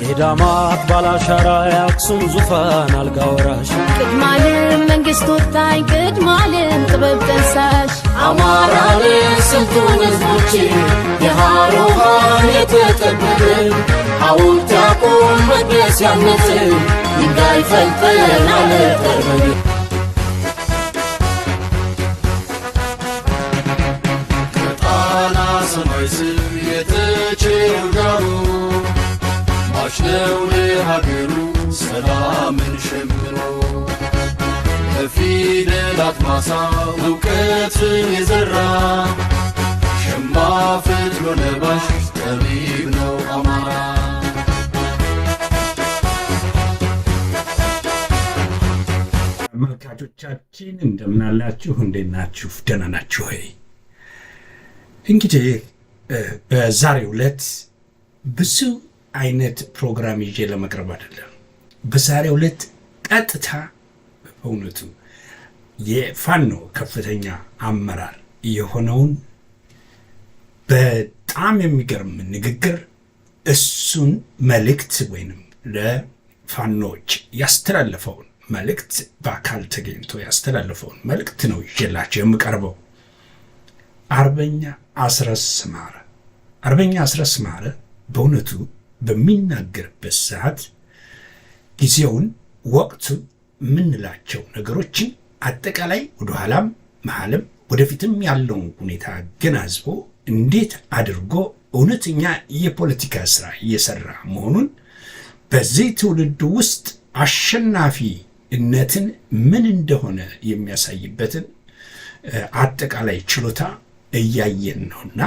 የዳማት ባላሻራ የአክሱም ዙፋን አልጋ ወራሽ ቅድማለም መንግስት ወጣኝ ቅድማለም ጥበብ ጠንሳሽ አማራን ስንቱን ህዝቦች የሃሮሃን የተጠበበ ሐውልት ያቁም መቅደስ ያነጽ ድንጋይ ፈልጠን አለጠርበን ከጣና ሰማይ ስር የተቸረው ዳሩ ማሽነው ለሀገሩ ሰላምን ሸምሮ በፊደላት ማሳ እውቀትን የዘራ ሸማ ፈትሎ ለባሽ ጠቢብ ነው አማራ። ተመልካቾቻችን እንደምናላችሁ፣ እንዴት ናችሁ? ደህና ናችሁ ወይ? እንግዲህ በዛሬው ዕለት ብዙ አይነት ፕሮግራም ይዤ ለመቅረብ አይደለም። በዛሬው ዕለት ቀጥታ በእውነቱ የፋኖ ከፍተኛ አመራር የሆነውን በጣም የሚገርም ንግግር እሱን መልእክት ወይንም ለፋኖች ያስተላለፈውን መልእክት በአካል ተገኝቶ ያስተላለፈውን መልእክት ነው ይዤላቸው የምቀርበው። አርበኛ አስረስ ማረ በእውነቱ በሚናገርበት ሰዓት ጊዜውን ወቅቱ የምንላቸው ነገሮችን አጠቃላይ ወደኋላም መሀልም ወደፊትም ያለውን ሁኔታ ገናዝቦ እንዴት አድርጎ እውነተኛ የፖለቲካ ስራ እየሰራ መሆኑን በዚህ ትውልድ ውስጥ አሸናፊነትን ምን እንደሆነ የሚያሳይበትን አጠቃላይ ችሎታ እያየን ነውና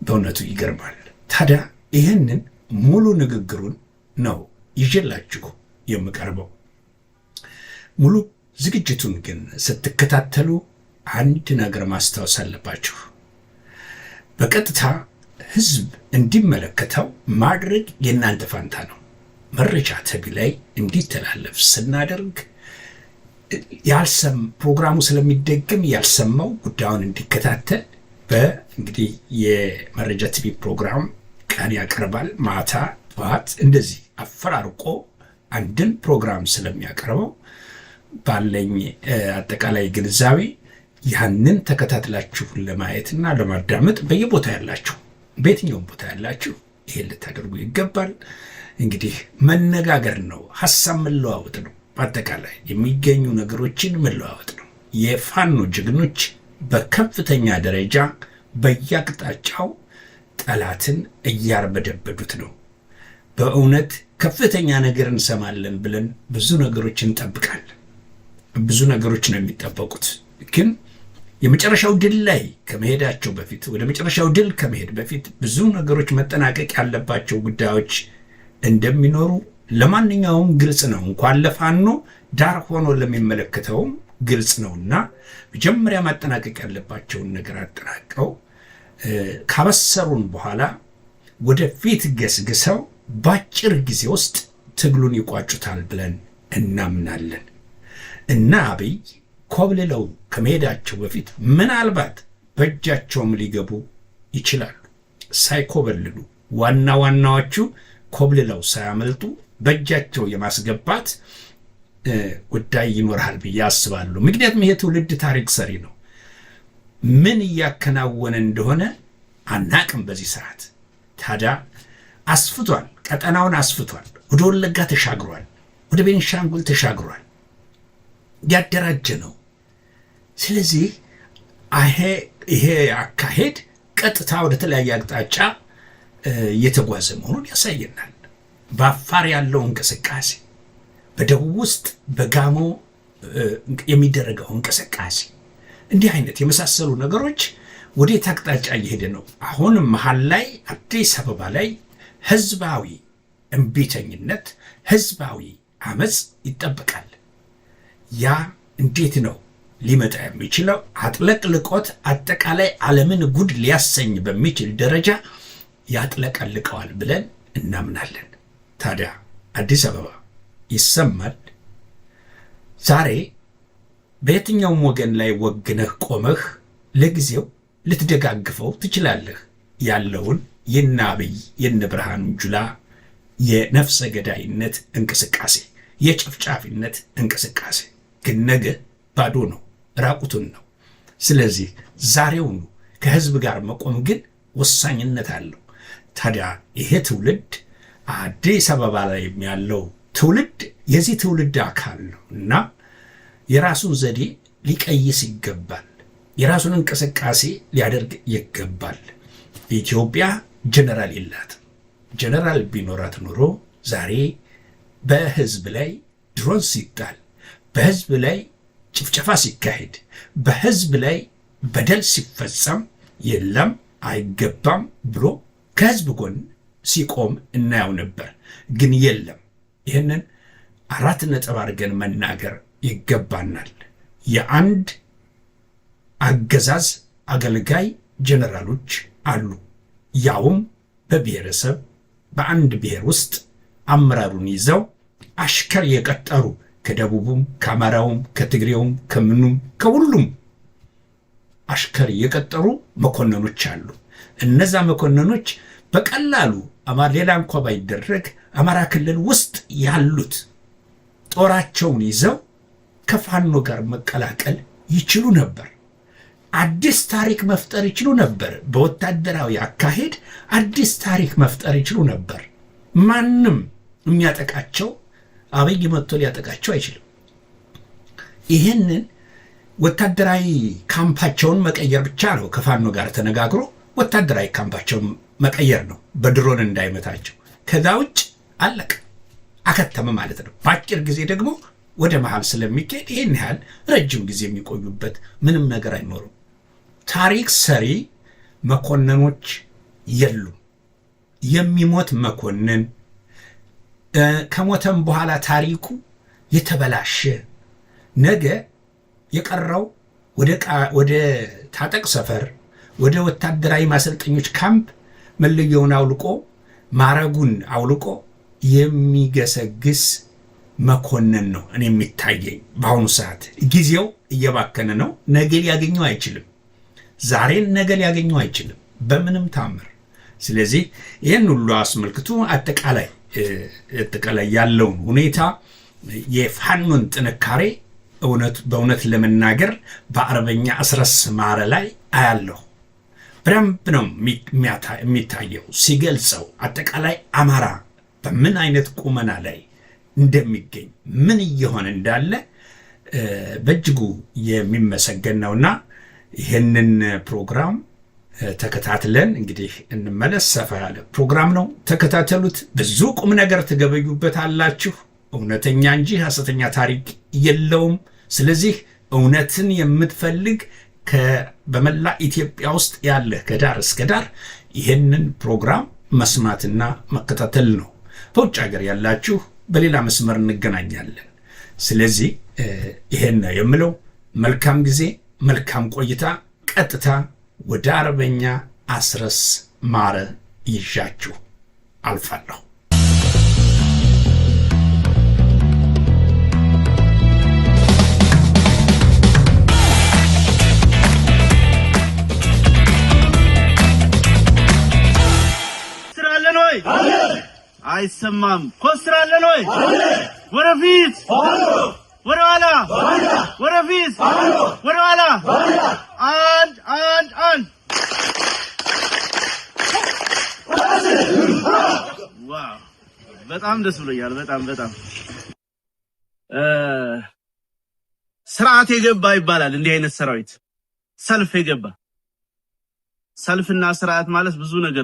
በእውነቱ ይገርማል። ታዲያ ይህንን ሙሉ ንግግሩን ነው ይዤላችሁ የምቀርበው። ሙሉ ዝግጅቱን ግን ስትከታተሉ አንድ ነገር ማስታወስ አለባችሁ። በቀጥታ ህዝብ እንዲመለከተው ማድረግ የእናንተ ፋንታ ነው። መረጃ ተቢ ላይ እንዲተላለፍ ስናደርግ ፕሮግራሙ ስለሚደግም ያልሰማው ጉዳዩን እንዲከታተል በእንግዲህ የመረጃ ቲቪ ፕሮግራም ቀን ያቀርባል፣ ማታ፣ ጠዋት እንደዚህ አፈራርቆ አንድን ፕሮግራም ስለሚያቀርበው ባለኝ አጠቃላይ ግንዛቤ ያንን ተከታትላችሁ ለማየትና ለማዳመጥ በየቦታ ያላችሁ በየትኛውም ቦታ ያላችሁ ይሄን ልታደርጉ ይገባል። እንግዲህ መነጋገር ነው፣ ሐሳብ መለዋወጥ ነው፣ በአጠቃላይ የሚገኙ ነገሮችን መለዋወጥ ነው። የፋኖ ጀግኖች በከፍተኛ ደረጃ በየአቅጣጫው ጠላትን እያርበደበዱት ነው። በእውነት ከፍተኛ ነገር እንሰማለን ብለን ብዙ ነገሮችን እንጠብቃለን። ብዙ ነገሮች ነው የሚጠበቁት። ግን የመጨረሻው ድል ላይ ከመሄዳቸው በፊት ወደ መጨረሻው ድል ከመሄድ በፊት ብዙ ነገሮች መጠናቀቅ ያለባቸው ጉዳዮች እንደሚኖሩ ለማንኛውም ግልጽ ነው። እንኳን ለፋኖ ዳር ሆኖ ለሚመለከተውም ግልጽ ነውና መጀመሪያ ማጠናቀቅ ያለባቸውን ነገር አጠናቀው ካበሰሩን በኋላ ወደፊት ገስግሰው በአጭር ጊዜ ውስጥ ትግሉን ይቋጩታል ብለን እናምናለን። እና አብይ ኮብልለው ከመሄዳቸው በፊት ምናልባት በእጃቸውም ሊገቡ ይችላሉ። ሳይኮበልሉ ዋናዎቹ ኮብልለው ሳያመልጡ በእጃቸው የማስገባት ጉዳይ ይኖራል ብዬ አስባለሁ። ምክንያቱም ይሄ ትውልድ ታሪክ ሰሪ ነው። ምን እያከናወነ እንደሆነ አናቅም በዚህ ሰዓት። ታዲያ አስፍቷል፣ ቀጠናውን አስፍቷል። ወደ ወለጋ ተሻግሯል፣ ወደ ቤንሻንጉል ተሻግሯል። ያደራጀ ነው። ስለዚህ ይሄ አካሄድ ቀጥታ ወደ ተለያየ አቅጣጫ እየተጓዘ መሆኑን ያሳየናል። በአፋር ያለው እንቅስቃሴ፣ በደቡብ ውስጥ በጋሞ የሚደረገው እንቅስቃሴ፣ እንዲህ አይነት የመሳሰሉ ነገሮች ወዴት አቅጣጫ እየሄደ ነው? አሁንም መሀል ላይ አዲስ አበባ ላይ ህዝባዊ እምቢተኝነት፣ ህዝባዊ አመፅ ይጠበቃል። ያ እንዴት ነው ሊመጣ የሚችለው? አጥለቅልቆት አጠቃላይ ዓለምን ጉድ ሊያሰኝ በሚችል ደረጃ ያጥለቀልቀዋል ብለን እናምናለን። ታዲያ አዲስ አበባ ይሰማል። ዛሬ በየትኛውም ወገን ላይ ወግነህ ቆመህ ለጊዜው ልትደጋግፈው ትችላለህ ያለውን የነ አብይ የነ ብርሃኑ ጁላ የነፍሰ ገዳይነት እንቅስቃሴ የጨፍጫፊነት እንቅስቃሴ ግን ነገ ባዶ ነው፣ ራቁቱን ነው። ስለዚህ ዛሬውኑ ከህዝብ ጋር መቆም ግን ወሳኝነት አለው። ታዲያ ይሄ ትውልድ አዲስ አበባ ላይ ያለው ትውልድ የዚህ ትውልድ አካል ነው እና የራሱን ዘዴ ሊቀይስ ይገባል። የራሱን እንቅስቃሴ ሊያደርግ ይገባል። ኢትዮጵያ ጀነራል የላትም። ጀነራል ቢኖራት ኖሮ ዛሬ በህዝብ ላይ ድሮን ሲጣል፣ በህዝብ ላይ ጭፍጨፋ ሲካሄድ፣ በህዝብ ላይ በደል ሲፈጸም የለም አይገባም ብሎ ከህዝብ ጎን ሲቆም እናየው ነበር። ግን የለም። ይህንን 4 ነጥብ አድርገን መናገር ይገባናል። የአንድ አገዛዝ አገልጋይ ጀነራሎች አሉ፣ ያውም በብሔረሰብ በአንድ ብሔር ውስጥ አመራሩን ይዘው አሽከር የቀጠሩ ከደቡቡም ከአማራውም ከትግሬውም ከምኑም ከሁሉም አሽከር የቀጠሩ መኮንኖች አሉ። እነዛ መኮንኖች በቀላሉ ሌላ እንኳ ባይደረግ አማራ ክልል ውስጥ ያሉት ጦራቸውን ይዘው ከፋኖ ጋር መቀላቀል ይችሉ ነበር። አዲስ ታሪክ መፍጠር ይችሉ ነበር። በወታደራዊ አካሄድ አዲስ ታሪክ መፍጠር ይችሉ ነበር። ማንም የሚያጠቃቸው አብይ መጥቶ ሊያጠቃቸው አይችልም። ይህንን ወታደራዊ ካምፓቸውን መቀየር ብቻ ነው። ከፋኖ ጋር ተነጋግሮ ወታደራዊ ካምፓቸውን መቀየር ነው፣ በድሮን እንዳይመታቸው። ከዛ ውጭ አለቀ፣ አከተመ ማለት ነው። በአጭር ጊዜ ደግሞ ወደ መሃል ስለሚካሄድ ይህን ያህል ረጅም ጊዜ የሚቆዩበት ምንም ነገር አይኖርም። ታሪክ ሰሪ መኮንኖች የሉም። የሚሞት መኮንን ከሞተም በኋላ ታሪኩ የተበላሸ ነገ የቀረው ወደ ታጠቅ ሰፈር ወደ ወታደራዊ ማሰልጠኞች ካምፕ መለየውን አውልቆ ማረጉን አውልቆ የሚገሰግስ መኮንን ነው እኔ የሚታየኝ። በአሁኑ ሰዓት ጊዜው እየባከነ ነው። ነገ ሊያገኘው አይችልም። ዛሬን ነገ ሊያገኘው አይችልም በምንም ታምር። ስለዚህ ይህን ሁሉ አስመልክቶ አጠቃላይ ያለውን ሁኔታ የፋኖን ጥንካሬ በእውነት ለመናገር በአርበኛ አስረስ ማረ ላይ አያለሁ። በደንብ ነው የሚታየው ሲገልጸው አጠቃላይ አማራ በምን አይነት ቁመና ላይ እንደሚገኝ ምን እየሆነ እንዳለ በእጅጉ የሚመሰገን ነውና ይህንን ፕሮግራም ተከታትለን እንግዲህ እንመለስ። ሰፋ ያለ ፕሮግራም ነው፣ ተከታተሉት። ብዙ ቁም ነገር ትገበዩበታላችሁ። እውነተኛ እንጂ ሐሰተኛ ታሪክ የለውም። ስለዚህ እውነትን የምትፈልግ በመላ ኢትዮጵያ ውስጥ ያለ ከዳር እስከ ዳር ይህንን ፕሮግራም መስማትና መከታተል ነው። በውጭ ሀገር ያላችሁ በሌላ መስመር እንገናኛለን። ስለዚህ ይሄን ነው የምለው። መልካም ጊዜ፣ መልካም ቆይታ። ቀጥታ ወደ አርበኛ አስረስ ማረ ይዣችሁ አልፋለሁ። አይሰማም። ኮስትራለን ወይ ወደፊት ወደ ኋላ ወደፊት ወደ ኋላ አንድ ዋው! በጣም ደስ ብሎኛል። በጣም ስርዓት የገባ ይባላል። እንዲህ አይነት ሰራዊት ሰልፍ የገባ ሰልፍና ስርዓት ማለት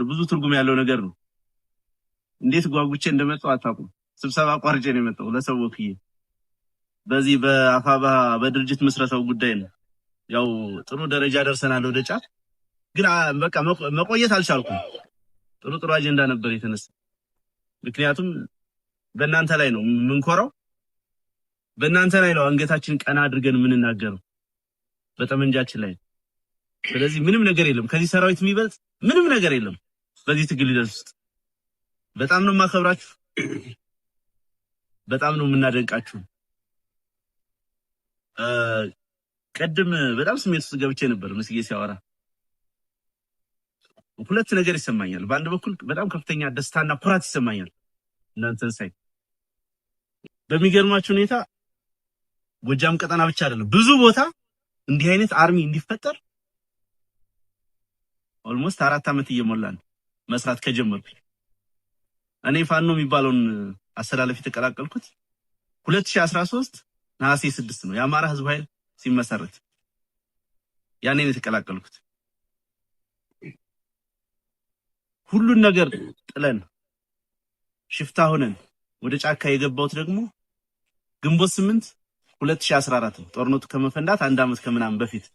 ብዙ ትርጉም ያለው ነገር ነው። እንዴት ጓጉቼ እንደመጣው አታውቁም። ስብሰባ ቋርጬ ነው የመጣው ለሰው ወክዬ በዚህ በአፋባ በድርጅት መስረታው ጉዳይ ነው። ያው ጥሩ ደረጃ ደርሰናል ወደ ጫፍ፣ ግን በቃ መቆየት አልቻልኩም። ጥሩ አጀንዳ ነበር የተነሳ። ምክንያቱም በእናንተ ላይ ነው የምንኮራው፣ በእናንተ ላይ ነው አንገታችን ቀና አድርገን የምንናገረው፣ በጠመንጃችን ላይ። ስለዚህ ምንም ነገር የለም ከዚህ ሰራዊት የሚበልጥ ምንም ነገር የለም በዚህ ትግል ውስጥ። በጣም ነው የማከብራችሁ፣ በጣም ነው የምናደንቃችሁ። ቀድም በጣም ስሜት ውስጥ ገብቼ ነበር መስዬ ሲያወራ ሁለት ነገር ይሰማኛል በአንድ በኩል በጣም ከፍተኛ ደስታና ኩራት ይሰማኛል እናንተን ሳይ በሚገርማችሁ ሁኔታ ጎጃም ቀጠና ብቻ አይደለም ብዙ ቦታ እንዲህ አይነት አርሚ እንዲፈጠር ኦልሞስት 4 አመት እየሞላን መስራት ከጀመርኩ እኔ ፋኖ የሚባለውን አሰላለፍ የተቀላቀልኩት 2013 ነሐሴ 6 ነው የአማራ ህዝብ ኃይል ሲመሰረት ያኔ ነው የተቀላቀልኩት ሁሉን ነገር ጥለን ሽፍታ ሆነን ወደ ጫካ የገባሁት ደግሞ ግንቦት 8 2014 ጦርነቱ ከመፈንዳት 1 አመት ከምናምን በፊት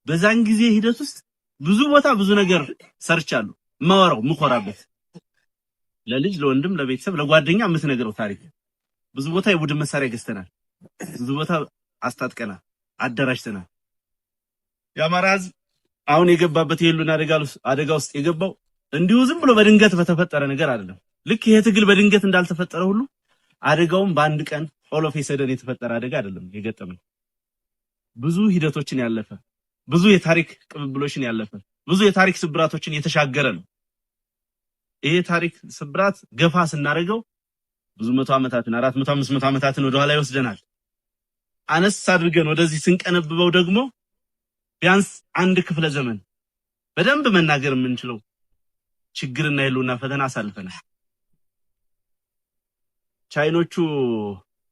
በዛን ጊዜ ሂደት ውስጥ ብዙ ቦታ ብዙ ነገር ሰርቻለሁ ማወራው ምኮራበት ለልጅ ለወንድም ለቤተሰብ ለጓደኛ የምትነግረው ታሪክ ብዙ ቦታ የቡድን መሳሪያ ገዝተናል ብዙ ቦታ አስታጥቀናል አደራጅተናል የአማራ ህዝብ አሁን የገባበት የሉና አደጋ ውስጥ የገባው እንዲሁ ዝም ብሎ በድንገት በተፈጠረ ነገር አይደለም ልክ ይሄ ትግል በድንገት እንዳልተፈጠረ ሁሉ አደጋውም በአንድ ቀን ኦሎፍ የሰደን የተፈጠረ አደጋ አይደለም የገጠመው ብዙ ሂደቶችን ያለፈ ብዙ የታሪክ ቅብብሎችን ያለፈ ብዙ የታሪክ ስብራቶችን የተሻገረ ነው ይሄ ታሪክ ስብራት ገፋ ስናደርገው ብዙ 100 አመታትን 400 500 አመታትን ወደ ኋላ ይወስደናል አነስ አድርገን ወደዚህ ስንቀነብበው ደግሞ ቢያንስ አንድ ክፍለ ዘመን በደንብ መናገር የምንችለው ችግርና የሉና ፈተና አሳልፈናል ቻይኖቹ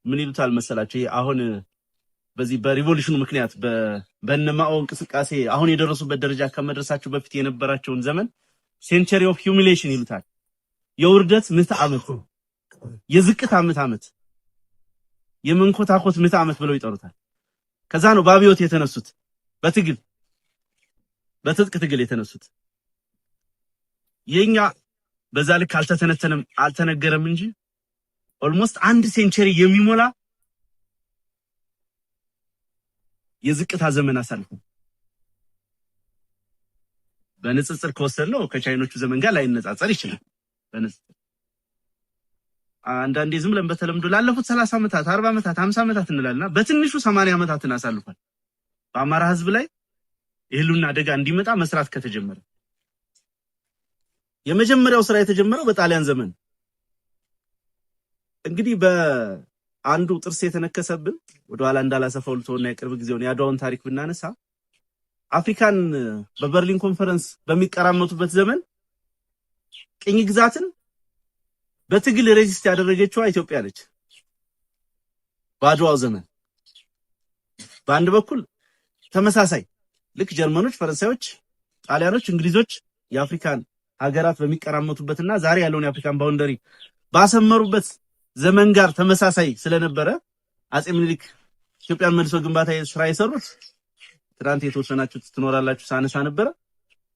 ምን ይሉታል መሰላችሁ አሁን በዚህ በሪቮሉሽኑ ምክንያት በነማኦ እንቅስቃሴ አሁን የደረሱበት ደረጃ ከመድረሳቸው በፊት የነበራቸውን ዘመን ሴንቸሪ ኦፍ ሂዩሚሌሽን ይሉታል የውርደት ምዕተ ዓመት የዝቅታ ምዕተ ዓመት የመንኮታኮት ምዕተ ዓመት ብለው ይጠሩታል ከዛ ነው ባቢዮት የተነሱት በትጥቅ ትግል የተነሱት የኛ በዛ ልክ አልተተነተነም አልተነገረም እንጂ ኦልሞስት 1 ሴንቸሪ የሚሞላ የዝቅታ ዘመን አሳልፈ በንጽጽር ከወሰድነው ከቻይኖቹ ዘመን ጋር ላይነጻጸር ይችላል በንጽጽር አንዳንዴ ዝም ብለን በተለምዶ ላለፉት 30 አመታት 40 አመታት 50 አመታት እንላልና በትንሹ 80 አመታትን አሳልፏል በአማራ ህዝብ ላይ የህልውና አደጋ እንዲመጣ መስራት ከተጀመረ የመጀመሪያው ስራ የተጀመረው በጣሊያን ዘመን እንግዲህ በአንዱ ጥርስ የተነከሰብን ወደ ኋላ እንዳላሰፈው ልተውና የቅርብ ጊዜውን ያዳውን ታሪክ ብናነሳ አፍሪካን በበርሊን ኮንፈረንስ በሚቀራመቱበት ዘመን ቅኝ ግዛትን በትግል ሬጂስት ያደረገችው ኢትዮጵያ ነች ባድዋው ዘመን በአንድ በኩል ተመሳሳይ ልክ ጀርመኖች ፈረንሳዮች ጣሊያኖች እንግሊዞች የአፍሪካን ሀገራት በሚቀራመቱበትና ዛሬ ያለውን የአፍሪካን ባውንደሪ ባሰመሩበት ዘመን ጋር ተመሳሳይ ስለነበረ አጼ ምኒልክ ኢትዮጵያን መልሶ ግንባታ ስራ የሰሩት ትራንት የተወሰናችሁ ትኖራላችሁ ሳነሳ ነበር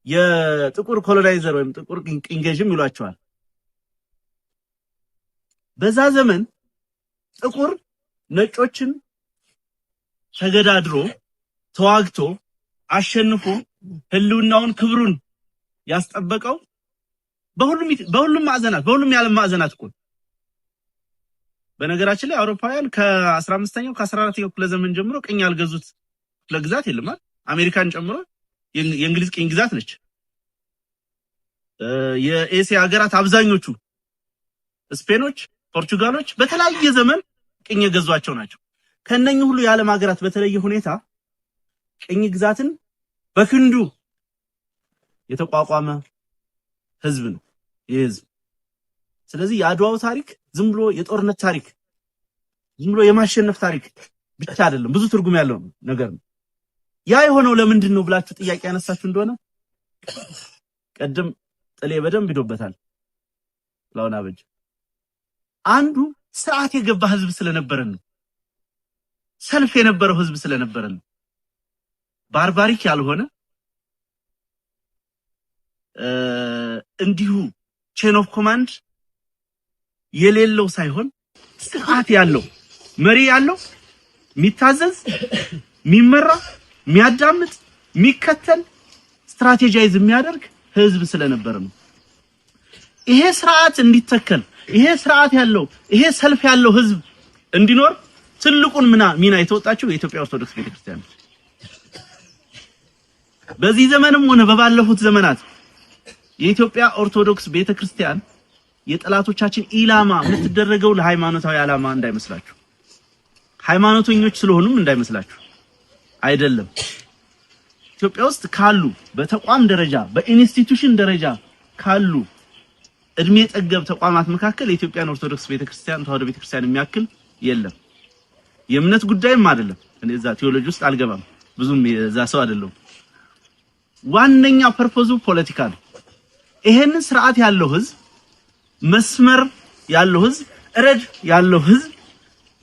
የጥቁር ኮሎናይዘር ወይም ጥቁር ቅኝ ገዥም ይሏቸዋል በዛ ዘመን ጥቁር ነጮችን ተገዳድሮ ተዋግቶ አሸንፎ ህልውናውን ክብሩን ያስጠበቀው በሁሉም ማዕዘናት በሁሉም የዓለም ማዕዘናት እኮ በነገራችን ላይ አውሮፓውያን ከ15ኛው ከ14ኛው ክፍለ ዘመን ጀምሮ ቅኝ ያልገዙት ክፍለ ግዛት የለም አሜሪካን ጨምሮ የእንግሊዝ ቅኝ ግዛት ነች የኤሲያ ሀገራት አብዛኞቹ ስፔኖች ፖርቹጋሎች በተለያየ ዘመን ቅኝ የገዟቸው ናቸው ከነኚህ ሁሉ የዓለም ሀገራት በተለየ ሁኔታ ቅኝ ግዛትን በክንዱ የተቋቋመ ህዝብ ነው የህዝብ ስለዚህ የአድዋው ታሪክ ዝም ብሎ የጦርነት ታሪክ ዝም ብሎ የማሸነፍ ታሪክ ብቻ አይደለም ብዙ ትርጉም ያለው ነገር ነው ያ የሆነው ለምንድን ነው ብላችሁ ጥያቄ ያነሳችሁ እንደሆነ ቀደም ጥሌ በደንብ ይዶበታል ላውና በጅ አንዱ ስርዓት የገባ ህዝብ ስለነበረን ነው ሰልፍ የነበረው ህዝብ ስለነበረን ነው ባርባሪክ ያልሆነ እንዲሁ ቼን ኦፍ ኮማንድ የሌለው ሳይሆን ስርዓት ያለው መሪ ያለው የሚታዘዝ የሚመራ የሚያዳምጥ የሚከተል ስትራቴጂይዝ የሚያደርግ ህዝብ ስለነበረ ነው ይሄ ስርዓት እንዲተከል ይሄ ስርዓት ያለው ይሄ ሰልፍ ያለው ህዝብ እንዲኖር ትልቁን ሚና የተወጣችው የኢትዮጵያ ኦርቶዶክስ ቤተክርስቲያን በዚህ ዘመንም ሆነ በባለፉት ዘመናት የኢትዮጵያ ኦርቶዶክስ ቤተክርስቲያን የጠላቶቻችን ኢላማ የምትደረገው ለሃይማኖታዊ ዓላማ እንዳይመስላችሁ፣ ሃይማኖተኞች ስለሆኑም እንዳይመስላችሁ አይደለም። ኢትዮጵያ ውስጥ ካሉ በተቋም ደረጃ በኢንስቲትዩሽን ደረጃ ካሉ እድሜ ጠገብ ተቋማት መካከል የኢትዮጵያን ኦርቶዶክስ ቤተክርስቲያን ተዋህዶ ቤተክርስቲያን የሚያክል የለም። የእምነት ጉዳይም አይደለም። እኔ እዛ ቴዎሎጂ ውስጥ አልገባም፣ ብዙም እዛ ሰው አይደለም። ዋነኛ ፐርፖዙ ፖለቲካ ነው። ይሄንን ስርዓት ያለው ህዝብ፣ መስመር ያለው ህዝብ፣ ረድ ያለው ህዝብ፣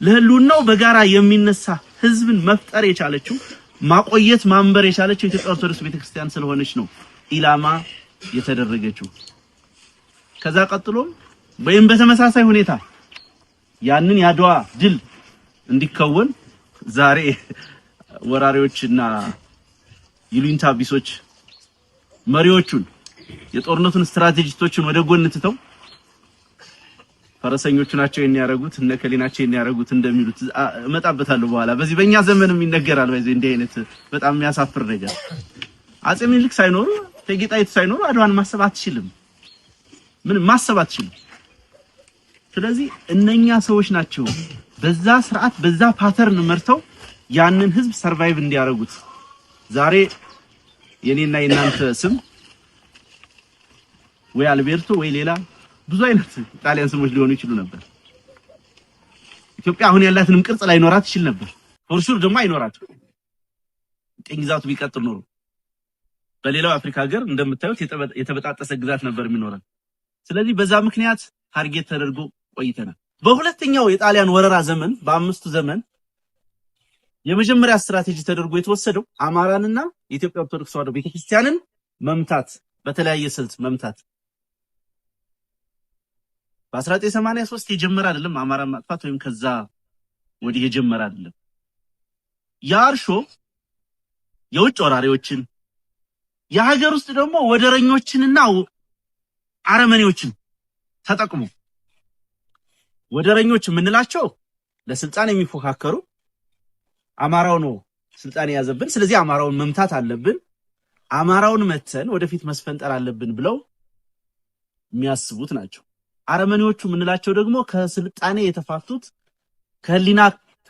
ለህልውናው በጋራ የሚነሳ ህዝብን መፍጠር የቻለችው ማቆየት ማንበር የቻለችው የኢትዮጵያ ኦርቶዶክስ ቤተክርስቲያን ስለሆነች ነው ኢላማ የተደረገችው። ከዛ ቀጥሎም ወይም በተመሳሳይ ሁኔታ ያንን ያድዋ ድል እንዲከወን ዛሬ ወራሪዎችና ይሉኝታ ቢሶች መሪዎቹን የጦርነቱን ስትራቴጂስቶችን ወደ ጎን ትተው ፈረሰኞቹ ናቸው የሚያረጉት እነ ከሊናቸው የሚያረጉት እንደሚሉት እመጣበታለሁ በኋላ። በዚህ በእኛ ዘመንም ይነገራል። በዚህ እንዲህ አይነት በጣም የሚያሳፍር ነገር አጼ ምኒልክ ሳይኖሩ እቴጌ ጣይቱ ሳይኖሩ አድዋን ማሰብ አትችልም። ምን ማሰብ አትችልም። ስለዚህ እነኛ ሰዎች ናቸው በዛ ስርዓት በዛ ፓተርን መርተው ያንን ህዝብ ሰርቫይቭ እንዲያረጉት። ዛሬ የኔና የናንተ ስም ወይ አልቤርቶ ወይ ሌላ ብዙ አይነት ጣሊያን ስሞች ሊሆኑ ይችላሉ ነበር። ኢትዮጵያ አሁን ያላትንም ቅርጽ ላይኖራት ይችል ነበር። ፎርሹር ደግሞ አይኖራትም። ቅኝ ግዛቱ ቢቀጥል ኖሮ በሌላው አፍሪካ ሀገር እንደምታዩት የተበጣጠሰ ግዛት ነበር የሚኖረን። ስለዚህ በዛ ምክንያት ታርጌት ተደርጎ ቆይተናል። በሁለተኛው የጣሊያን ወረራ ዘመን በአምስቱ ዘመን የመጀመሪያ ስትራቴጂ ተደርጎ የተወሰደው አማራንና የኢትዮጵያ ኦርቶዶክስ ተዋህዶ ቤተክርስቲያንን መምታት፣ በተለያየ ስልት መምታት። በ1983 የጀመረ አይደለም አማራን ማጥፋት ወይም ከዛ ወዲህ የጀመረ አይደለም። ያርሾ የውጭ ወራሪዎችን የሀገር ውስጥ ደግሞ ወደረኞችንና አረመኔዎችን ተጠቅሞ ወደረኞች የምንላቸው ለስልጣን የሚፎካከሩ አማራው ነው ስልጣን የያዘብን፣ ስለዚህ አማራውን መምታት አለብን፣ አማራውን መተን ወደፊት መስፈንጠር አለብን ብለው የሚያስቡት ናቸው። አረመኔዎቹ የምንላቸው ደግሞ ከስልጣኔ የተፋቱት ከህሊና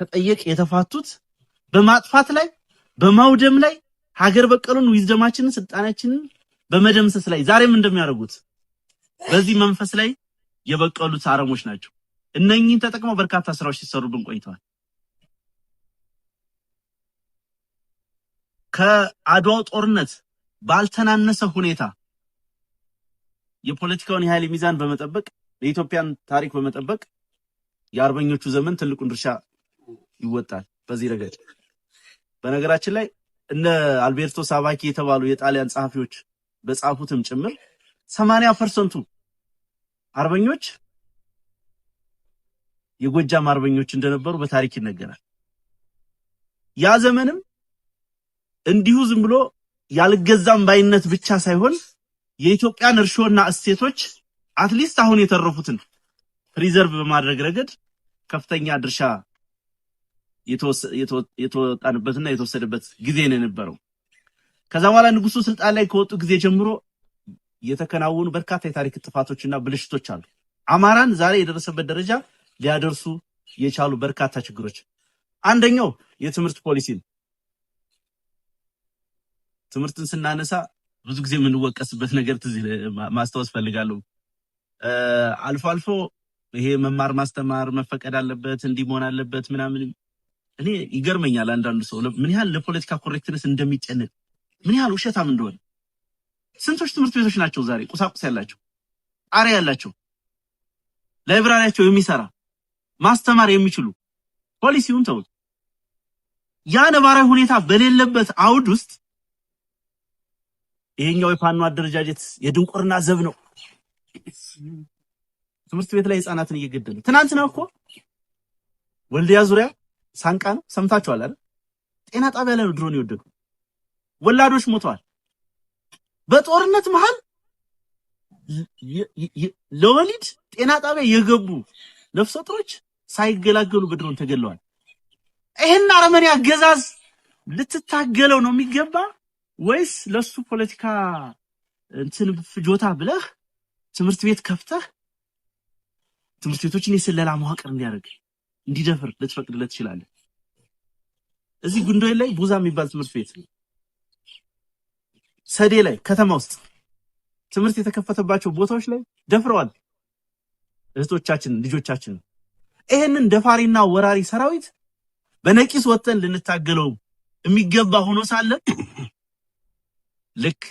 ተጠየቅ የተፋቱት በማጥፋት ላይ በማውደም ላይ ሀገር በቀሉን ዊዝደማችንን ስልጣናችንን በመደምሰስ ላይ ዛሬም እንደሚያደርጉት በዚህ መንፈስ ላይ የበቀሉት አረሞች ናቸው። እነኚህን ተጠቅመው በርካታ ስራዎች ሲሰሩብን ቆይተዋል። ከአድዋው ጦርነት ባልተናነሰ ሁኔታ የፖለቲካውን የኃይል ሚዛን በመጠበቅ የኢትዮጵያን ታሪክ በመጠበቅ የአርበኞቹ ዘመን ትልቁን ድርሻ ይወጣል። በዚህ ረገድ በነገራችን ላይ እነ አልቤርቶ ሳቫኪ የተባሉ የጣሊያን ጸሐፊዎች በጻፉትም ጭምር 80% አርበኞች የጎጃም አርበኞች እንደነበሩ በታሪክ ይነገራል። ያ ዘመንም እንዲሁ ዝም ብሎ ያልገዛም ባይነት ብቻ ሳይሆን የኢትዮጵያን እርሾና እሴቶች አትሊስት አሁን የተረፉትን ሪዘርቭ በማድረግ ረገድ ከፍተኛ ድርሻ የተወጣንበትና የተወሰደበት ጊዜ ነው የነበረው። ከዛ በኋላ ንጉሱ ስልጣን ላይ ከወጡ ጊዜ ጀምሮ የተከናወኑ በርካታ የታሪክ ጥፋቶችና ብልሽቶች አሉ። አማራን ዛሬ የደረሰበት ደረጃ ሊያደርሱ የቻሉ በርካታ ችግሮች፣ አንደኛው የትምህርት ፖሊሲ ነው። ትምህርትን ስናነሳ ብዙ ጊዜ የምንወቀስበት ነገር ማስታወስ ፈልጋለሁ። አልፎ አልፎ ይሄ መማር ማስተማር መፈቀድ አለበት እንዲህ መሆን አለበት ምናምን፣ እኔ ይገርመኛል አንዳንዱ ሰው ምን ያህል ለፖለቲካ ኮሬክትነስ እንደሚጨነቅ ምን ያህል ውሸታም እንደሆነ። ስንቶች ትምህርት ቤቶች ናቸው ዛሬ ቁሳቁስ ያላቸው፣ ጣሪያ ያላቸው፣ ላይብራሪያቸው የሚሰራ ማስተማር የሚችሉ። ፖሊሲውን ተውት። ያ ነባራዊ ሁኔታ በሌለበት አውድ ውስጥ ይሄኛው የፋኖ አደረጃጀት የድንቁርና ዘብ ነው። ትምህርት ቤት ላይ ህፃናትን እየገደለ ትናንትና እኮ ወልዲያ ዙሪያ ሳንቃ ነው ሰምታችኋል አይደል? ጤና ጣቢያ ላይ ነው ድሮን የወደቀው። ወላዶች ሞተዋል። በጦርነት መሃል ለወሊድ ጤና ጣቢያ የገቡ ነፍሰ ጡሮች ሳይገላገሉ በድሮን ተገለዋል። ይሄን አረመኔ አገዛዝ ልትታገለው ነው የሚገባ ወይስ ለሱ ፖለቲካ እንትን ፍጆታ ብለህ ትምህርት ቤት ከፍተህ ትምህርት ቤቶችን የስለላ መዋቅር እንዲያደርግ እንዲደፍር ልትፈቅድለት ትችላለህ? እዚህ ጉንዶይ ላይ ቡዛ የሚባል ትምህርት ቤት ሰዴ ላይ ከተማ ውስጥ ትምህርት የተከፈተባቸው ቦታዎች ላይ ደፍረዋል እህቶቻችን ልጆቻችን። ይሄንን ደፋሪና ወራሪ ሰራዊት በነቂስ ወጥተን ልንታገለው የሚገባ ሆኖ ሳለ ልክ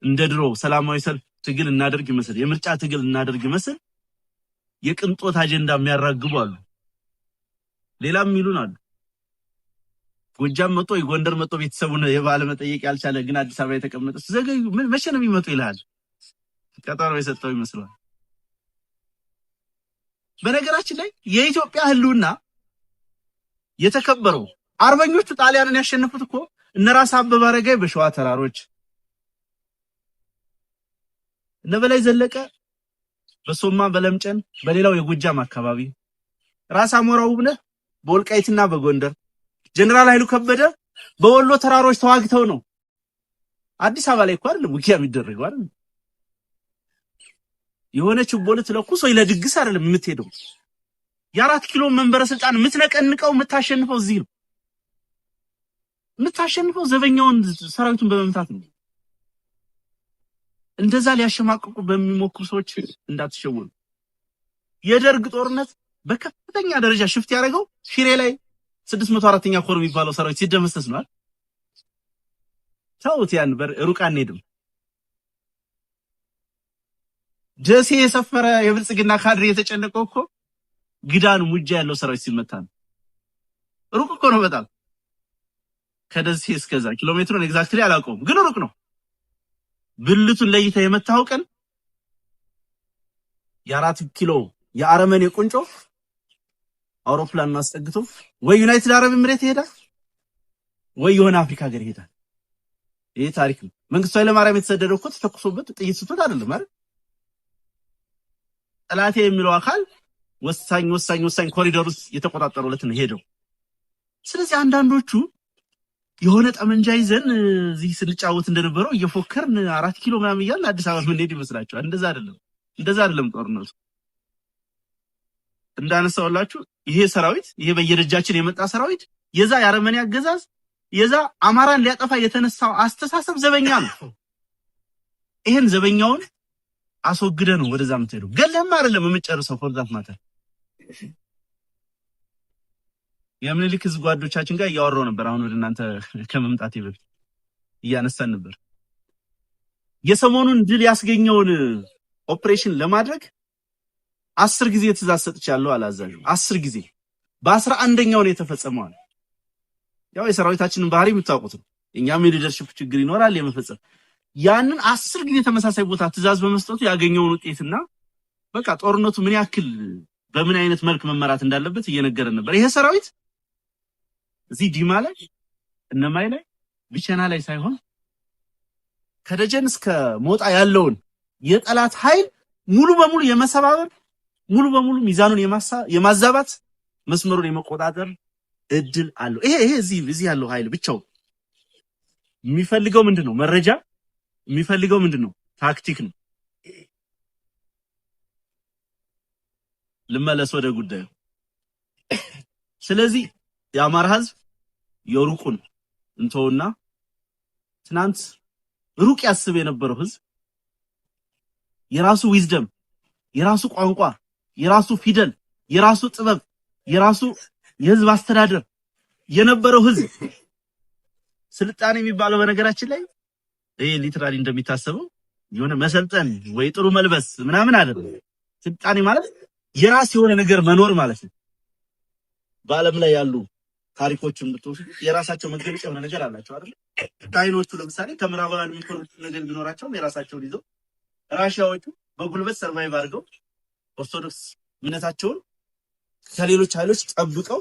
እንደ ድሮ ሰላማዊ ሰልፍ ትግል እናደርግ ይመስል የምርጫ ትግል እናደርግ ይመስል የቅንጦት አጀንዳ የሚያራግቡ አሉ። ሌላም ይሉን አሉ። ጎጃም መጥቶ የጎንደር መጥቶ ቤተሰቡን የባለ መጠየቅ ያልቻለ ግን አዲስ አበባ የተቀመጠ ዘገዩ መቼ ነው የሚመጡ ይላል። ቀጠሮ የሰጠው ይመስላል። በነገራችን ላይ የኢትዮጵያ ህልውና የተከበረው አርበኞቹ ጣሊያንን ያሸነፉት እኮ እነ ራስ አበበ አረጋይ በሸዋ ተራሮች፣ እነ በላይ ዘለቀ በሶማ በለምጨን በሌላው የጎጃም አካባቢ፣ ራስ አሞራው ውብነህ በወልቃይትና በጎንደር፣ ጀነራል ኃይሉ ከበደ በወሎ ተራሮች ተዋግተው ነው። አዲስ አበባ ላይ እኮ አይደለም ውጊያ የሚደረገው አይደል? የሆነ ችቦ ልትለኩስ ወይ ለድግስ አይደለም የምትሄደው። የ4 ኪሎ መንበረ ስልጣን የምትነቀንቀው የምታሸንፈው እዚህ ነው። የምታሸንፈው ዘበኛውን ሰራዊቱን በመምታት ነው። እንደዛ ሊያሸማቅቁ በሚሞክሩ ሰዎች እንዳትሸወኑ። የደርግ ጦርነት በከፍተኛ ደረጃ ሽፍት ያደረገው ሽሬ ላይ 604ኛ ኮር የሚባለው ሰራዊት ሲደመሰስ ነው። ተውት፣ ያን ሩቅ አንሄድም። ደሴ የሰፈረ የብልጽግና ካድሬ የተጨነቀው እኮ ግዳን ሙጃ ያለው ሰራዊት ሲመታ ነው። ሩቅ እኮ ነው በጣም ከደሴ እስከዛ ኪሎሜትሩን ኤግዛክትሊ አላውቀውም፣ ግን ሩቅ ነው። ብልቱን ለይታ የመታው ቀን የ4 ኪሎ የአረመኔ ቁንጮ አውሮፕላን አስጠግቶ ወይ ዩናይትድ አረብ ኤምሬት ይሄዳል ወይ የሆነ አፍሪካ ሀገር ይሄዳል። ይሄ ታሪክ ነው። መንግስቱ ኃይለማርያም የተሰደደው እኮ ተተኩሶበት ጥይት ስቶት አይደለም ማለት ጠላቴ የሚለው አካል ወሳኝ ኮሪዶር ውስጥ የተቆጣጠሩለት ነው ሄደው። ስለዚህ አንዳንዶቹ የሆነ ጠመንጃ ይዘን እዚህ ስንጫወት እንደነበረው እየፎከርን 4 ኪሎ ምናምን እያልን አዲስ አበባ ምን ሄድ ይመስላችኋል? እንደዛ አይደለም ጦርነቱ። እንዳነሳውላችሁ ይሄ ሰራዊት ይሄ በየደጃችን የመጣ ሰራዊት የዛ የአረመኔ አገዛዝ የዛ አማራን ሊያጠፋ የተነሳው አስተሳሰብ ዘበኛ ነው። ይሄን ዘበኛውን አስወግደ ነው ወደዛ የምትሄደው። ገለህም አይደለም የምትጨርሰው። ፎርዛት ማተር የምኒልክ ህዝብ ጓዶቻችን ጋር እያወራው ነበር። አሁን ወደ እናንተ ከመምጣቴ በፊት እያነሳን ነበር። የሰሞኑን ድል ያስገኘውን ኦፕሬሽን ለማድረግ 10 ጊዜ ትእዛዝ ሰጥቻለሁ አላዛዡ። 10 ጊዜ በ11ኛው ነው የተፈጸመው። ያው የሰራዊታችንን ባህሪ የምታውቁት ነው። እኛም የሊደርሺፕ ችግር ይኖራል የመፈጸም። ያንን 10 ጊዜ ተመሳሳይ ቦታ ትእዛዝ በመስጠቱ ያገኘውን ውጤትና በቃ ጦርነቱ ምን ያክል በምን አይነት መልክ መመራት እንዳለበት እየነገረን ነበር። ይሄ ሰራዊት እዚህ ዲማ ላይ እነማይ ላይ ቢቸና ላይ ሳይሆን ከደጀን እስከ ሞጣ ያለውን የጠላት ኃይል ሙሉ በሙሉ የመሰባበር ሙሉ በሙሉ ሚዛኑን የማዛባት መስመሩን የመቆጣጠር እድል አለው። ይሄ እዚህ ያለው ኃይል ብቻው የሚፈልገው ምንድነው? መረጃ የሚፈልገው ምንድነው? ታክቲክ ነው። ልመለስ ወደ ጉዳዩ። ስለዚህ የአማራ ህዝብ የሩቁን እንተውና ትናንት ሩቅ ያስብ የነበረው ህዝብ የራሱ ዊዝደም፣ የራሱ ቋንቋ፣ የራሱ ፊደል፣ የራሱ ጥበብ፣ የራሱ የህዝብ አስተዳደር የነበረው ህዝብ ስልጣኔ የሚባለው በነገራችን ላይ ይሄ ሊትራሊ እንደሚታሰበው የሆነ መሰልጠን ወይ ጥሩ መልበስ ምናምን አይደለም። ስልጣኔ ማለት የራስ የሆነ ነገር መኖር ማለት ነው። በዓለም ላይ ያሉ ታሪኮችን ብትወስዱ የራሳቸው መገለጫ የሆነ ነገር አላቸው አይደል? ቻይኖቹ ለምሳሌ ከምዕራባውያን የሚኮሩት ነገር ቢኖራቸውም የራሳቸውን ይዘው፣ ራሺያዎቹ በጉልበት ሰርቫይቭ አድርገው ኦርቶዶክስ እምነታቸውን ከሌሎች ኃይሎች ጠብቀው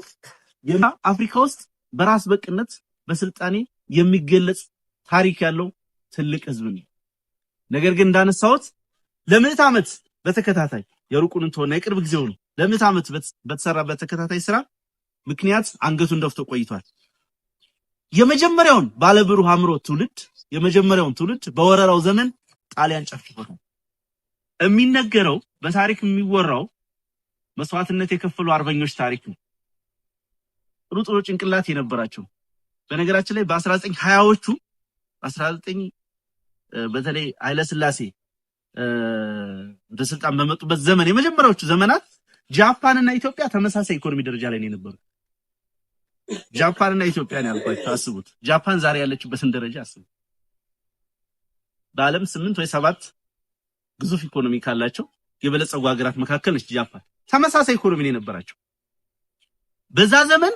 አፍሪካ ውስጥ በራስ በቅነት በስልጣኔ የሚገለጽ ታሪክ ያለው ትልቅ ህዝብ ነው። ነገር ግን እንዳነሳሁት ለምዕት ዓመት በተከታታይ የሩቁን እንተውና የቅርብ ጊዜው ነው ለምዕት ዓመት በተሰራበት ተከታታይ ስራ ምክንያት አንገቱን ደፍቶ ቆይቷል። የመጀመሪያውን ባለብሩህ አምሮ ትውልድ የመጀመሪያውን ትውልድ በወረራው ዘመን ጣሊያን ጨፍጭፎታል። የሚነገረው በታሪክ የሚወራው መስዋዕትነት የከፈሉ አርበኞች ታሪክ ነው። ጥሩ ጭንቅላት የነበራቸው በነገራችን ላይ በ1920ዎቹ 19 በተለይ ኃይለ ሥላሴ ወደ ስልጣን በመጡበት ዘመን የመጀመሪያዎቹ ዘመናት ጃፓንና ኢትዮጵያ ተመሳሳይ ኢኮኖሚ ደረጃ ላይ ነው የነበሩት። ጃፓንና ኢትዮጵያን ያልኳችሁ አስቡት። ጃፓን ዛሬ ያለችበትን ደረጃ አስቡት። በዓለም 8 ወይ 7 ግዙፍ ኢኮኖሚ ካላቸው የበለጸጉ ሀገራት መካከል ነች ጃፓን። ተመሳሳይ ኢኮኖሚ ነው የነበራቸው። በዛ ዘመን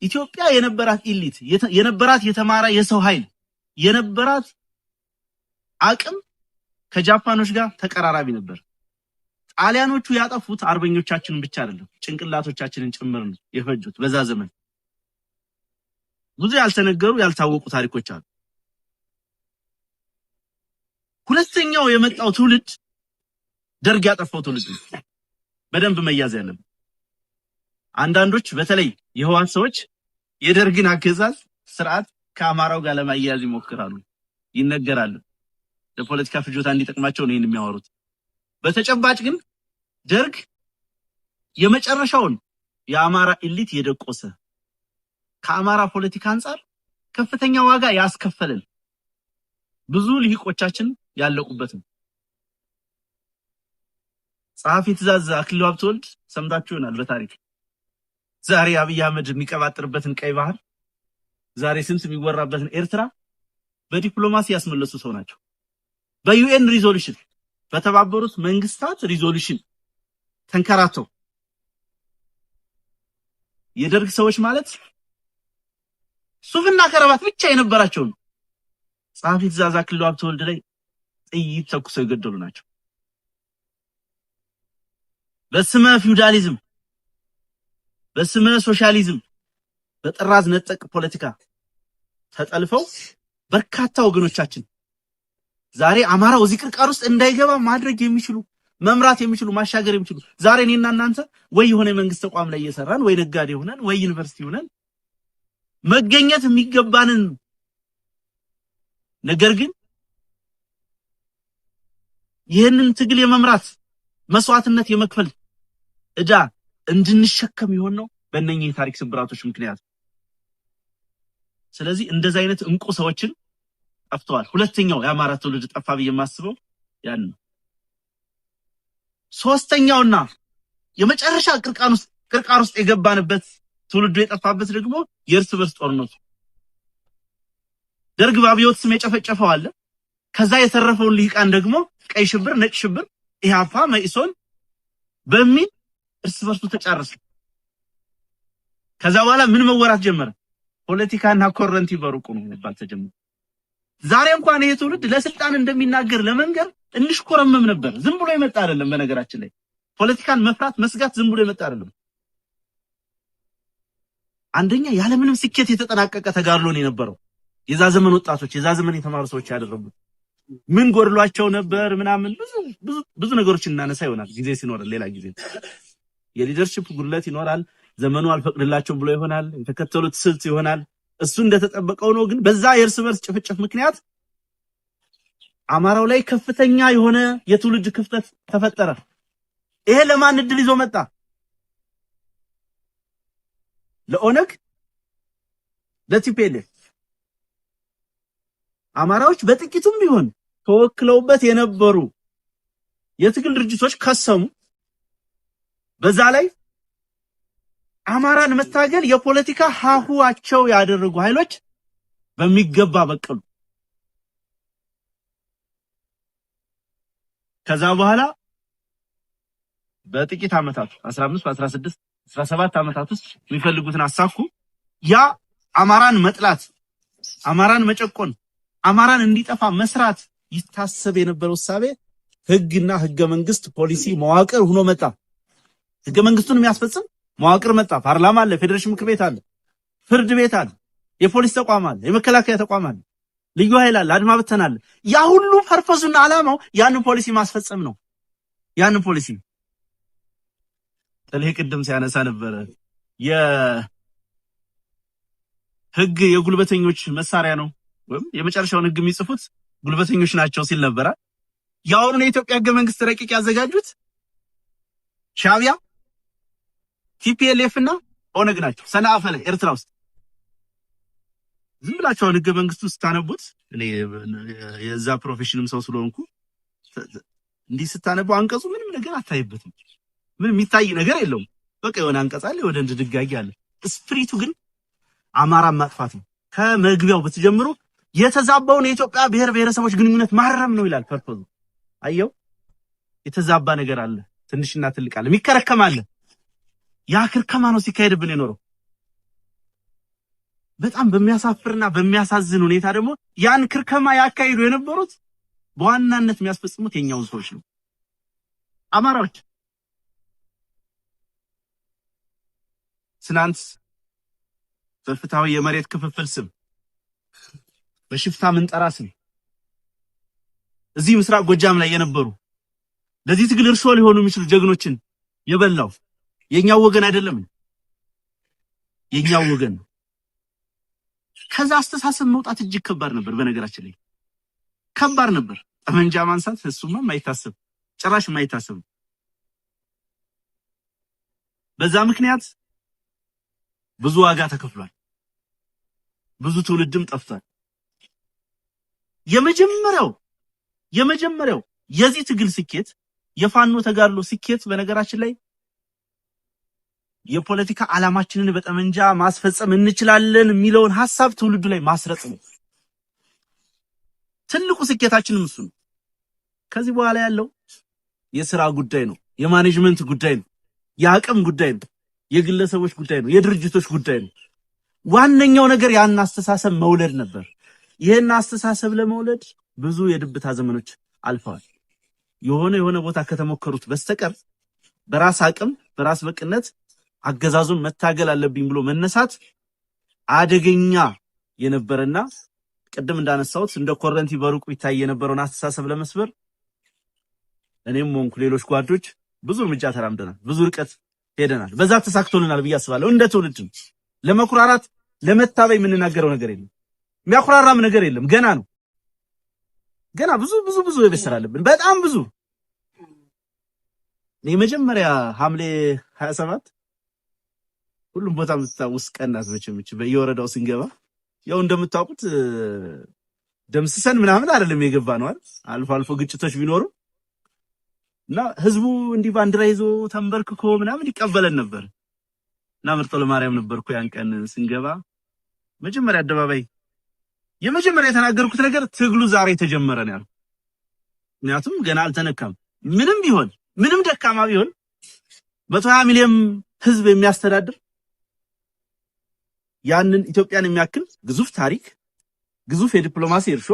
ኢትዮጵያ የነበራት ኢሊት የነበራት የተማረ የሰው ኃይል የነበራት አቅም ከጃፓኖች ጋር ተቀራራቢ ነበር። ጣሊያኖቹ ያጠፉት አርበኞቻችንን ብቻ አይደለም ጭንቅላቶቻችንን ጭምር ነው የፈጁት። በዛ ዘመን ብዙ ያልተነገሩ ያልታወቁ ታሪኮች አሉ። ሁለተኛው የመጣው ትውልድ ደርግ ያጠፋው ትውልድ ነው። በደንብ መያዝ ያለበት። አንዳንዶች በተለይ የህወሓት ሰዎች የደርግን አገዛዝ ስርዓት ከአማራው ጋር ለማያያዝ ይሞክራሉ፣ ይነገራሉ። ለፖለቲካ ፍጆታ እንዲጠቅማቸው ነው ይሄን የሚያወሩት። በተጨባጭ ግን ደርግ የመጨረሻውን የአማራ ኢሊት የደቆሰ ከአማራ ፖለቲካ አንፃር ከፍተኛ ዋጋ ያስከፈለን ብዙ ልሂቆቻችን ያለቁበት ነው። ጸሐፊ ትእዛዝ አክሊሉ ሀብተወልድ ሰምታችሁ ይሆናል በታሪክ ዛሬ አብይ አህመድ የሚቀባጥርበትን ቀይ ባህር ዛሬ ስንት የሚወራበትን ኤርትራ በዲፕሎማሲ ያስመለሱ ሰው ናቸው። በዩኤን ሪዞሉሽን በተባበሩት መንግስታት ሪዞሉሽን ተንከራተው የደርግ ሰዎች ማለት ሱፍና ከረባት ብቻ የነበራቸው ነው። ጸሐፊ ትእዛዝ አክሊሉ ሀብተወልድ ላይ ጥይት ተኩሰው የገደሉ ናቸው። በስመ ፊውዳሊዝም በስመ ሶሻሊዝም በጥራዝ ነጠቅ ፖለቲካ ተጠልፈው በርካታ ወገኖቻችን ዛሬ አማራው እዚህ ቅርቃር ውስጥ እንዳይገባ ማድረግ የሚችሉ መምራት የሚችሉ ማሻገር የሚችሉ ዛሬ እኔና እናንተ ወይ የሆነ መንግስት ተቋም ላይ እየሰራን ወይ ነጋዴ ሆነን ወይ ዩኒቨርሲቲ ሆነን መገኘት የሚገባንን ነገር ግን ይህንን ትግል የመምራት መስዋዕትነት የመክፈል እዳ እንድንሸከም ይሆን ነው በእነኚህ ታሪክ ስብራቶች ምክንያት። ስለዚህ እንደዚህ አይነት እንቁ ሰዎችን ጠፍተዋል። ሁለተኛው የአማራ ትውልድ ጠፋ ብዬ የማስበው ያን ነው። ሶስተኛውና የመጨረሻ ቅርቃር ውስጥ የገባንበት ትውልዱ የጠፋበት ደግሞ የእርስ በርስ ጦርነቱ ደርግ በአብዮት ስም የጨፈጨፈው አለ። ከዛ የተረፈውን ልሂቃን ደግሞ ቀይ ሽብር፣ ነጭ ሽብር፣ ኢህአፓ፣ መኢሶን በሚል እርስ በርሱ ተጫረሰ። ከዛ በኋላ ምን መወራት ጀመረ? ፖለቲካና ኮረንቲ በሩቁ ነው መባል ተጀመረ። ዛሬ እንኳን ይሄ ትውልድ ለስልጣን እንደሚናገር ለመንገር እንሽኮረመም ነበር። ዝም ብሎ የመጣ አይደለም። በነገራችን ላይ ፖለቲካን መፍራት መስጋት ዝም ብሎ የመጣ አይደለም። አንደኛ ያለምንም ስኬት የተጠናቀቀ ተጋድሎ ነው የነበረው። የዛ ዘመን ወጣቶች የዛ ዘመን የተማሩ ሰዎች ያደረጉት ምን ጎድሏቸው ነበር ምናምን ብዙ ነገሮችን እናነሳ ይሆናል ጊዜ ሲኖር ሌላ ጊዜ። የሊደርሺፕ ጉድለት ይኖራል። ዘመኑ አልፈቅድላቸውም ብሎ ይሆናል። የተከተሉት ስልት ይሆናል። እሱ እንደተጠበቀው ነው። ግን በዛ የእርስ በርስ ጭፍጨፍ ምክንያት አማራው ላይ ከፍተኛ የሆነ የትውልድ ክፍተት ተፈጠረ። ይሄ ለማን እድል ይዞ መጣ? ለኦነግ፣ ለቲፒኤልኤፍ። አማራዎች በጥቂቱም ቢሆን ተወክለውበት የነበሩ የትግል ድርጅቶች ከሰሙ። በዛ ላይ አማራን መታገል የፖለቲካ ሀሁዋቸው ያደረጉ ኃይሎች በሚገባ በቀሉ። ከዛ በኋላ በጥቂት አመታት 15 16 17 አመታት ውስጥ የሚፈልጉትን አሳኩ። ያ አማራን መጥላት፣ አማራን መጨቆን፣ አማራን እንዲጠፋ መስራት ይታሰብ የነበረው እሳቤ ህግና ህገ መንግስት ፖሊሲ መዋቅር ሆኖ መጣ። ህገ መንግስቱን የሚያስፈጽም መዋቅር መጣ። ፓርላማ አለ፣ ፌዴሬሽን ምክር ቤት አለ፣ ፍርድ ቤት አለ፣ የፖሊስ ተቋም አለ፣ የመከላከያ ተቋም አለ፣ ልዩ ኃይል አለ፣ አድማ በተና አለ። ያ ሁሉ ፐርፐዙና አላማው ያንን ፖሊሲ ማስፈጸም ነው። ያንን ፖሊሲ ጥልህ ቅድም ሲያነሳ ነበረ ህግ የጉልበተኞች መሳሪያ ነው ወይም የመጨረሻውን ህግ የሚጽፉት ጉልበተኞች ናቸው ሲል ነበር። ያውኑ የኢትዮጵያ ህገ መንግስት ረቂቅ ያዘጋጁት ሻዕቢያ፣ ቲፒኤልኤፍ እና ኦነግ ናቸው። ሰንአፈ ላይ ኤርትራ ውስጥ ዝም ብላችሁ ህገ መንግስቱ ስታነቡት እኔ የዛ ፕሮፌሽንም ሰው ስለሆንኩ እንዲህ ስታነቡ አንቀጹ ምንም ነገር አታይበትም። ምንም የሚታይ ነገር የለውም። በቃ የሆነ አንቀጽ አለ፣ ወደ ድጋጊ አለ። ስፕሪቱ ግን አማራ ማጥፋት ነው። ከመግቢያው በተጀምሮ የተዛባውን የኢትዮጵያ ብሔር ብሔረሰቦች ግንኙነት ማረም ነው ይላል ፐርፖዙ። አየው የተዛባ ነገር አለ፣ ትንሽና ትልቅ አለ፣ የሚከረከም አለ። ያ ክርከማ ነው ሲካሄድብን የኖረው። በጣም በሚያሳፍርና በሚያሳዝን ሁኔታ ደግሞ ያን ክርከማ ያካሂዱ የነበሩት በዋናነት የሚያስፈጽሙት የኛው ሰዎች ነው፣ አማራዎች። ትናንት በፍትሃዊ የመሬት ክፍፍል ስም በሽፍታ ምንጠራ ስም እዚህ ምስራቅ ጎጃም ላይ የነበሩ ለዚህ ትግል እርሾ ሊሆኑ የሚችሉ ጀግኖችን የበላው የኛው ወገን አይደለም፣ የኛው ወገን ነው። ከዛ አስተሳሰብ መውጣት እጅግ ከባድ ነበር። በነገራችን ላይ ከባድ ነበር። ጠመንጃ ማንሳት እሱማ ማይታሰብ ጭራሽ ማይታሰብ። በዛ ምክንያት ብዙ ዋጋ ተከፍሏል። ብዙ ትውልድም ጠፍቷል። የመጀመሪያው የዚህ ትግል ስኬት የፋኖ ተጋድሎ ስኬት በነገራችን ላይ የፖለቲካ ዓላማችንን በጠመንጃ ማስፈጸም እንችላለን የሚለውን ሐሳብ ትውልዱ ላይ ማስረጽ ነው። ትልቁ ስኬታችንም እሱ ነው። ከዚህ በኋላ ያለው የሥራ ጉዳይ ነው፣ የማኔጅመንት ጉዳይ ነው፣ የአቅም ጉዳይ ነው፣ የግለሰቦች ጉዳይ ነው፣ የድርጅቶች ጉዳይ ነው። ዋነኛው ነገር ያን አስተሳሰብ መውለድ ነበር። ይሄን አስተሳሰብ ለመውለድ ብዙ የድብታ ዘመኖች አልፈዋል። የሆነ ቦታ ከተሞከሩት በስተቀር በራስ አቅም በራስ በቅነት አገዛዙን መታገል አለብኝ ብሎ መነሳት አደገኛ የነበረና ቅድም እንዳነሳሁት እንደ ኮረንቲ በሩቁ ይታይ የነበረውን አስተሳሰብ ለመስበር እኔም ሆንኩ ሌሎች ጓዶች ብዙ እርምጃ ተራምደናል፣ ብዙ ርቀት ሄደናል። በዛ ተሳክቶልናል ብዬ አስባለሁ። እንደ ትውልድ ለመኩራራት ለመታበይ የምንናገረው ነገር የለም፣ የሚያኩራራም ነገር የለም። ገና ነው። ገና ብዙ የቤት ስራ አለብን፣ በጣም ብዙ። የመጀመሪያ ሐምሌ 27 ሁሉም ቦታ የምትታወስ ቀን ናት። መቼም በየወረዳው ስንገባ ያው እንደምታውቁት ደምስሰን ምናምን አይደለም የገባ ነው አይደል? አልፎ ግጭቶች ቢኖሩ እና ህዝቡ እንዲህ ባንዲራ ይዞ ተንበርክኮ ምናምን ይቀበለን ነበር እና ምርጦ ለማርያም ነበርኩ ያን ቀን ስንገባ መጀመሪያ አደባባይ የመጀመሪያ የተናገርኩት ነገር ትግሉ ዛሬ ተጀመረ ነው ያልኩት። ምክንያቱም ገና አልተነካም። ምንም ቢሆን ምንም ደካማ ቢሆን 120 ሚሊዮን ህዝብ የሚያስተዳድር ያንን ኢትዮጵያን የሚያክል ግዙፍ ታሪክ፣ ግዙፍ የዲፕሎማሲ እርሾ፣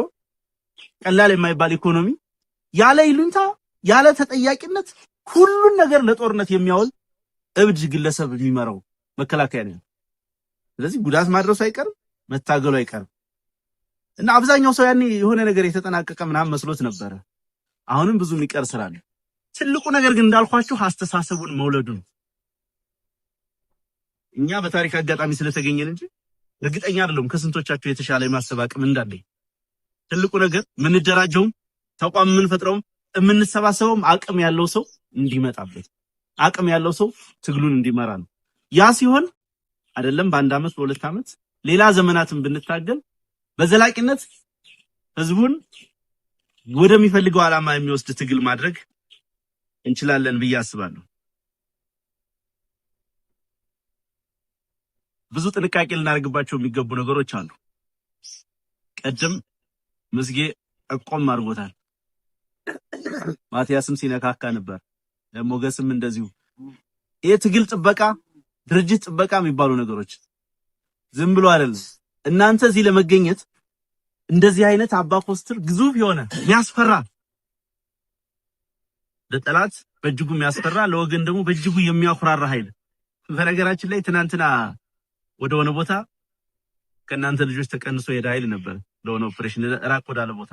ቀላል የማይባል ኢኮኖሚ ያለ ይሉንታ ያለ ተጠያቂነት ሁሉን ነገር ለጦርነት የሚያውል እብድ ግለሰብ የሚመራው መከላከያ ነው። ስለዚህ ጉዳት ማድረሱ አይቀርም፣ መታገሉ አይቀርም እና አብዛኛው ሰው ያኔ የሆነ ነገር የተጠናቀቀ ምናምን መስሎት ነበረ። አሁንም ብዙ የሚቀር ስራ አለ። ትልቁ ነገር ግን እንዳልኳችሁ አስተሳሰቡን መውለዱ ነው። እኛ በታሪክ አጋጣሚ ስለተገኘን እንጂ እርግጠኛ አይደለም ከስንቶቻችሁ የተሻለ የማሰብ አቅም እንዳለኝ። ትልቁ ነገር የምንደራጀውም ተቋም የምንፈጥረውም የምንሰባሰበውም አቅም ያለው ሰው እንዲመጣበት፣ አቅም ያለው ሰው ትግሉን እንዲመራ ነው። ያ ሲሆን አይደለም በአንድ ዓመት በሁለት ዓመት ሌላ ዘመናትን ብንታገል በዘላቂነት ህዝቡን ወደሚፈልገው ዓላማ የሚወስድ ትግል ማድረግ እንችላለን ብዬ አስባለሁ። ብዙ ጥንቃቄ ልናደርግባቸው የሚገቡ ነገሮች አሉ። ቀደም ምስጌ ጠቆም አድርጎታል። ማቲያስም ሲነካካ ነበር፣ ሞገስም እንደዚሁ። የትግል ጥበቃ፣ ድርጅት ጥበቃ የሚባሉ ነገሮች ዝም ብሎ አይደለም። እናንተ እዚህ ለመገኘት እንደዚህ አይነት አባ ኮስትር ግዙፍ የሆነ የሚያስፈራ ለጠላት በእጅጉ የሚያስፈራ ለወገን ደግሞ በእጅጉ የሚያኩራራ ኃይል። በነገራችን ላይ ትናንትና ወደ ሆነ ቦታ ከእናንተ ልጆች ተቀንሶ ሄደ ኃይል ነበር ለሆነ ኦፕሬሽን ራቅ ወዳለ ቦታ።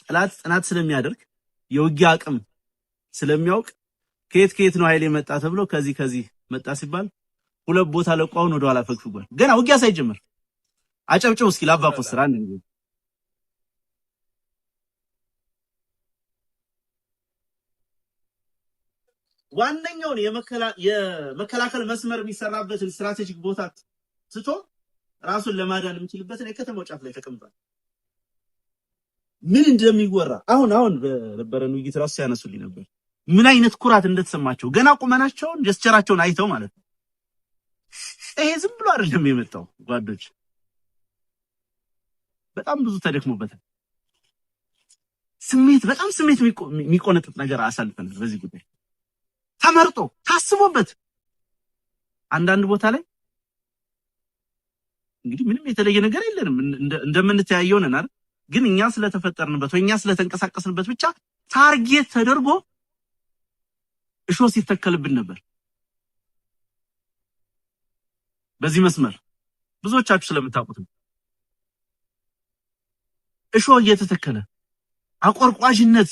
ጠላት ጥናት ስለሚያደርግ የውጊያ አቅም ስለሚያውቅ ከየት ነው ኃይል የመጣ ተብሎ ከዚህ መጣ ሲባል ሁለት ቦታ ለቋውን ወደ ኋላ ፈግፍጓል። ገና ውጊያ ሳይጀምር አጨብጭቡ እስኪ ለአባ ኮስተር አንድ ጊዜ። ዋነኛውን የመከላከል መስመር የሚሰራበትን ስትራቴጂክ ቦታ ትቶ ራሱን ለማዳን የሚችልበትን የከተማው ጫፍ ላይ ተቀምጧል። ምን እንደሚወራ አሁን በነበረን ውይይት ራሱ ያነሱልኝ ነበር። ምን አይነት ኩራት እንደተሰማቸው ገና ቁመናቸውን ጀስቸራቸውን አይተው ማለት ነው። ይሄ ዝም ብሎ አይደለም የመጣው ጓዶች፣ በጣም ብዙ ተደክሞበታል። በጣም ስሜት የሚቆነጥጥ ነገር አሳልፈናል። በዚህ ጉዳይ ተመርጦ ታስቦበት አንዳንድ ቦታ ላይ እንግዲህ ምንም የተለየ ነገር የለንም እንደምንተያየው ነን አይደል? ግን እኛ ስለተፈጠርንበት ወይ እኛ ስለተንቀሳቀስንበት ብቻ ታርጌት ተደርጎ እሾ ሲተከልብን ነበር። በዚህ መስመር ብዙዎቻችሁ ስለምታውቁት እሾ እየተተከለ አቆርቋዥነት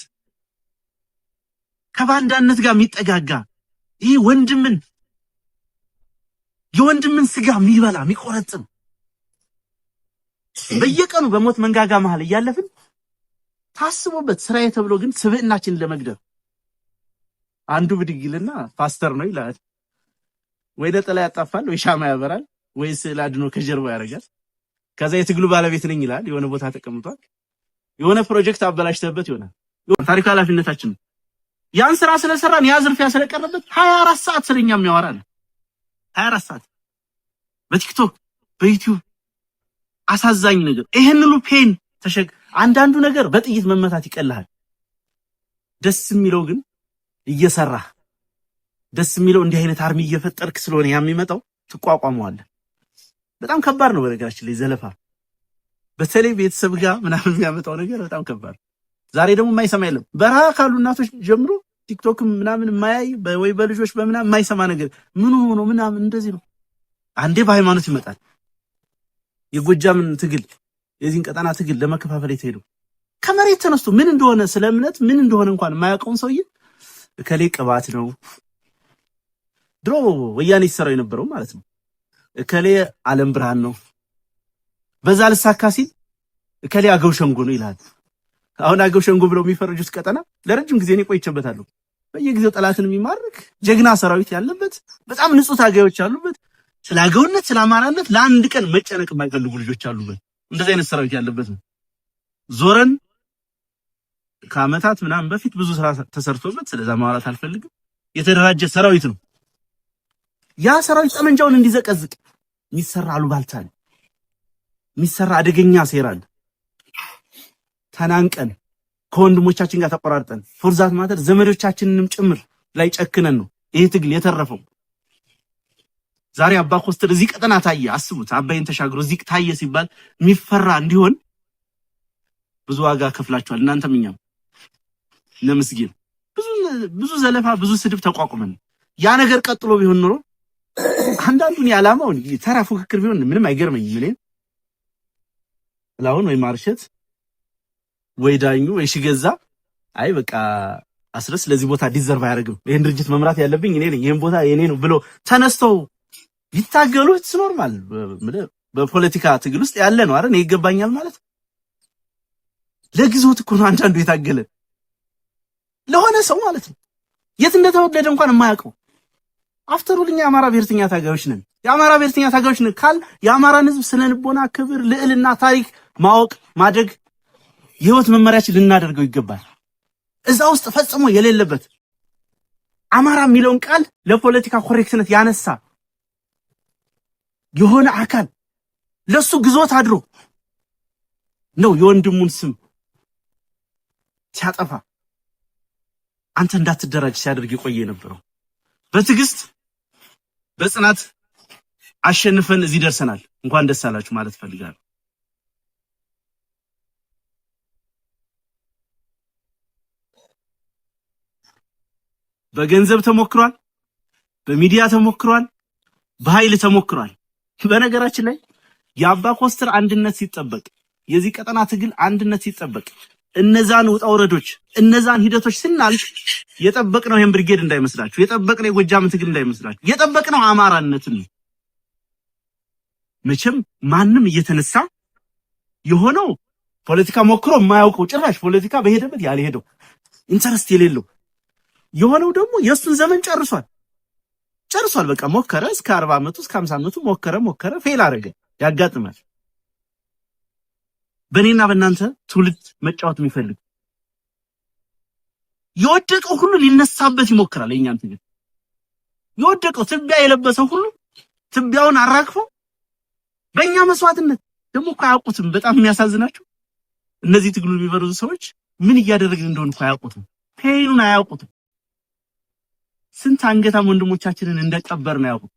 ከባንዳነት ጋር የሚጠጋጋ ይህ የወንድምን ስጋ የሚበላ የሚቆረጥም በየቀኑ በሞት መንጋጋ መሃል እያለፍን ታስቦበት ስራዬ ተብሎ ግን ስብዕናችንን ለመግደል አንዱ ብድግ ይልና ፓስተር ነው ይላል። ወይ ነጠላ ያጣፋል፣ ወይ ሻማ ያበራል፣ ወይ ስዕል አድኖ ከጀርባው ያደርጋል። ከዛ የትግሉ ባለቤት ነኝ ይላል። የሆነ ቦታ ተቀምጧል። የሆነ ፕሮጀክት አበላሽተበት ይሆናል። ታሪክ ኃላፊነታችን ያን ስራ ስለሰራን ያ ዝርፊያ ስለቀረበት 24 ሰዓት ስለኛ የሚያወራል። 24 ሰዓት በቲክቶክ በዩቲዩብ አሳዛኝ ነገር ይሄን ሁሉ ፔን አንዳንዱ ነገር በጥይት መመታት ይቀልሃል። ደስ የሚለው ግን እየሰራ ደስ የሚለው እንዲህ አይነት አርሚ እየፈጠርክ ስለሆነ የሚመጣው ትቋቋመዋለህ። በጣም ከባድ ነው በነገራችን ላይ ዘለፋ፣ በተለይ ቤተሰብ ጋር ምናምን የሚያመጣው ነገር በጣም ከባድ። ዛሬ ደግሞ የማይሰማ የለም። በረሃ ካሉ እናቶች ጀምሮ ቲክቶክ ምናምን የማያይ ወይ በልጆች በምናምን የማይሰማ ነገር ምን ሆኖ ምናምን እንደዚህ ነው። አንዴ በሃይማኖት ይመጣል። የጎጃምን ትግል የዚህን ቀጠና ትግል ለመከፋፈል የተሄዱ ከመሬት ተነስቶ ምን እንደሆነ ስለ እምነት ምን እንደሆነ እንኳን የማያውቀውን ሰውዬ እከሌ ቅባት ነው ድሮ ወያኔ ሲሰራው የነበረው ማለት ነው። እከሌ ዓለም ብርሃን ነው፣ በዛ ልሳካ ሲል እከሌ አገው ሸንጎ ነው ይላል። አሁን አገው ሸንጎ ብለው የሚፈርጁት ቀጠና ለረጅም ጊዜ እኔ ቆይቼበታለሁ። በየጊዜው ጠላትን የሚማርክ ጀግና ሰራዊት ያለበት በጣም ንጹህ ታጋዮች ያሉበት ስለ አገውነት ስለ አማራነት ለአንድ ቀን መጨነቅ የማይፈልጉ ልጆች አሉበት። እንደዚህ አይነት ሰራዊት ያለበት ነው። ዞረን ከዓመታት ምናምን በፊት ብዙ ስራ ተሰርቶበት ስለዛ ማውራት አልፈልግም። የተደራጀ ሰራዊት ነው። ያ ሰራዊት ጠመንጃውን እንዲዘቀዝቅ የሚሰራ አሉባልታ ነው፣ የሚሰራ አደገኛ ሴራ አለ። ተናንቀን ከወንድሞቻችን ጋር ተቆራርጠን ፎርዛት ማተር ዘመዶቻችንንም ጭምር ላይ ጨክነን ነው ይሄ ትግል የተረፈው። ዛሬ አባ ኮስተር እዚህ ቀጠና ታየ። አስቡት፣ አባይን ተሻግሮ እዚህ ታየ ሲባል የሚፈራ እንዲሆን ብዙ ዋጋ ከፍላችኋል። እናንተም እኛም ለምስጊን ብዙ ዘለፋ ብዙ ስድብ ተቋቁመን ያ ነገር ቀጥሎ ቢሆን ኖሮ አንዳንዱን ያላማው ተራ ፉክክር ቢሆን ምንም አይገርመኝም። ምን ላውን ወይ ማርሸት ወይ ዳኙ ወይ ሽገዛ አይ በቃ አስረስ ለዚህ ቦታ ዲዘርቭ አያደርግም፣ ይሄን ድርጅት መምራት ያለብኝ እኔ ነኝ፣ ይሄን ቦታ የኔ ነው ብሎ ተነስተው ይታገሉት ኖርማል በፖለቲካ ትግል ውስጥ ያለ ነው አይደል? ይገባኛል ማለት ለግዞት እኮ ነው አንዳንዱ የታገለ ለሆነ ሰው ማለት ነው። የት እንደተወለደ እንኳን የማያውቀው አፍተሩልኛ የአማራ ብሔርተኛ ታጋዮች ነን። የአማራ ብሔርተኛ ታጋዮች ነን ካል የአማራን ሕዝብ ስነ ልቦና፣ ክብር፣ ልዕልና፣ ታሪክ ማወቅ ማደግ የህይወት መመሪያችን ልናደርገው ይገባል። እዛ ውስጥ ፈጽሞ የሌለበት አማራ የሚለውን ቃል ለፖለቲካ ኮሬክትነት ያነሳ የሆነ አካል ለሱ ግዞት አድሮ ነው የወንድሙን ስም ሲያጠፋ አንተ እንዳትደራጅ ሲያደርግ የቆየ የነበረው። በትዕግስት በጽናት አሸንፈን እዚህ ደርሰናል። እንኳን ደስ አላችሁ ማለት ፈልጋለሁ። በገንዘብ ተሞክሯል፣ በሚዲያ ተሞክሯል፣ በኃይል ተሞክሯል። በነገራችን ላይ የአባ ኮስተር አንድነት ሲጠበቅ፣ የዚህ ቀጠና ትግል አንድነት ሲጠበቅ፣ እነዛን ውጣ ውረዶች እነዛን ሂደቶች ስናልፍ የጠበቅነው ይሄን ብርጌድ እንዳይመስላችሁ፣ የጠበቅነው የጎጃም ትግል እንዳይመስላችሁ፣ የጠበቅነው አማራነትን ነው። መቼም ማንም እየተነሳ የሆነው ፖለቲካ ሞክሮ የማያውቀው ጭራሽ ፖለቲካ በሄደበት ያልሄደው ኢንተረስት የሌለው የሆነው ደግሞ የሱን ዘመን ጨርሷል። በቃ ሞከረ እስከ 40 ዓመቱ እስከ 50 ዓመቱ ሞከረ ፌል አደረገ። ያጋጥማል። በእኔና በእናንተ ትውልድ መጫወት የሚፈልግ የወደቀው ሁሉ ሊነሳበት ይሞክራል። የኛን ትግል የወደቀው ትቢያ የለበሰው ሁሉ ትቢያውን አራግፎ በእኛ መስዋዕትነት ደግሞ እኮ አያውቁትም። በጣም የሚያሳዝናቸው እነዚህ ትግሉ የሚበሩት ሰዎች ምን እያደረግን እንደሆነ እኮ አያውቁትም። ፔኑን አያውቁትም። ስንት አንገታም ወንድሞቻችንን እንደቀበርን አያውቁም።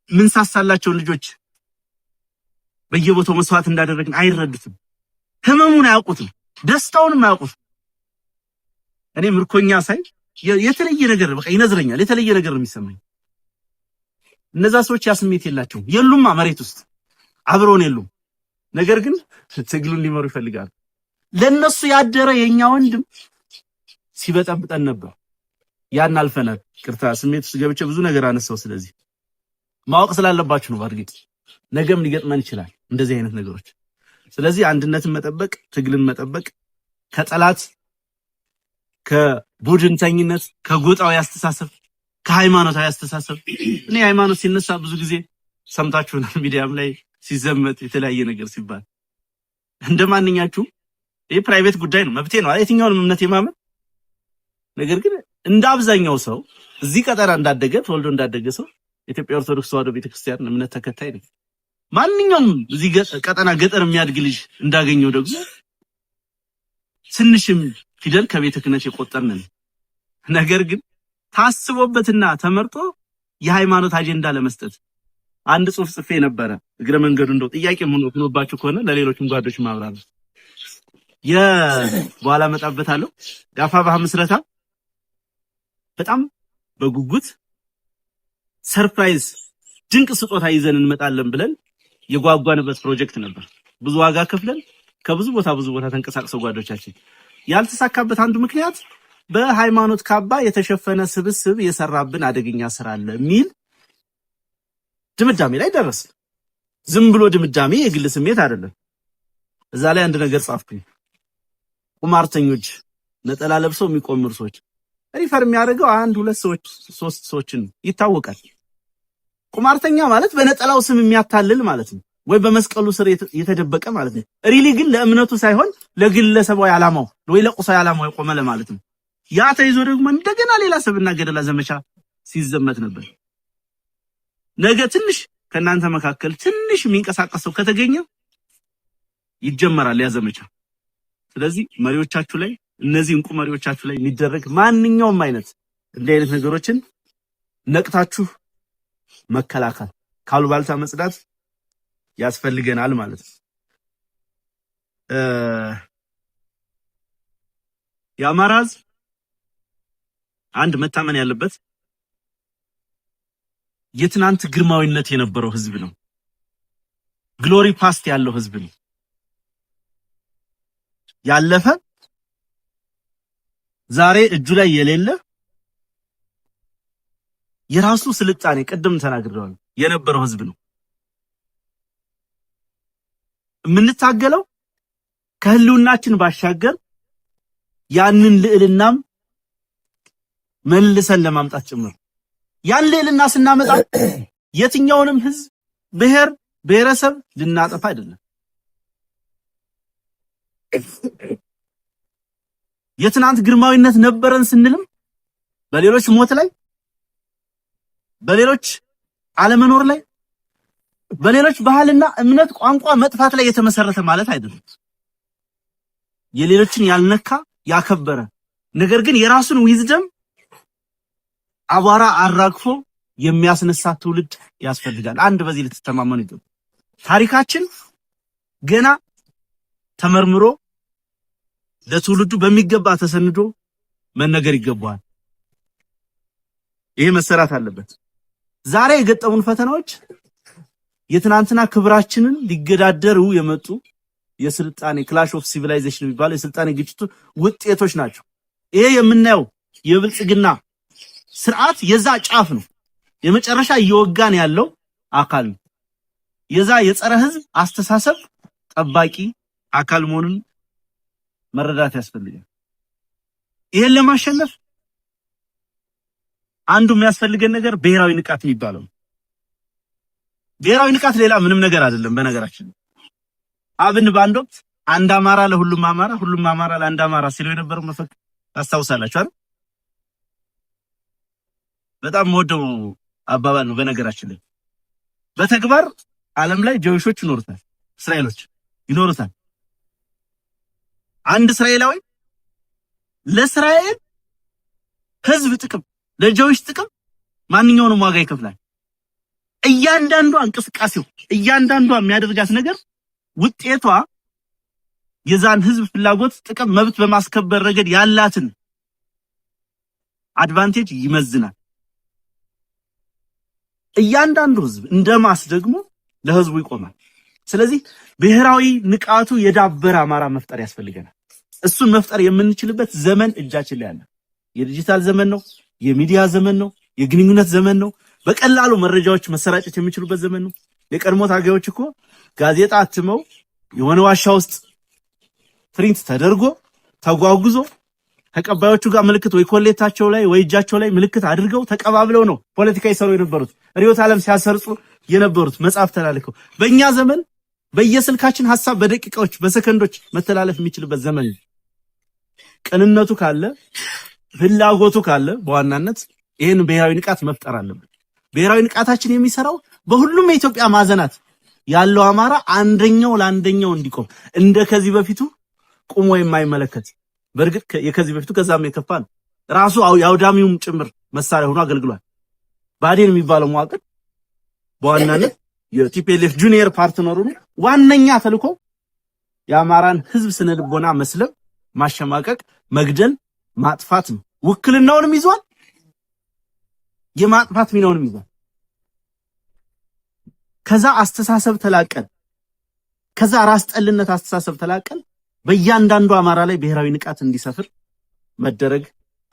ምን ሳሳላቸው ልጆች በየቦታው መስዋዕት እንዳደረግን አይረዱትም። ህመሙን አያውቁትም። ደስታውንም አያውቁትም። እኔ ምርኮኛ ሳይ የተለየ ነገር በቃ ይነዝረኛል። የተለየ ነገር ነው የሚሰማኝ። እነዛ ሰዎች ያ ስሜት የላቸውም። የሉማ መሬት ውስጥ አብረውን የሉም። ነገር ግን ትግሉን ሊመሩ ይፈልጋሉ። ለነሱ ያደረ የኛ ወንድም ሲበጠብጠን ነበር። ያን አልፈናል። ቅርታ ስሜት ውስጥ ገብቼ ብዙ ነገር አነሳው። ስለዚህ ማወቅ ስላለባችሁ ነው። በርግጥ ነገም ሊገጥመን ይችላል እንደዚህ አይነት ነገሮች። ስለዚህ አንድነትን መጠበቅ፣ ትግልን መጠበቅ፣ ከጠላት ከቡድንተኝነት፣ ከጎጣዊ አስተሳሰብ፣ ከሃይማኖታዊ አስተሳሰብ። እኔ ሃይማኖት ሲነሳ ብዙ ጊዜ ሰምታችሁናል፣ ሚዲያም ላይ ሲዘመት የተለያየ ነገር ሲባል እንደማንኛችሁም ይሄ ፕራይቬት ጉዳይ ነው፣ መብቴ ነው የትኛውንም እምነት የማመን። ነገር ግን እንደ አብዛኛው ሰው እዚህ ቀጠና እንዳደገ ተወልዶ እንዳደገ ሰው ኢትዮጵያ ኦርቶዶክስ ተዋሕዶ ቤተክርስቲያን እምነት ተከታይ ነው። ማንኛውም እዚህ ቀጠና ገጠር የሚያድግ ልጅ እንዳገኘው ደግሞ ትንሽም ፊደል ከቤተ ክህነት የቆጠርን ነው። ነገር ግን ታስቦበትና ተመርጦ የሃይማኖት አጀንዳ ለመስጠት አንድ ጽሑፍ ጽፌ ነበረ። እግረ መንገዱ እንደው ጥያቄ ሆኖባችሁ ከሆነ ለሌሎችም ጓዶች ማብራራት በኋላ መጣበታለሁ። የአፋብኃ ምስረታ በጣም በጉጉት ሰርፕራይዝ ድንቅ ስጦታ ይዘን እንመጣለን ብለን የጓጓንበት ፕሮጀክት ነበር። ብዙ ዋጋ ከፍለን ከብዙ ቦታ ተንቀሳቅሰው ጓዶቻችን ያልተሳካበት አንዱ ምክንያት በሃይማኖት ካባ የተሸፈነ ስብስብ የሰራብን አደገኛ ስራ አለ የሚል ድምዳሜ ላይ ደረስን። ዝም ብሎ ድምዳሜ የግል ስሜት አይደለም። እዛ ላይ አንድ ነገር ጻፍኩኝ። ቁማርተኞች፣ ነጠላ ለብሰው የሚቆምሩ ሰዎች ሪፈር የሚያደርገው 1 2 ሰዎች 3 ሰዎችን ይታወቃል። ቁማርተኛ ማለት በነጠላው ስም የሚያታልል ማለት ነው፣ ወይ በመስቀሉ ስር የተደበቀ ማለት ነው። ሪሊ ግን ለእምነቱ ሳይሆን ለግለሰባዊ ዓላማው ወይ ለቁሳዊ ዓላማው የቆመ ለማለት ነው። ያ ተይዞ ደግሞ እንደገና ሌላ ሰብና ገደላ ዘመቻ ሲዘመት ነበር። ነገ ትንሽ ከናንተ መካከል ትንሽ የሚንቀሳቀሰው ከተገኘ ይጀመራል ያ ዘመቻ። ስለዚህ መሪዎቻችሁ ላይ እነዚህ እንቁ መሪዎቻችሁ ላይ የሚደረግ ማንኛውም አይነት እንዲህ አይነት ነገሮችን ነቅታችሁ መከላከል፣ ካሉባልታ መጽዳት ያስፈልገናል ማለት ነው። የአማራ ሕዝብ አንድ መታመን ያለበት የትናንት ግርማዊነት የነበረው ሕዝብ ነው። ግሎሪ ፓስት ያለው ሕዝብ ነው። ያለፈ ዛሬ እጁ ላይ የሌለ የራሱ ስልጣኔ ቅድም ተናግረዋል የነበረው ሕዝብ ነው። የምንታገለው ከህልውናችን ባሻገር ያንን ልዕልናም መልሰን ለማምጣት ጭምር። ያን ልዕልና ስናመጣ የትኛውንም ህዝብ ብሔር ብሔረሰብ ልናጠፋ አይደለም። የትናንት ግርማዊነት ነበረን ስንልም በሌሎች ሞት ላይ፣ በሌሎች አለመኖር ላይ፣ በሌሎች ባህልና እምነት ቋንቋ መጥፋት ላይ የተመሰረተ ማለት አይደለም። የሌሎችን ያልነካ ያከበረ ነገር ግን የራሱን ዊዝደም አቧራ አራግፎ የሚያስነሳ ትውልድ ያስፈልጋል። አንድ በዚህ ልትተማመኑ ይገባል። ታሪካችን ገና ተመርምሮ ለትውልዱ በሚገባ ተሰንዶ መነገር ይገባዋል። ይሄ መሰራት አለበት። ዛሬ የገጠሙን ፈተናዎች የትናንትና ክብራችንን ሊገዳደሩ የመጡ የስልጣኔ ክላሽ ኦፍ ሲቪላይዜሽን የሚባለው የስልጣኔ ግጭቱ ውጤቶች ናቸው። ይሄ የምናየው የብልጽግና ስርዓት የዛ ጫፍ ነው። የመጨረሻ እየወጋን ያለው አካል ነው። የዛ የጸረ ህዝብ አስተሳሰብ ጠባቂ አካል መሆኑን መረዳት ያስፈልጋል። ይሄን ለማሸነፍ አንዱ የሚያስፈልገን ነገር ብሔራዊ ንቃት የሚባለው። ብሔራዊ ንቃት ሌላ ምንም ነገር አይደለም። በነገራችን አብን ባንድ ወቅት አንድ አማራ ለሁሉም አማራ፣ ሁሉም አማራ ለአንድ አማራ ሲሉ የነበረው መፈክር ታስታውሳላችሁ አይደል? በጣም ወደው አባባል ነው። በነገራችን ላይ በተግባር ዓለም ላይ ጆይሾች ይኖሩታል፣ እስራኤሎች ይኖሩታል። አንድ እስራኤላዊ ለእስራኤል ህዝብ ጥቅም፣ ለጆይሽ ጥቅም ማንኛውንም ዋጋ ይከፍላል። እያንዳንዷ እንቅስቃሴው፣ እያንዳንዷ የሚያደርጋት ነገር ውጤቷ የዛን ህዝብ ፍላጎት፣ ጥቅም፣ መብት በማስከበር ረገድ ያላትን አድቫንቴጅ ይመዝናል። እያንዳንዱ ህዝብ እንደማስ ደግሞ ለህዝቡ ይቆማል። ስለዚህ ብሔራዊ ንቃቱ የዳበረ አማራ መፍጠር ያስፈልገናል። እሱን መፍጠር የምንችልበት ዘመን እጃችን ላይ አለ። የዲጂታል ዘመን ነው፣ የሚዲያ ዘመን ነው፣ የግንኙነት ዘመን ነው። በቀላሉ መረጃዎች መሰራጨት የሚችሉበት ዘመን ነው። የቀድሞ ታጋዮች እኮ ጋዜጣ አትመው የሆነ ዋሻ ውስጥ ፕሪንት ተደርጎ ተጓጉዞ ተቀባዮቹ ጋር ምልክት ወይ ኮሌታቸው ላይ ወይ እጃቸው ላይ ምልክት አድርገው ተቀባብለው ነው ፖለቲካ ይሰሩ የነበሩት። ሪዮት ዓለም ሲያሰርጹ የነበሩት መጽሐፍ ተላልከው። በእኛ ዘመን በየስልካችን ሐሳብ በደቂቃዎች በሰከንዶች መተላለፍ የሚችልበት ዘመን ነው። ቅንነቱ ካለ ፍላጎቱ ካለ በዋናነት ይሄን ብሔራዊ ንቃት መፍጠር አለበት። ብሔራዊ ንቃታችን የሚሰራው በሁሉም የኢትዮጵያ ማዕዘናት ያለው አማራ አንደኛው ለአንደኛው እንዲቆም እንደ ከዚህ በፊቱ ቁሞ የማይመለከት በርግጥ የከዚህ በፊቱ ከዛም የከፋ ነው። ራሱ የአውዳሚውም ጭምር መሳሪያ ሆኖ አገልግሏል። ባዴን የሚባለው መዋቅር በዋናነት የቲፒኤልኤፍ ጁኒየር ፓርትነሩ ነው። ዋነኛ ተልኮ የአማራን ህዝብ ስነ ልቦና መስለብ፣ ማሸማቀቅ፣ መግደል፣ ማጥፋት ነው። ውክልናውንም ይዟል፣ የማጥፋት ሚናውንም ይዟል። ከዛ አስተሳሰብ ተላቀን፣ ከዛ ራስ ጠልነት አስተሳሰብ ተላቀን በእያንዳንዱ አማራ ላይ ብሔራዊ ንቃት እንዲሰፍር መደረግ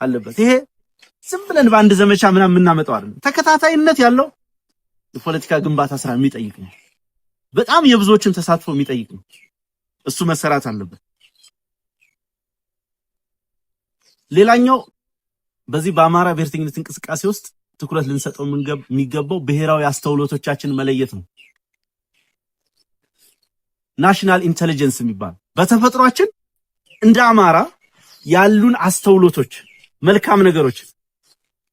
አለበት። ይሄ ዝም ብለን በአንድ ዘመቻ ምናምን የምናመጣው አይደለም። ተከታታይነት ያለው የፖለቲካ ግንባታ ስራ የሚጠይቅ ነው። በጣም የብዙዎችን ተሳትፎ የሚጠይቅ ነው። እሱ መሰራት አለበት። ሌላኛው በዚህ በአማራ ብሔርተኝነት እንቅስቃሴ ውስጥ ትኩረት ልንሰጠው የሚገባው ብሔራዊ አስተውሎቶቻችን መለየት ነው። ናሽናል ኢንተለጀንስ የሚባል በተፈጥሯችን እንደ አማራ ያሉን አስተውሎቶች፣ መልካም ነገሮች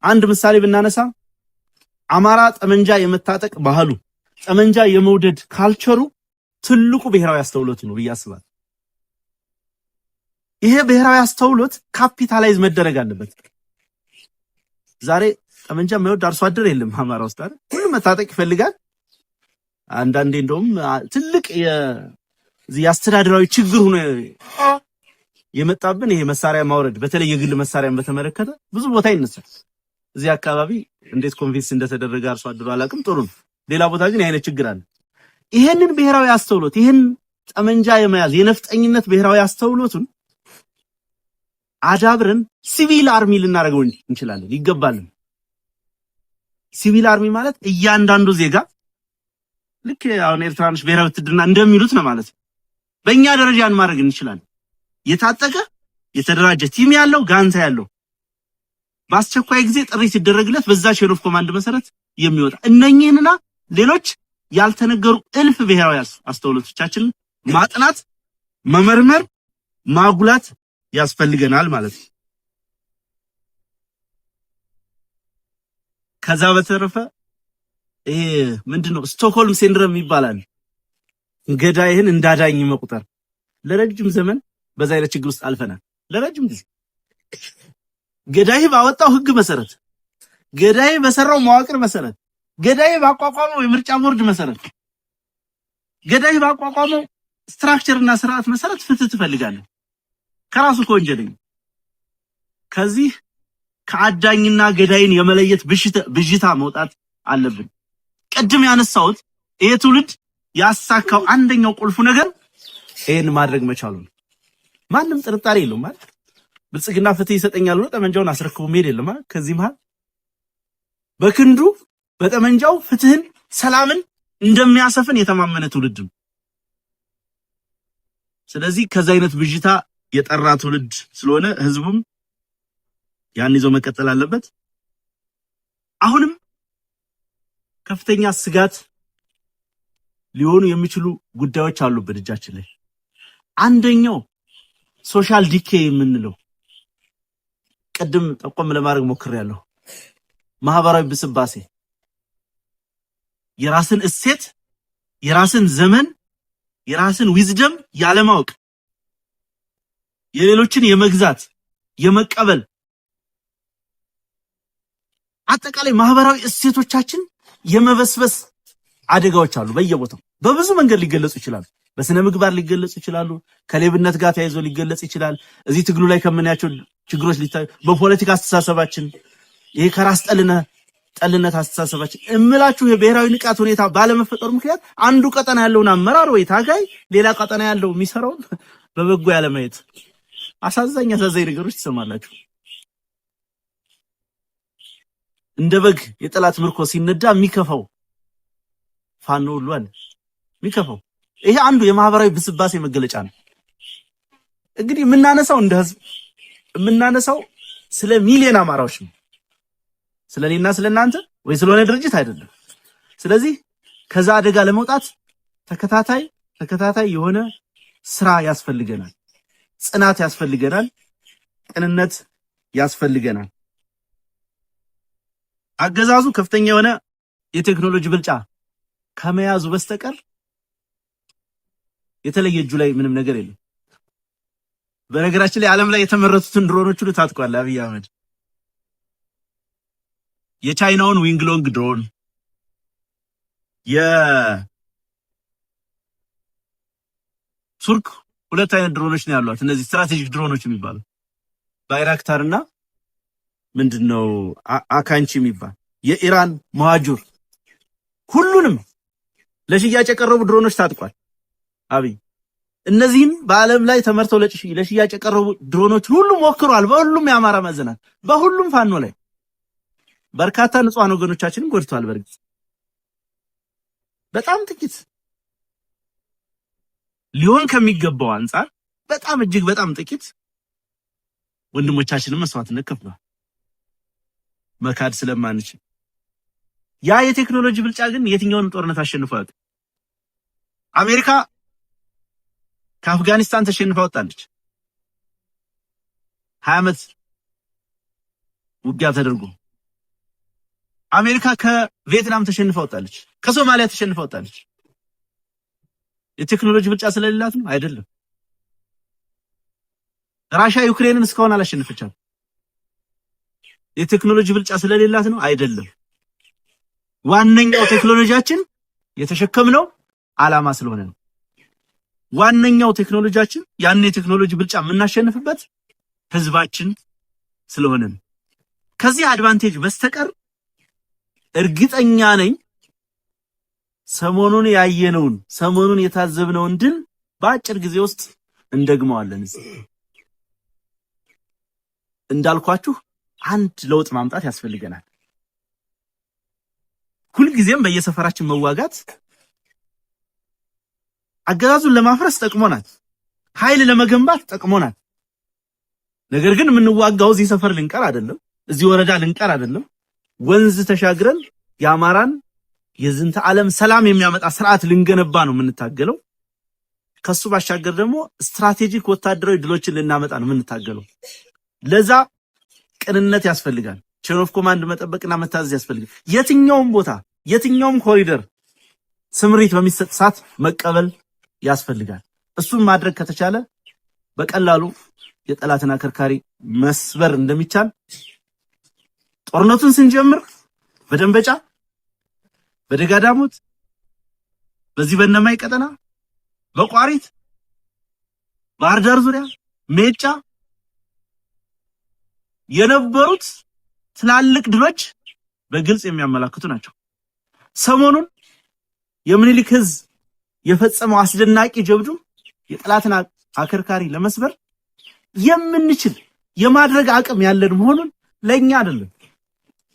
አንድ ምሳሌ ብናነሳ አማራ ጠመንጃ የመታጠቅ ባህሉ፣ ጠመንጃ የመውደድ ካልቸሩ ትልቁ ብሔራዊ አስተውሎት ነው ብዬ አስባለሁ። ይሄ ብሔራዊ አስተውሎት ካፒታላይዝ መደረግ አለበት። ዛሬ ጠመንጃ የማይወድ አርሶ አደር የለም አማራ ውስጥ አይደል? ሁሉም መታጠቅ ይፈልጋል። አንዳንዴ እንደውም ትልቅ የአስተዳደራዊ ችግር ሆነ የመጣብን ይሄ መሳሪያ ማውረድ፣ በተለይ የግል መሳሪያን በተመለከተ ብዙ ቦታ ይነሳል። እዚህ አካባቢ እንዴት ኮንቪንስ እንደተደረገ አርሶ አደሩ አላውቅም፣ ጥሩ ነው። ሌላ ቦታ ግን የአይነት ችግር አለ። ይሄንን ብሔራዊ አስተውሎት፣ ይሄን ጠመንጃ የመያዝ የነፍጠኝነት ብሔራዊ አስተውሎቱን አዳብረን ሲቪል አርሚ ልናደርገው እንችላለን፣ ይገባል። ሲቪል አርሚ ማለት እያንዳንዱ ዜጋ ልክ አሁን ኤርትራኖች ብሔራዊ ውትድርና እንደሚሉት ነው ማለት ነው። በእኛ ደረጃን ማድረግ እንችላለን። የታጠቀ የተደራጀ ቲም ያለው ጋንታ ያለው በአስቸኳይ ጊዜ ጥሪ ሲደረግለት በዛ ቼን ኦፍ ኮማንድ መሰረት የሚወጣ እነኚህንና ሌሎች ያልተነገሩ እልፍ ብሔራዊ አስተውሎቶቻችንን ማጥናት፣ መመርመር፣ ማጉላት ያስፈልገናል ማለት ነው። ከዛ በተረፈ ይሄ ምንድነው ስቶክሆልም ሲንድሮም ይባላል። ገዳይህን እንዳዳኝ መቁጠር። ለረጅም ዘመን በዛ አይነት ችግር ውስጥ አልፈናል። ለረጅም ጊዜ ገዳይ ባወጣው ህግ መሰረት፣ ገዳይ በሰራው መዋቅር መሰረት፣ ገዳይ ባቋቋመው የምርጫ ቦርድ መሰረት፣ ገዳይ ባቋቋመው ስትራክቸርና ስርዓት መሰረት ፍትህ ትፈልጋለህ ከራሱ ከወንጀለኛ። ከዚህ ከአዳኝና ገዳይን የመለየት ብዥታ መውጣት አለብን። ቅድም ያነሳሁት ይሄ ትውልድ ያሳካው አንደኛው ቁልፉ ነገር ይሄን ማድረግ መቻሉ ነው። ማንም ጥርጣሬ የለውም ማለት ብልጽግና ፍትህ ይሰጠኛል ብሎ ጠመንጃውን አስረክቦ መሄድ የለም ማለት ከዚህ መሃል በክንዱ በጠመንጃው ፍትህን፣ ሰላምን እንደሚያሰፍን የተማመነ ትውልድ ነው። ስለዚህ ከዛ አይነት ብዥታ የጠራ ትውልድ ስለሆነ ህዝቡም ያን ይዞ መቀጠል አለበት። አሁንም ከፍተኛ ስጋት ሊሆኑ የሚችሉ ጉዳዮች አሉበት እጃችን ላይ። አንደኛው ሶሻል ዲኬ የምንለው ቅድም ጠቆም ለማድረግ ሞክሬያለሁ። ማህበራዊ ብስባሴ፣ የራስን እሴት፣ የራስን ዘመን፣ የራስን ዊዝደም ያለማወቅ፣ የሌሎችን የመግዛት የመቀበል አጠቃላይ ማህበራዊ እሴቶቻችን የመበስበስ አደጋዎች አሉ በየቦታው። በብዙ መንገድ ሊገለጹ ይችላሉ። በስነ ምግባር ሊገለጹ ይችላሉ። ከሌብነት ጋር ተያይዞ ሊገለጽ ይችላል። እዚህ ትግሉ ላይ ከምናያቸው ችግሮች ሊታዩ፣ በፖለቲካ አስተሳሰባችን፣ ይሄ ከራስ ጠልነት አስተሳሰባችን እምላችሁ የብሔራዊ ንቃት ሁኔታ ባለመፈጠሩ ምክንያት አንዱ ቀጠና ያለውን አመራር ወይ ታጋይ ሌላ ቀጠና ያለው የሚሰራውን በበጎ ያለማየት አሳዛኝ ነገሮች ትሰማላችሁ። እንደ በግ የጠላት ምርኮ ሲነዳ የሚከፋው ፋኖ ሁሉ አለ የሚከፋው። ይሄ አንዱ የማህበራዊ ብስባሴ መገለጫ ነው። እንግዲህ የምናነሳው እንደ ህዝብ የምናነሳው ስለ ሚሊዮን አማራዎች ነው። ስለኔና ስለናንተ ወይ ስለሆነ ድርጅት አይደለም። ስለዚህ ከዛ አደጋ ለመውጣት ተከታታይ የሆነ ስራ ያስፈልገናል። ጽናት ያስፈልገናል። ቅንነት ያስፈልገናል። አገዛዙ ከፍተኛ የሆነ የቴክኖሎጂ ብልጫ ከመያዙ በስተቀር የተለየ እጁ ላይ ምንም ነገር የለም። በነገራችን ላይ ዓለም ላይ የተመረቱትን ድሮኖች ሁሉ ታጥቋል አብይ አህመድ። የቻይናውን ዊንግሎንግ ድሮን፣ የቱርክ ሁለት አይነት ድሮኖች ነው ያሏት። እነዚህ ስትራቴጂክ ድሮኖች የሚባሉ ባይራክታርና ምንድነው አካንቺ የሚባል፣ የኢራን መዋጁር፣ ሁሉንም ለሽያጭ የቀረቡ ድሮኖች ታጥቋል አብይ። እነዚህም በዓለም ላይ ተመርተው ለሽያጭ የቀረቡ ድሮኖች ሁሉ ሞክሯል። በሁሉም የአማራ ማዘናት፣ በሁሉም ፋኖ ላይ በርካታ ንጹሃን ወገኖቻችንን ጎድቷል። በርግጥ በጣም ጥቂት ሊሆን ከሚገባው አንፃር በጣም እጅግ በጣም ጥቂት ወንድሞቻችንን መስዋዕትነት ከፍሏል። መካድ ስለማንችል ያ የቴክኖሎጂ ብልጫ ግን የትኛውንም ጦርነት አሸንፏል። አሜሪካ ከአፍጋኒስታን ተሸንፋ ወጣለች። 20 ዓመት ውጊያ ተደርጎ አሜሪካ ከቪየትናም ተሸንፋ ወጣለች። ከሶማሊያ ተሸንፋ ወጣለች። የቴክኖሎጂ ብልጫ ስለሌላት ነው አይደለም። ራሽያ ዩክሬንን እስካሁን አላሸነፈቻትም። የቴክኖሎጂ ብልጫ ስለሌላት ነው አይደለም። ዋነኛው ቴክኖሎጂያችን የተሸከምነው ዓላማ ስለሆነ ነው። ዋነኛው ቴክኖሎጂያችን ያን የቴክኖሎጂ ብልጫ የምናሸንፍበት ህዝባችን ስለሆነ ነው። ከዚህ አድቫንቴጅ በስተቀር እርግጠኛ ነኝ ሰሞኑን የታዘብነውን ድል በአጭር ጊዜ ውስጥ እንደግመዋለን። እንዳልኳችሁ አንድ ለውጥ ማምጣት ያስፈልገናል። ሁልጊዜም በየሰፈራችን መዋጋት አገዛዙን ለማፍረስ ጠቅሞናል፣ ኃይል ለመገንባት ጠቅሞናል። ነገር ግን የምንዋጋው እዚህ ሰፈር ልንቀር አይደለም፣ እዚህ ወረዳ ልንቀር አይደለም። ወንዝ ተሻግረን የአማራን የዝንተ ዓለም ሰላም የሚያመጣ ስርዓት ልንገነባ ነው የምንታገለው። ከሱ ባሻገር ደግሞ ስትራቴጂክ ወታደራዊ ድሎችን ልናመጣ ነው የምንታገለው። ለዛ ቅንነት ያስፈልጋል። ቼን ኦፍ ኮማንድ መጠበቅና መታዘዝ ያስፈልጋል። የትኛውም ቦታ የትኛውም ኮሪደር ስምሪት በሚሰጥ ሰዓት መቀበል ያስፈልጋል። እሱን ማድረግ ከተቻለ በቀላሉ የጠላትን አከርካሪ መስበር እንደሚቻል ጦርነቱን ስንጀምር በደንበጫ፣ በደጋዳሞት፣ በዚህ በእነማይ ቀጠና፣ በቋሪት፣ ባህር ዳር ዙሪያ፣ ሜጫ የነበሩት ትላልቅ ድሎች በግልጽ የሚያመላክቱ ናቸው። ሰሞኑን የምኒልክ ህዝብ የፈጸመው አስደናቂ ጀብዱ የጠላትን አከርካሪ ለመስበር የምንችል የማድረግ አቅም ያለን መሆኑን ለኛ አይደለም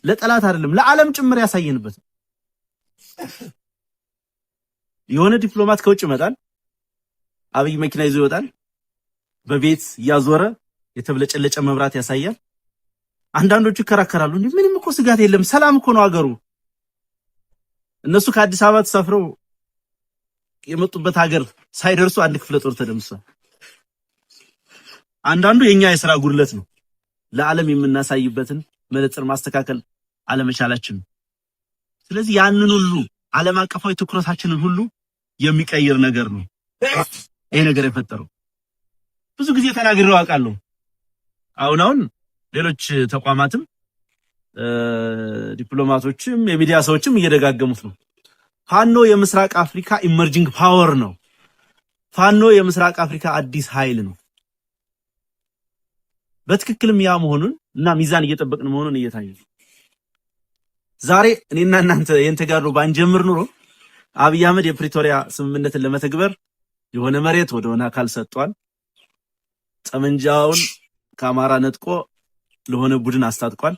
ለጠላት አይደለም ለዓለም ጭምር ያሳየንበት። የሆነ ዲፕሎማት ከውጭ ይመጣል፣ አብይ መኪና ይዞ ይወጣል፣ በቤት ያዞረ የተብለጨለጨ መብራት ያሳያል። አንዳንዶቹ ይከራከራሉ፣ ምንም እኮ ስጋት የለም ሰላም እኮ ነው አገሩ። እነሱ ከአዲስ አበባ ተሳፍረው የመጡበት ሀገር ሳይደርሱ አንድ ክፍለ ጦር ተደምሷል። አንዳንዱ የኛ የሥራ ጉድለት ነው፣ ለዓለም የምናሳይበትን መነጽር ማስተካከል አለመቻላችን ነው። ስለዚህ ያንን ሁሉ ዓለም አቀፋዊ ትኩረታችንን ሁሉ የሚቀይር ነገር ነው ይሄ ነገር የፈጠረው። ብዙ ጊዜ ተናግሬው አውቃለሁ። አሁን ሌሎች ተቋማትም ዲፕሎማቶችም የሚዲያ ሰዎችም እየደጋገሙት ነው። ፋኖ የምስራቅ አፍሪካ ኢመርጂንግ ፓወር ነው። ፋኖ የምስራቅ አፍሪካ አዲስ ኃይል ነው። በትክክልም ያ መሆኑን እና ሚዛን እየጠበቅን መሆኑን እየታየ ነው። ዛሬ እኔና እናንተ ተጋድሎ ባንጀምር ኑሮ አብይ አህመድ የፕሪቶሪያ ስምምነትን ለመተግበር የሆነ መሬት ወደሆነ አካል ሰጥቷል። ጠመንጃውን ከአማራ ነጥቆ ለሆነ ቡድን አስታጥቋል።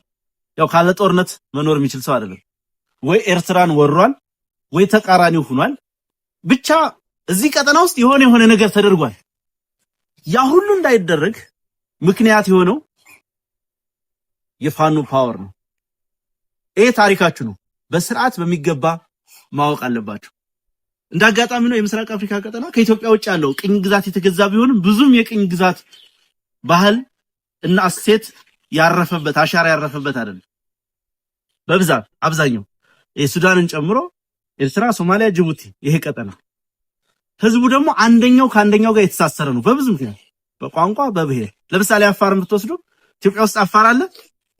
ያው ካለ ጦርነት መኖር የሚችል ሰው አይደለም። ወይ ኤርትራን ወሯል ወይ ተቃራኒው ሆኗል። ብቻ እዚህ ቀጠና ውስጥ የሆነ ነገር ተደርጓል። ያ ሁሉ እንዳይደረግ ምክንያት የሆነው የፋኖ ፓወር ነው። ይሄ ታሪካችሁ ነው። በስርዓት በሚገባ ማወቅ አለባችሁ። እንዳጋጣሚ ነው የምስራቅ አፍሪካ ቀጠና ከኢትዮጵያ ውጭ ያለው ቅኝ ግዛት የተገዛ ቢሆንም ብዙም የቅኝ ግዛት ባህል እና እሴት ያረፈበት አሻራ ያረፈበት አይደለም። በብዛት አብዛኛው የሱዳንን ጨምሮ ኤርትራ፣ ሶማሊያ፣ ጅቡቲ ይሄ ቀጠና ህዝቡ ደግሞ አንደኛው ከአንደኛው ጋር የተሳሰረ ነው በብዙ ምክንያት፣ በቋንቋ በብሔር። ለምሳሌ አፋርን ብትወስዱ ኢትዮጵያ ውስጥ አፋር አለ፣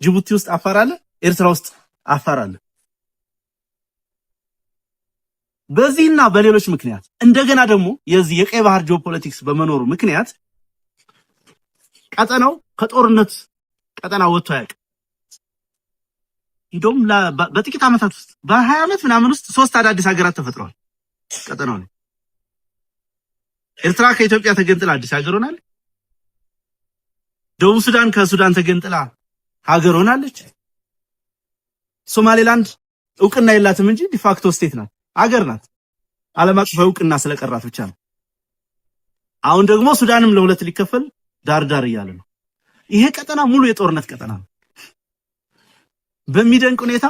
ጅቡቲ ውስጥ አፋር አለ፣ ኤርትራ ውስጥ አፋር አለ። በዚህና በሌሎች ምክንያት እንደገና ደግሞ የዚህ የቀይ ባህር ጂኦፖለቲክስ በመኖሩ ምክንያት ቀጠናው ከጦርነት ቀጠና ወጥቶ ያውቅ። እንደውም በጥቂት ዓመታት ውስጥ በ20 ዓመት ምናምን ውስጥ 3 አዳዲስ ሀገራት ተፈጥረዋል ቀጠናው ላይ። ኤርትራ ከኢትዮጵያ ተገንጥላ አዲስ ሀገር ሆናለች። ደቡብ ሱዳን ከሱዳን ተገንጥላ ሀገር ሆናለች። ሶማሌላንድ እውቅና የላትም እንጂ ዲፋክቶ ስቴት ናት፣ ሀገር ናት። ዓለም አቀፍ እውቅና ስለቀራት ብቻ ነው። አሁን ደግሞ ሱዳንም ለሁለት ሊከፈል ዳር እያለ ነው። ይሄ ቀጠና ሙሉ የጦርነት ቀጠና ነው። በሚደንቅ ሁኔታ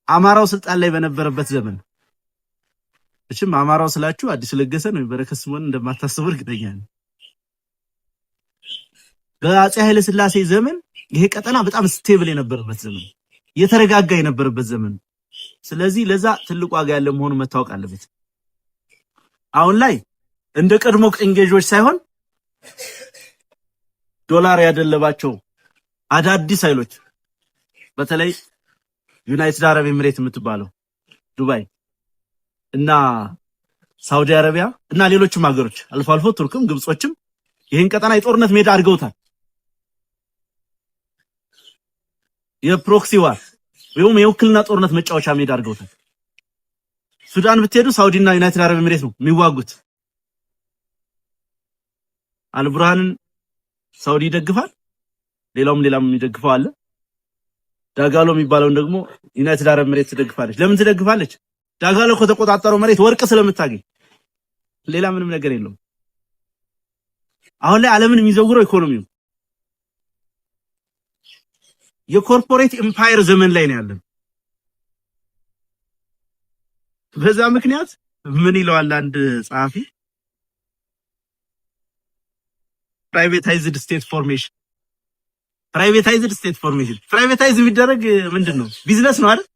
አማራው ስልጣን ላይ በነበረበት ዘመን እችም አማራው ስላችሁ አዲስ ለገሰ ነው በረከት ስምኦን እንደማታስቡ እርግጠኛ ነኝ። በአፄ ኃይለ ሥላሴ ዘመን ይሄ ቀጠና በጣም ስቴብል የነበረበት ዘመን፣ የተረጋጋ የነበረበት ዘመን። ስለዚህ ለዛ ትልቅ ዋጋ ያለ መሆኑ መታወቅ አለበት። አሁን ላይ እንደ ቀድሞ ቅኝ ገዢዎች ሳይሆን ዶላር ያደለባቸው አዳዲስ ኃይሎች በተለይ ዩናይትድ አረብ ኤሚሬት የምትባለው ዱባይ እና ሳውዲ አረቢያ እና ሌሎችም ሀገሮች አልፎ አልፎ ቱርክም ግብጾችም ይሄን ቀጠና የጦርነት ሜዳ አድርገውታል። የፕሮክሲ ዋር ወይም የውክልና ጦርነት መጫወቻ ሜዳ አድርገውታል። ሱዳን ብትሄዱ ሳውዲና ዩናይትድ አረብ ኤሚሬት ነው የሚዋጉት። አልቡርሃንን ሳውዲ ይደግፋል፣ ሌላም የሚደግፈው አለ። ዳጋሎ የሚባለውን ደግሞ ዩናይትድ አረብ ኤሚሬት ትደግፋለች። ለምን ትደግፋለች? ዳጋሎ ከተቆጣጠረው መሬት ወርቅ ስለምታገኝ፣ ሌላ ምንም ነገር የለውም። አሁን ላይ ዓለምን የሚዘውረው ኢኮኖሚው የኮርፖሬት ኤምፓየር ዘመን ላይ ነው ያለን። በዛ ምክንያት ምን ይለዋል አንድ ጸሐፊ፣ ፕራይቬታይዝድ ስቴት ፎርሜሽን። ፕራይቬታይዝ የሚደረግ ምንድነው? ቢዝነስ ነው አይደል?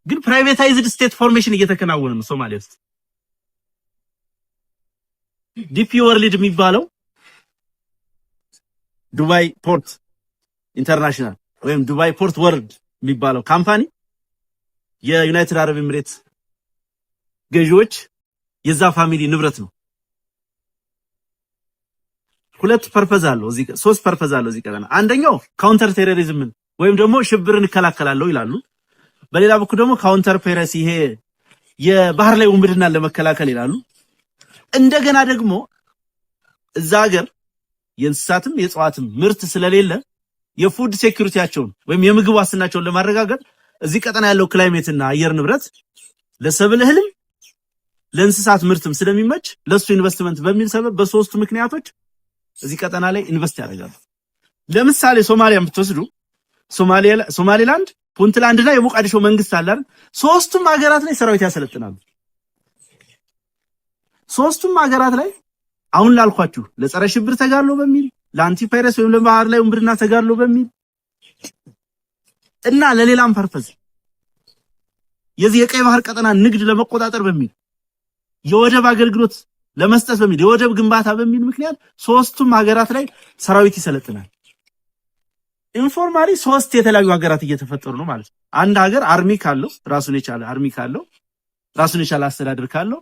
ግን ፕራይቬታይዝድ ስቴት ፎርሜሽን እየተከናወነ ነው ሶማሊያ ውስጥ። ዲፒ ወርልድ የሚባለው ዱባይ ፖርት ኢንተርናሽናል ወይም ዱባይ ፖርት ወርልድ የሚባለው ካምፓኒ የዩናይትድ አረብ ኤሚሬት ገዢዎች የዛ ፋሚሊ ንብረት ነው። ሁለት ፐርፐዝ አለው እዚህ፣ 3 ፐርፐዝ አለው እዚህ ቀጠና። አንደኛው ካውንተር ቴሮሪዝምን ወይም ደግሞ ሽብርን እከላከላለሁ ይላሉ። በሌላ በኩል ደግሞ ካውንተር ፓይረሲ፣ ይሄ የባህር ላይ ውንብድናን ለመከላከል ይላሉ። እንደገና ደግሞ እዛ ሀገር የእንስሳትም የእጽዋትም ምርት ስለሌለ የፉድ ሴኩሪቲያቸውን ወይም የምግብ ዋስትናቸውን ለማረጋገጥ እዚህ ቀጠና ያለው ክላይሜት እና አየር ንብረት ለሰብል እህልም ለእንስሳት ምርትም ስለሚመች ለሱ ኢንቨስትመንት በሚል ሰበብ በሶስቱ ምክንያቶች እዚህ ቀጠና ላይ ኢንቨስት ያደርጋሉ። ለምሳሌ ሶማሊያን ብትወስዱ ሶማሌላንድ፣ ፑንትላንድ እና የሞቃዲሾ መንግስት አለ አይደል? ሶስቱም ሀገራት ላይ ሰራዊት ያሰለጥናሉ። ሶስቱም ሀገራት ላይ አሁን ላልኳችሁ ለጸረ ሽብር ተጋድሎ በሚል ለአንቲ ፓይረስ ወይም ለባህር ላይ ውንብድና ተጋድሎ በሚል እና ለሌላም ፐርፐዝ የዚህ የቀይ ባህር ቀጠና ንግድ ለመቆጣጠር በሚል የወደብ አገልግሎት ለመስጠት በሚል የወደብ ግንባታ በሚል ምክንያት ሶስቱም ሀገራት ላይ ሰራዊት ይሰለጥናል። ኢንፎርማሊ ሶስት የተለያዩ ሀገራት እየተፈጠሩ ነው ማለት ነው። አንድ ሀገር አርሚ ካለው ራሱን የቻለ አርሚ ካለው ራሱን የቻለ አስተዳደር ካለው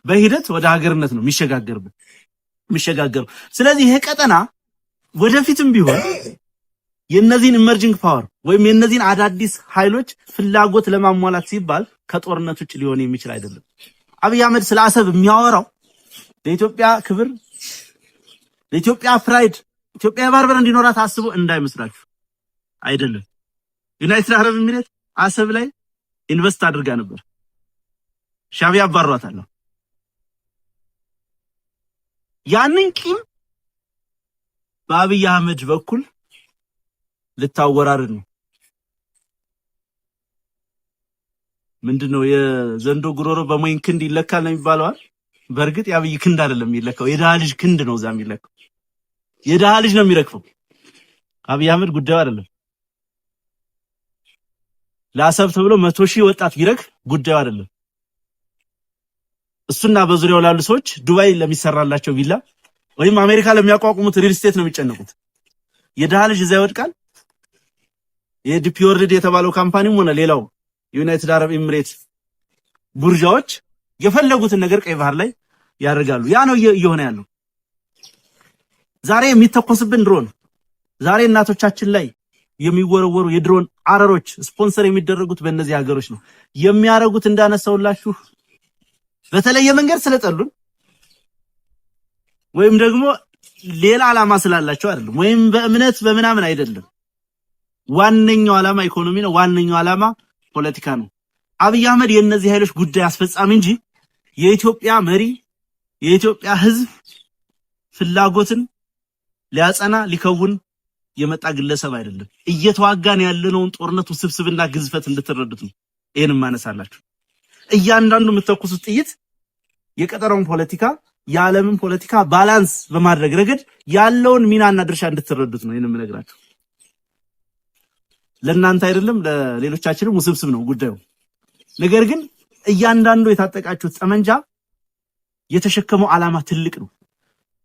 በሂደት ወደ ሀገርነት ነው የሚሸጋገሩ። ስለዚህ ይሄ ቀጠና ወደፊትም ቢሆን የነዚህን ኢመርጂንግ ፓወር ወይም የነዚህን አዳዲስ ኃይሎች ፍላጎት ለማሟላት ሲባል ከጦርነት ውጭ ሊሆን የሚችል አይደለም። አብይ አህመድ ስለ አሰብ የሚያወራው ለኢትዮጵያ ክብር፣ ለኢትዮጵያ ፕራይድ፣ ኢትዮጵያ የባህር በር እንዲኖራት አስቦ እንዳይመስላችሁ አይደለም። ዩናይትድ አረብ ኤሚሬት አሰብ ላይ ኢንቨስት አድርጋ ነበር። ሻዕቢያ አባሯታል። ያንን ቂም በአብይ አህመድ በኩል ልታወራርድ ነው። ምንድነው የዘንዶ ጉሮሮ በሞይን ክንድ ይለካል ነው የሚባለው አይደል? በእርግጥ የአብይ ክንድ አይደለም የሚለካው፣ የደሃ ልጅ ክንድ ነው እዛ የሚለካው። የደሃ ልጅ ነው የሚረክፈው። አብይ አህመድ ጉዳዩ አይደለም። ለአሰብ ተብሎ 100,000 ወጣት ቢረክ ጉዳዩ አይደለም። እሱና በዙሪያው ላሉ ሰዎች ዱባይ ለሚሰራላቸው ቪላ ወይም አሜሪካ ለሚያቋቁሙት ሪል ስቴት ነው የሚጨነቁት። የደሃ ልጅ እዛ ይወድቃል። የዲፒ ወርልድ የተባለው ካምፓኒም ሆነ ሌላው ዩናይትድ አረብ ኤሚሬት ቡርዣዎች የፈለጉትን ነገር ቀይ ባህር ላይ ያደርጋሉ። ያ ነው እየሆነ ያለው። ዛሬ የሚተኮስብን ድሮን፣ ዛሬ እናቶቻችን ላይ የሚወረወሩ የድሮን አረሮች ስፖንሰር የሚደረጉት በእነዚህ ሀገሮች ነው። የሚያረጉት እንዳነሳውላችሁ በተለየ መንገድ ስለጠሉን ወይም ደግሞ ሌላ ዓላማ ስላላቸው አይደለም፣ ወይም በእምነት በምናምን አይደለም። ዋነኛው ዓላማ ኢኮኖሚ ነው። ዋነኛው ዓላማ ፖለቲካ ነው። አብይ አህመድ የነዚህ ኃይሎች ጉዳይ አስፈጻሚ እንጂ የኢትዮጵያ መሪ፣ የኢትዮጵያ ሕዝብ ፍላጎትን ሊያጸና ሊከውን የመጣ ግለሰብ አይደለም። እየተዋጋን ያለነውን ጦርነት ውስብስብና ግዝፈት እንድትረዱት ነው ይሄን ማነሳላችሁ። እያንዳንዱ የምትተኩሱት ጥይት የቀጠናውን ፖለቲካ የዓለምን ፖለቲካ ባላንስ በማድረግ ረገድ ያለውን ሚናና ድርሻ እንድትረዱት ነው ይሄን የምነግራችሁ። ለእናንተ አይደለም ለሌሎቻችንም ውስብስብ ነው ጉዳዩ። ነገር ግን እያንዳንዱ የታጠቃችሁት ጠመንጃ የተሸከመው ዓላማ ትልቅ ነው።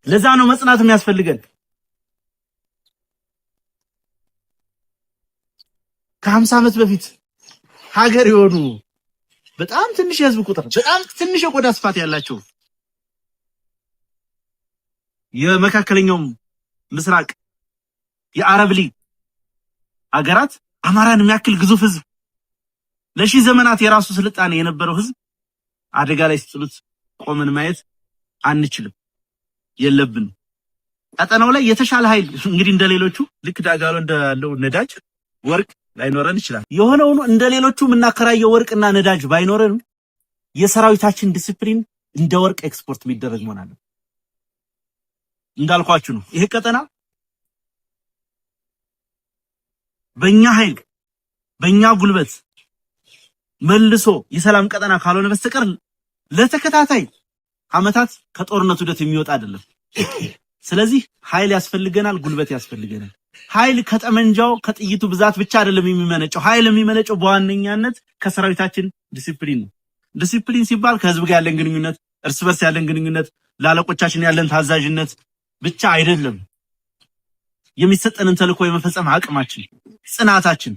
ለዛ ነው መጽናት የሚያስፈልገን። ከ50 ዓመት በፊት ሀገር የሆኑ በጣም ትንሽ የህዝብ ቁጥር፣ በጣም ትንሽ የቆዳ ስፋት ያላቸው የመካከለኛው ምስራቅ የአረብ ሊግ አገራት አማራን የሚያክል ግዙፍ ህዝብ ለሺህ ዘመናት የራሱ ስልጣኔ የነበረው ህዝብ አደጋ ላይ ሲጥሉት ቆመን ማየት አንችልም፣ የለብንም። ቀጠናው ላይ የተሻለ ኃይል እንግዲህ እንደሌሎቹ ልክ ዳጋሎ እንዳለው ነዳጅ ወርቅ ላይኖረን ይችላል። የሆነው እንደሌሎቹ የምናከራየው ወርቅና ነዳጅ ባይኖረን የሰራዊታችን ዲሲፕሊን እንደ ወርቅ ኤክስፖርት የሚደረግ መሆን አለ። እንዳልኳችሁ ነው። ይሄ ቀጠና በእኛ ኃይል በእኛ ጉልበት መልሶ የሰላም ቀጠና ካልሆነ በስተቀር ለተከታታይ አመታት ከጦርነቱ ሂደት የሚወጣ አይደለም። ስለዚህ ኃይል ያስፈልገናል፣ ጉልበት ያስፈልገናል። ኃይል ከጠመንጃው ከጥይቱ ብዛት ብቻ አይደለም የሚመነጨው። ኃይል የሚመነጨው በዋነኛነት ከሰራዊታችን ዲሲፕሊን ነው። ዲሲፕሊን ሲባል ከህዝብ ጋር ያለን ግንኙነት፣ እርስ በርስ ያለን ግንኙነት፣ ለአለቆቻችን ያለን ታዛዥነት ብቻ አይደለም። የሚሰጠንን ተልዕኮ የመፈጸም አቅማችን፣ ጽናታችን፣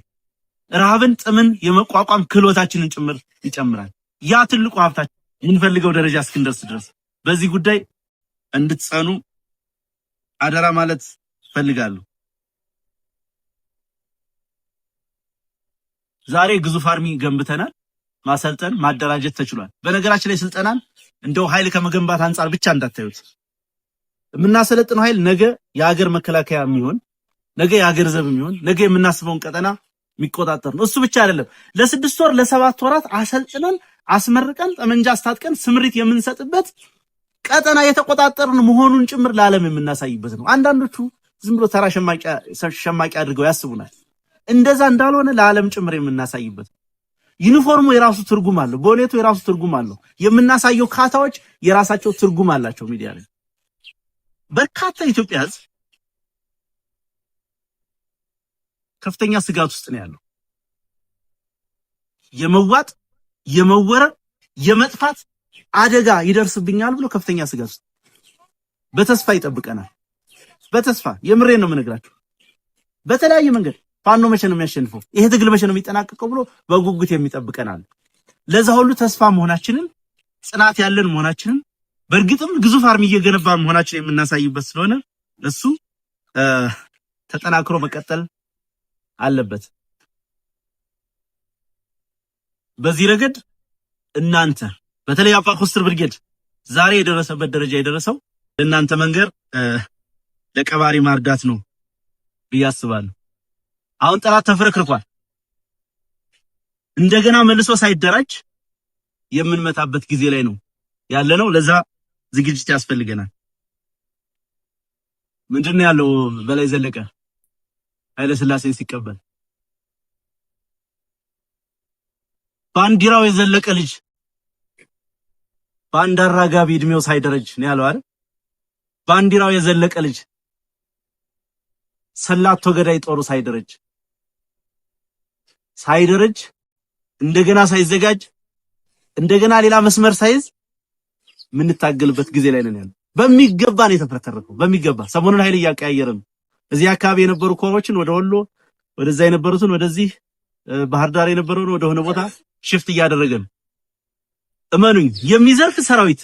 ረሃብን፣ ጥምን የመቋቋም ክህሎታችንን ጭምር ይጨምራል። ያ ትልቁ ሀብታችን የምንፈልገው ደረጃ እስክንደርስ ድረስ በዚህ ጉዳይ እንድትጸኑ አደራ ማለት ፈልጋለሁ። ዛሬ ግዙፍ አርሚ ገንብተናል። ማሰልጠን ማደራጀት ተችሏል። በነገራችን ላይ ስልጠናን እንደው ኃይል ከመገንባት አንፃር ብቻ እንዳታዩት። የምናሰለጥነው ኃይል ነገ የሀገር መከላከያ የሚሆን ነገ የሀገር ዘብ የሚሆን ነገ የምናስበውን ቀጠና የሚቆጣጠር ነው። እሱ ብቻ አይደለም። ለ6 ወር ለ7 ወራት አሰልጥነን አስመርቀን ጠመንጃ አስታጥቀን ስምሪት የምንሰጥበት ቀጠና የተቆጣጠርን መሆኑን ጭምር ለዓለም የምናሳይበት ነው። አንዳንዶቹ ዝም ብሎ ተራ ሸማቂ አድርገው ያስቡናል። እንደዛ እንዳልሆነ ለዓለም ጭምር የምናሳይበት። ዩኒፎርሙ የራሱ ትርጉም አለው፣ ቦሌቱ የራሱ ትርጉም አለው። የምናሳየው ካታዎች የራሳቸው ትርጉም አላቸው። ሚዲያ ላይ በርካታ ኢትዮጵያ ሕዝብ ከፍተኛ ስጋት ውስጥ ነው ያለው። የመዋጥ የመወረር የመጥፋት አደጋ ይደርስብኛል ብሎ ከፍተኛ ስጋት ውስጥ በተስፋ ይጠብቀናል። በተስፋ የምሬን ነው የምነግራችሁ። በተለያየ መንገድ ፋኖ መቼ ነው የሚያሸንፈው፣ ይሄ ትግል መቼ ነው የሚጠናቀቀው ብሎ በጉጉት የሚጠብቀናል። ለዛ ሁሉ ተስፋ መሆናችንን ጽናት ያለን መሆናችንን በእርግጥም ግዙፍ አርሚ እየገነባ መሆናችንን የምናሳይበት ስለሆነ እሱ ተጠናክሮ መቀጠል አለበት። በዚህ ረገድ እናንተ በተለይ አባ ኮስትር ብርጌድ ዛሬ የደረሰበት ደረጃ የደረሰው ለእናንተ መንገር ለቀባሪ ማርዳት ነው ብዬ አስባለሁ። አሁን ጠላት ተፍረክርኳል። እንደገና መልሶ ሳይደራጅ የምንመታበት ጊዜ ላይ ነው ያለነው። ለዛ ዝግጅት ያስፈልገናል። ምንድነው ያለው በላይ ዘለቀ ኃይለ ሥላሴን ሲቀበል ባንዲራው የዘለቀ ልጅ ባንዳ አራጋቢ እድሜው ሳይደረጅ ነው ያለው አይደል? ባንዲራው የዘለቀ ልጅ ሰላቶ ገዳይ ጦሩ ሳይደረጅ እንደገና ሳይዘጋጅ እንደገና ሌላ መስመር ሳይዝ ምንታገልበት ጊዜ ላይ ነን ያለው። በሚገባ ነው የተፈረከረከው። በሚገባ ሰሞኑን ኃይል እያቀያየረ ነው። እዚህ አካባቢ የነበሩ ኮሮችን ወደ ወሎ፣ ወደዛ የነበሩትን ወደዚህ ባህር ዳር የነበረውን ወደ ሆነ ቦታ ሽፍት እያደረገ ነው። እመኑኝ የሚዘርፍ ሰራዊት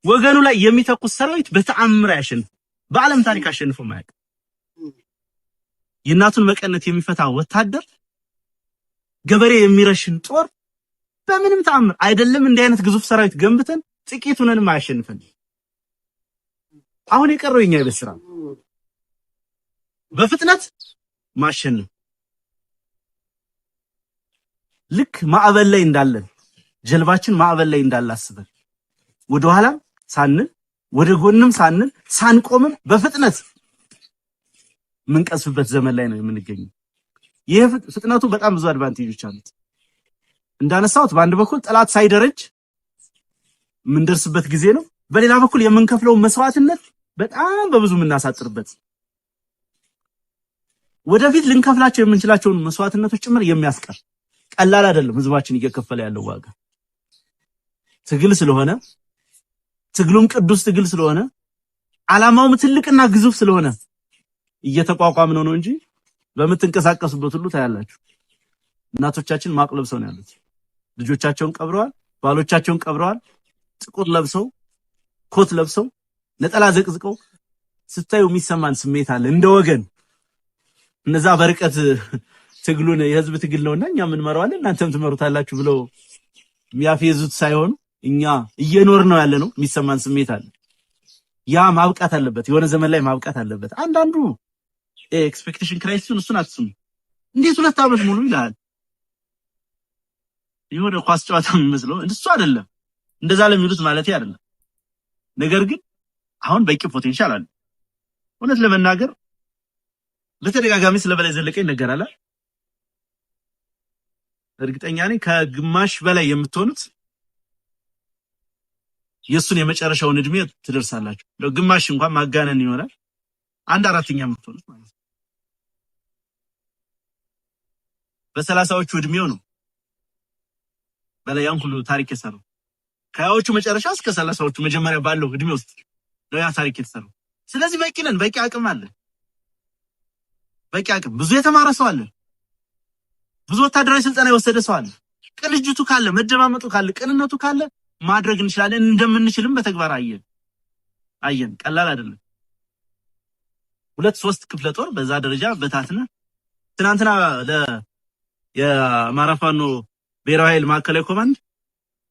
ወገኑ ላይ የሚተኩስ ሰራዊት በተአምር ያሸንፍ። በዓለም ታሪክ አሸንፎ ማያውቅ የእናቱን መቀነት የሚፈታ ወታደር ገበሬ የሚረሽን ጦር በምንም ተአምር አይደለም። እንዲህ አይነት ግዙፍ ሰራዊት ገንብተን ጥቂቱንንም አያሸንፈን። አሁን የቀረው የኛ የቤት ስራ በፍጥነት ማሸነፍ። ልክ ማዕበል ላይ እንዳለን ጀልባችን ማዕበል ላይ እንዳላስበን ወደ ኋላ ሳንል ወደ ጎንም ሳንል ሳንቆምም በፍጥነት ምንቀስፍበት ዘመን ላይ ነው የምንገኘው። ይሄ ፍጥነቱ በጣም ብዙ አድቫንቴጆች አሉት። እንዳነሳሁት በአንድ በኩል ጠላት ሳይደረጅ የምንደርስበት ጊዜ ነው። በሌላ በኩል የምንከፍለው መስዋዕትነት በጣም በብዙ የምናሳጥርበት፣ ወደፊት ልንከፍላቸው የምንችላቸውን መስዋዕትነቶች ጭምር የሚያስቀር ቀላል አይደለም። ህዝባችን እየከፈለ ያለው ዋጋ ትግል ስለሆነ ትግሉም ቅዱስ ትግል ስለሆነ ዓላማውም ትልቅና ግዙፍ ስለሆነ እየተቋቋምነው ነው እንጂ በምትንቀሳቀሱበት ሁሉ ታያላችሁ። እናቶቻችን ማቅ ለብሰው ነው ያሉት። ልጆቻቸውን ቀብረዋል፣ ባሎቻቸውን ቀብረዋል። ጥቁር ለብሰው ኮት ለብሰው ነጠላ ዘቅዝቀው ስታዩ የሚሰማን ስሜት አለ እንደ ወገን። እነዛ በርቀት ትግሉን የህዝብ ትግል ነውና እኛ ምን መራዋለን እናንተም ትመሩታላችሁ ብለው የሚያፈዙት ሳይሆን እኛ እየኖር ነው ያለ ነው የሚሰማን ስሜት አለ። ያ ማብቃት አለበት፣ የሆነ ዘመን ላይ ማብቃት አለበት። አንዳንዱ ኤክስፔክቴሽን ክራይሲስን እሱን አትስሙ። እንዴት 2 ዓመት ሙሉ ይላል የሆነ ኳስ ጨዋታ የሚመስለው እሱ አይደለም። እንደዛ ለሚሉት ማለት አይደለም። ነገር ግን አሁን በቂ ፖቴንሻል አለ። እውነት ለመናገር በተደጋጋሚ ስለበላይ ዘለቀ ይነገራል። እርግጠኛ ነኝ ከግማሽ በላይ የምትሆኑት የሱን የመጨረሻውን እድሜ ትደርሳላችሁ። ግማሽ እንኳን ማጋነን ይሆናል። 1/4 የምትሆኑት ማለት ነው። በ30ዎቹ እድሜው ነው በላይ ያን ሁሉ ታሪክ የሰራው። ከያዎቹ መጨረሻ እስከ 30ዎቹ መጀመሪያ ባለው እድሜ ውስጥ ነው ያ ታሪክ የተሰራው። ስለዚህ በቂ ነን፣ በቂ አቅም አለ፣ በቂ አቅም። ብዙ የተማረ ሰው አለ፣ ብዙ ወታደራዊ ስልጠና የወሰደ ሰው አለ። ቅንጅቱ ካለ፣ መደማመጡ ካለ፣ ቅንነቱ ካለ ማድረግ እንችላለን። እንደምንችልም በተግባር አየን። ቀላል አይደለም። 2-3 ክፍለ ጦር በዛ ደረጃ በታትነ ትናንትና የአማራ ፋኖ ብሔራዊ ኃይል ማዕከላዊ ኮማንድ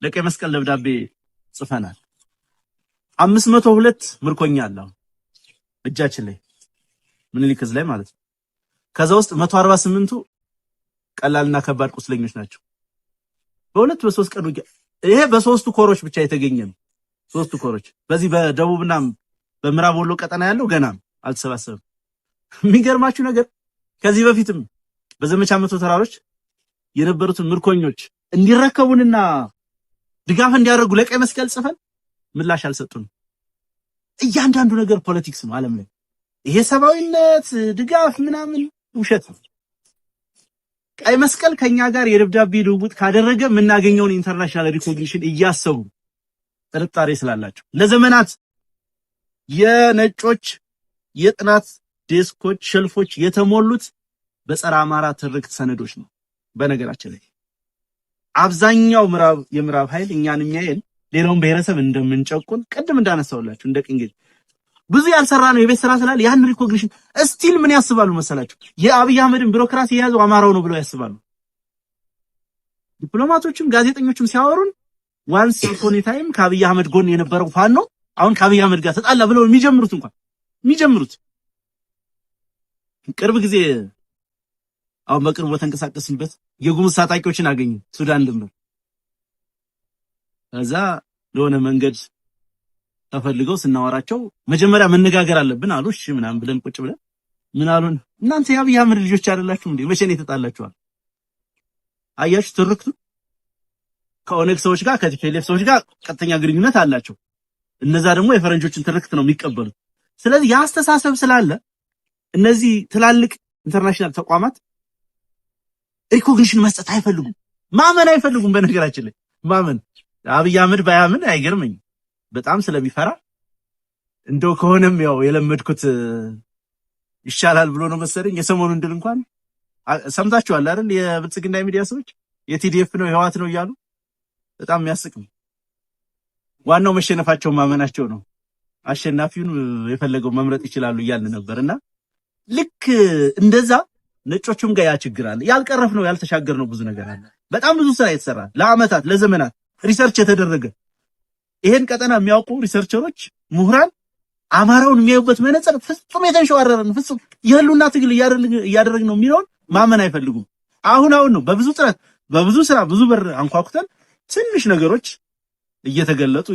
ለቀይ መስቀል ደብዳቤ ጽፈናል። 502 ምርኮኛ አለ እጃችን ላይ ምኒልክ ላይ ማለት ነው። ከዛ ውስጥ 148ቱ ቀላልና ከባድ ቁስለኞች ናቸው። በ2-3 ቀን ይሄ በሶስቱ ኮሮች ብቻ የተገኘ ነው። ሶስቱ ኮሮች በዚህ በደቡብና በምዕራብ ወሎ ቀጠና ያለው ገና አልተሰባሰበም። የሚገርማችሁ ነገር ከዚህ በፊትም በዘመቻ መቶ ተራሮች የነበሩትን ምርኮኞች እንዲረከቡንና ድጋፍ እንዲያደርጉ ለቀይ መስቀል ጽፈን ምላሽ አልሰጡንም። እያንዳንዱ ነገር ፖለቲክስ ነው ዓለም ላይ። ይሄ ሰብአዊነት ድጋፍ ምናምን ውሸት ነው። ቀይ መስቀል ከኛ ጋር የደብዳቤ ልውውጥ ካደረገ የምናገኘውን ኢንተርናሽናል ሪኮግኒሽን እያሰቡ ጥርጣሬ ስላላቸው ለዘመናት የነጮች የጥናት ዴስኮች ሸልፎች የተሞሉት በጸረ አማራ ትርክት ሰነዶች ነው። በነገራችን ላይ አብዛኛው የምዕራብ ኃይል እኛን የሚያየን ሌላውን ብሔረሰብ እንደምንጨቁን ቅድም እንዳነሳውላችሁ እንደ ቅንጌ ብዙ ያልሰራ ነው የቤት ስራ ስላለ ያን ሪኮግኒሽን ስቲል ምን ያስባሉ መሰላችሁ? የአብይ አህመድን ቢሮክራሲ የያዘው አማራው ነው ብለው ያስባሉ። ዲፕሎማቶችም ጋዜጠኞችም ሲያወሩን ዋንስ ኦን ታይም ከአብይ አህመድ ጎን የነበረው ፋኖ አሁን ከአብይ አህመድ ጋር ተጣላ ብለው የሚጀምሩት ቅርብ ጊዜ አሁን በቅርቡ በተንቀሳቀስንበት የጉሙዝ ታጣቂዎችን አገኙ ሱዳን ድንበር። ከዛ ለሆነ መንገድ ተፈልገው ስናወራቸው መጀመሪያ መነጋገር አለብን አሉ። እሺ ምናምን ብለን ቁጭ ብለን ምን አሉን? እናንተ የአብይ አህመድ ልጆች አይደላችሁ እንዴ? መቼ ነው የተጣላችኋል? አያችሁ ትርክቱ ከኦነግ ሰዎች ጋር ከቲፒኤልኤፍ ሰዎች ጋር ቀጥተኛ ግንኙነት አላቸው። እነዛ ደግሞ የፈረንጆችን ትርክት ነው የሚቀበሉት። ስለዚህ ያስተሳሰብ ስላለ እነዚህ ትላልቅ ኢንተርናሽናል ተቋማት ሪኮግኒሽን መስጠት አይፈልጉም፣ ማመን አይፈልጉም። በነገራችን ላይ ማመን አብይ አህመድ ባያምን አይገርመኝም። በጣም ስለሚፈራ እንደው ከሆነም ያው የለመድኩት ይሻላል ብሎ ነው መሰለኝ። የሰሞኑን ድል እንኳን ሰምታችኋል አይደል? የብልጽግና ሚዲያ ሰዎች የቲዲኤፍ ነው የህዋት ነው እያሉ በጣም የሚያስቅ ነው። ዋናው መሸነፋቸው ማመናቸው ነው። አሸናፊውን የፈለገው መምረጥ ይችላሉ እያልን ነበርና ልክ እንደዛ ነጮቹም ጋር ያ ችግር አለ። ያልቀረፍ ነው ያልተሻገር ነው ብዙ ነገር አለ። በጣም ብዙ ስራ የተሰራ ለአመታት ለዘመናት ሪሰርች የተደረገ ይሄን ቀጠና የሚያውቁ ሪሰርቸሮች ምሁራን አማራውን የሚያዩበት መነጽር ፍጹም የተንሸዋረረ ነው። ፍጹም የህሉና ትግል እያደረግን ነው የሚለውን ማመን አይፈልጉም። አሁን ነው በብዙ ጥረት በብዙ ስራ ብዙ በር አንኳኩተን ትንሽ ነገሮች እየተገለጡ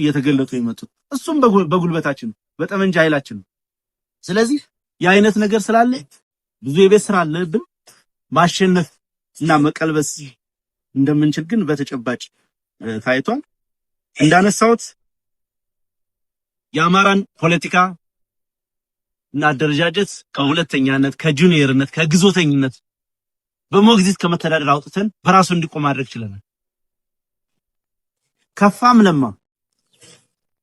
የመጡት እሱም በጉልበታችን በጠመንጃ ኃይላችን ነው። ስለዚህ የአይነት ነገር ስላለ ብዙ የቤት ስራ አለብን። ማሸነፍ እና መቀልበስ እንደምንችል ግን በተጨባጭ ታይቷል። እንዳነሳሁት የአማራን ፖለቲካ እና አደረጃጀት ከሁለተኛነት ከጁኒየርነት ከግዞተኝነት በሞግዚት ከመተዳደር አውጥተን በራሱ እንዲቆም ማድረግ ችለናል። ከፋም ለማ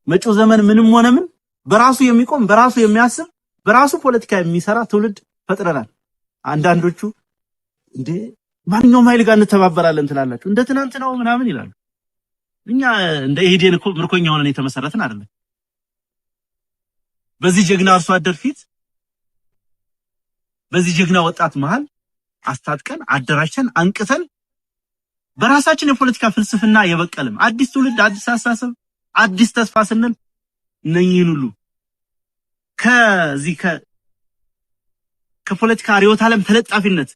መጪው ዘመን ምንም ሆነ ምን በራሱ የሚቆም በራሱ የሚያስብ በራሱ ፖለቲካ የሚሰራ ትውልድ ፈጥረናል። አንዳንዶቹ እንዴ ማንኛውም ኃይል ጋር እንተባበራለን ትላላችሁ እንደ ትናንት ነው ምናምን ይላሉ። እኛ እንደ ኢህዴን እኮ ምርኮኛ ሆነን የተመሰረትን አይደለም። በዚህ ጀግና አርሶ አደር ፊት በዚህ ጀግና ወጣት መሃል አስታጥቀን አደራጅተን አንቅተን በራሳችን የፖለቲካ ፍልስፍና የበቀልም አዲስ ትውልድ አዲስ አስተሳሰብ አዲስ ተስፋ ስንል እነኚህን ሁሉ ከዚህ ከፖለቲካ ርዕዮተ ዓለም ተለጣፊነት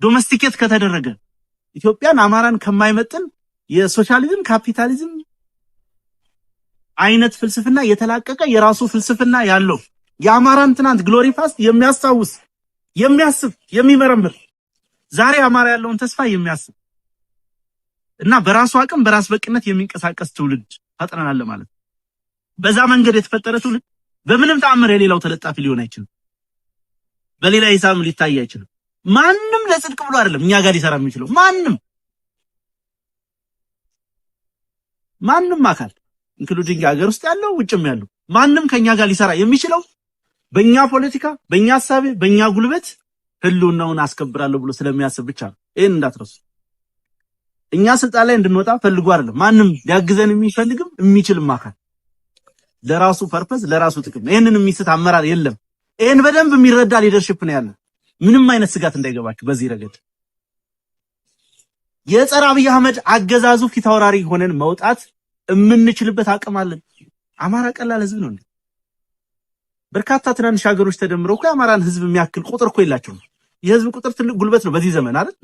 ዶሜስቲኬት ከተደረገ ኢትዮጵያን አማራን ከማይመጥን የሶሻሊዝም ካፒታሊዝም አይነት ፍልስፍና የተላቀቀ የራሱ ፍልስፍና ያለው የአማራን ትናንት ግሎሪ ፓስት የሚያስታውስ የሚያስብ የሚመረምር ዛሬ አማራ ያለውን ተስፋ የሚያስብ እና በራሱ አቅም በራስ በቅነት የሚንቀሳቀስ ትውልድ ፈጥረናል ማለት። በዛ መንገድ የተፈጠረ ትውልድ በምንም ተአምር የሌላው ተለጣፊ ሊሆን አይችልም። በሌላ ሂሳብ ሊታይ አይችልም። ማንም ለጽድቅ ብሎ አይደለም እኛ ጋር ሊሰራ የሚችለው ማንም አካል ኢንክሉዲንግ ሀገር ውስጥ ያለው ውጭም ያለው ማንም ከኛ ጋር ሊሰራ የሚችለው በእኛ ፖለቲካ በእኛ ሐሳብ በእኛ ጉልበት ህልውናውን አስከብራለሁ ብሎ ስለሚያስብ ብቻ ነው። ይሄን እንዳትረሱ። እኛ ስልጣን ላይ እንድንወጣ ፈልጎ አይደለም ማንም ሊያግዘን የሚፈልግም የሚችልም አካል ለራሱ ፐርፐዝ ለራሱ ጥቅም ይሄንን የሚስት አመራር የለም። ይሄን በደንብ የሚረዳ ሊደርሺፕ ነው ያለ። ምንም አይነት ስጋት እንዳይገባችሁ በዚህ ረገድ የጸረ አብይ አህመድ አገዛዙ ፊት አውራሪ ሆነን መውጣት የምንችልበት አቅም አለን። አማራ ቀላል ህዝብ ነው እንዴ? በርካታ ትናንሽ ሀገሮች ተደምረው እኮ የአማራን ህዝብ የሚያክል ቁጥር እኮ የላቸውም። የህዝብ ቁጥር ትልቅ ጉልበት ነው በዚህ ዘመን አይደል?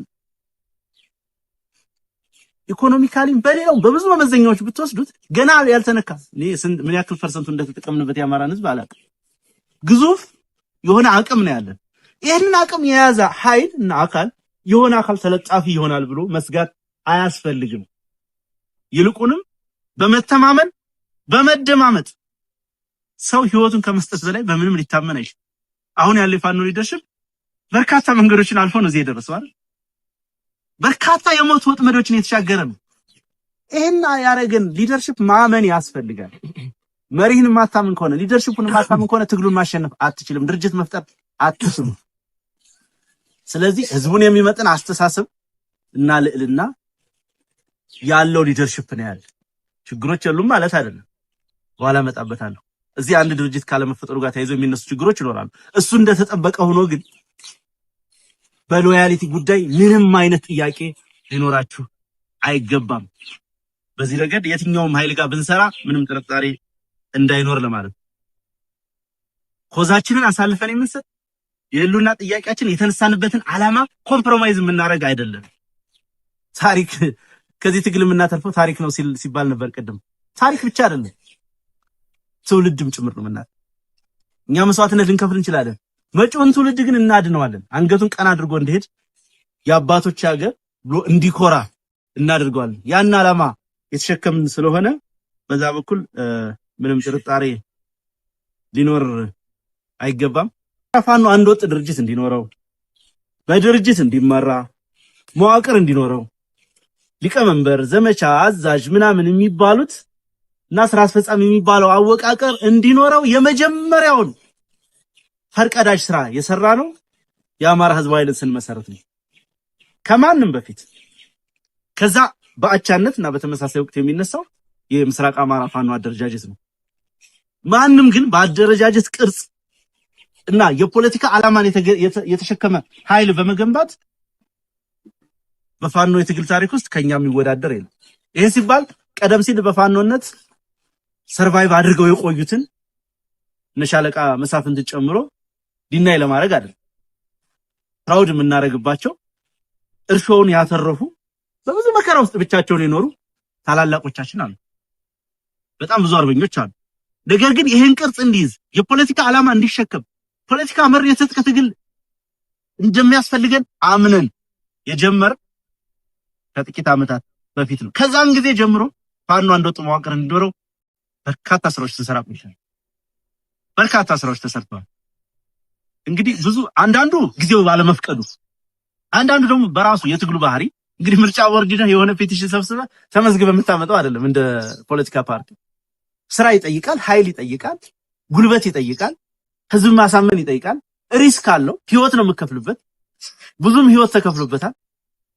ኢኮኖሚካሊም በሌላው በብዙ መመዘኛዎች ብትወስዱት ገና ያልተነካ ምን ያክል ፐርሰንቱ እንደተጠቀምንበት የአማራን ህዝብ አላውቅም። ግዙፍ የሆነ አቅም ነው ያለን። ይሄንን አቅም የያዘ ኃይል እና አካል የሆነ አካል ተለጣፊ ይሆናል ብሎ መስጋት አያስፈልግም። ይልቁንም በመተማመን በመደማመጥ ሰው ህይወቱን ከመስጠት በላይ በምንም ሊታመን አይችልም። አሁን ያለው ፋኖ ሊደርሽፕ በርካታ መንገዶችን አልፎ ነው እዚህ የደረሰው አይደል? በርካታ የሞት ወጥመዶችን የተሻገረ ነው። ይሄን ያረጋን ሊደርሽፕ ማመን ያስፈልጋል። መሪህን ማታመን ከሆነ ሊደርሽፑን ማታመን ከሆነ ትግሉን ማሸነፍ አትችልም። ድርጅት መፍጠር አትችልም። ስለዚህ ህዝቡን የሚመጥን አስተሳሰብ እና ልዕልና ያለው ሊደርሽፕ ነው ያለ። ችግሮች የሉም ማለት አይደለም። በኋላ መጣበታለሁ። እዚህ አንድ ድርጅት ካለመፈጠሩ ጋር ተያይዞ የሚነሱ ችግሮች ይኖራሉ። እሱ እንደተጠበቀ ሆኖ ግን በሎያሊቲ ጉዳይ ምንም አይነት ጥያቄ ሊኖራችሁ አይገባም። በዚህ ረገድ የትኛውም ኃይል ጋር ብንሰራ ምንም ጥርጣሬ እንዳይኖር ለማለት ነው። ኮዛችንን አሳልፈን የምንሰጥ የህልውና ጥያቄያችን የተነሳንበትን ዓላማ ኮምፕሮማይዝ የምናደርግ አይደለም። ታሪክ ከዚህ ትግል የምናተርፈው ታሪክ ነው ሲባል ነበር ቅድም። ታሪክ ብቻ አይደለም ትውልድም ጭምር ነው የምናተርፈው። እኛ መስዋዕትነት ልንከፍል እንችላለን። መጪውን ትውልድ ግን እናድነዋለን። አንገቱን ቀና አድርጎ እንዲሄድ የአባቶች ሀገር ብሎ እንዲኮራ እናደርገዋለን። ያን ዓላማ የተሸከምን ስለሆነ በዛ በኩል ምንም ጥርጣሬ ሊኖር አይገባም። ፋኖ አንድ ወጥ ድርጅት እንዲኖረው፣ በድርጅት እንዲመራ፣ መዋቅር እንዲኖረው፣ ሊቀመንበር፣ ዘመቻ አዛዥ ምናምን የሚባሉት እና ስራ አስፈጻሚ የሚባለው አወቃቀር እንዲኖረው የመጀመሪያውን ፈርቀዳጅ ስራ የሰራ ነው የአማራ ህዝባዊ ኃይልን ስንመሰረት ነው ከማንም በፊት። ከዛ በአቻነት እና በተመሳሳይ ወቅት የሚነሳው የምስራቅ አማራ ፋኖ አደረጃጀት ነው። ማንም ግን በአደረጃጀት ቅርጽ እና የፖለቲካ ዓላማን የተሸከመ ኃይል በመገንባት በፋኖ የትግል ታሪክ ውስጥ ከኛ የሚወዳደር የለም። ይሄ ሲባል ቀደም ሲል በፋኖነት ሰርቫይቭ አድርገው የቆዩትን ነሻለቃ መሳፍንት ጨምሮ ዲናይ ለማድረግ አይደለም። ፕራውድ የምናደርግባቸው እርሾውን ያተረፉ በብዙ መከራ ውስጥ ብቻቸውን የኖሩ ታላላቆቻችን አሉ። በጣም ብዙ አርበኞች አሉ። ነገር ግን ይሄን ቅርጽ እንዲይዝ የፖለቲካ ዓላማ እንዲሸከም ፖለቲካ መር የትጥቅ ትግል እንደሚያስፈልገን አምነን የጀመር ከጥቂት ዓመታት በፊት ነው። ከዛን ጊዜ ጀምሮ ፋኖ አንድ ወጥ መዋቅር እንዲኖረው በርካታ ስራዎች ተሰራ ቆይተዋል። በርካታ ስራዎች ተሰርተዋል። እንግዲህ ብዙ አንዳንዱ ጊዜው ባለመፍቀዱ፣ አንዳንዱ ደግሞ በራሱ የትግሉ ባህሪ እንግዲህ ምርጫ ቦርድ የሆነ ፔቲሽን ሰብስበ ተመዝግበ የምታመጣው አይደለም። እንደ ፖለቲካ ፓርቲ ስራ ይጠይቃል፣ ኃይል ይጠይቃል፣ ጉልበት ይጠይቃል፣ ህዝብ ማሳመን ይጠይቃል። ሪስክ አለው። ህይወት ነው የምከፍልበት። ብዙም ህይወት ተከፍሎበታል።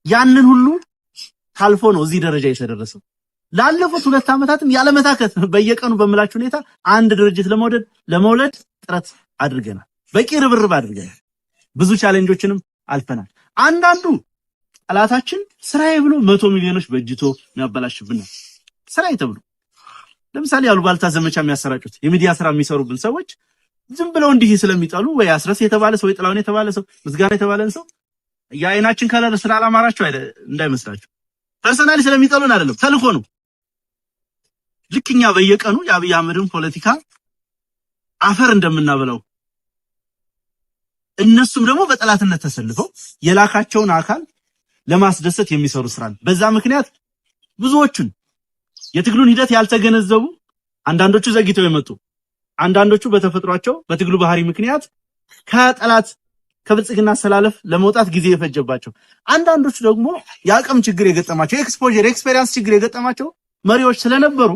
ያንን ሁሉ ታልፎ ነው እዚህ ደረጃ የተደረሰው። ላለፉት 2 ዓመታትም ያለመታከት በየቀኑ በምላችሁ ሁኔታ አንድ ድርጅት ለመውለድ ጥረት አድርገናል። በቂ ርብርብ አድርገናል። ብዙ ቻሌንጆችንም አልፈናል። አንዳንዱ ጠላታችን ስራዬ ብሎ 100 ሚሊዮኖች በእጅቶ የሚያበላሽብን ነው። ስራዬ ተብሎ ለምሳሌ ያሉባልታ ዘመቻ የሚያሰራጩት የሚዲያ ስራ የሚሰሩብን ሰዎች ዝም ብለው እንዲህ ስለሚጠሉ ወይ አስረስ የተባለ ሰው ወይ ጥላውን የተባለ ሰው ምስጋና የተባለን ሰው የአይናችን ከለር ስላላማራቸው እንዳይመስላችሁ። ፐርሰናሊ ስለሚጠሉን አይደለም፣ ተልኮ ነው። ልክኛ በየቀኑ የአብይ አህመድን ፖለቲካ አፈር እንደምናበላው እነሱም ደግሞ በጠላትነት ተሰልፈው የላካቸውን አካል ለማስደሰት የሚሰሩ ስራ ነው። በዛ ምክንያት ብዙዎቹን የትግሉን ሂደት ያልተገነዘቡ፣ አንዳንዶቹ ዘግይተው የመጡ፣ አንዳንዶቹ በተፈጥሯቸው በትግሉ ባህሪ ምክንያት ከጠላት ከብልጽግና አሰላለፍ ለመውጣት ጊዜ የፈጀባቸው፣ አንዳንዶቹ ደግሞ የአቅም ችግር የገጠማቸው የኤክስፖዠር የኤክስፔሪያንስ ችግር የገጠማቸው መሪዎች ስለነበሩ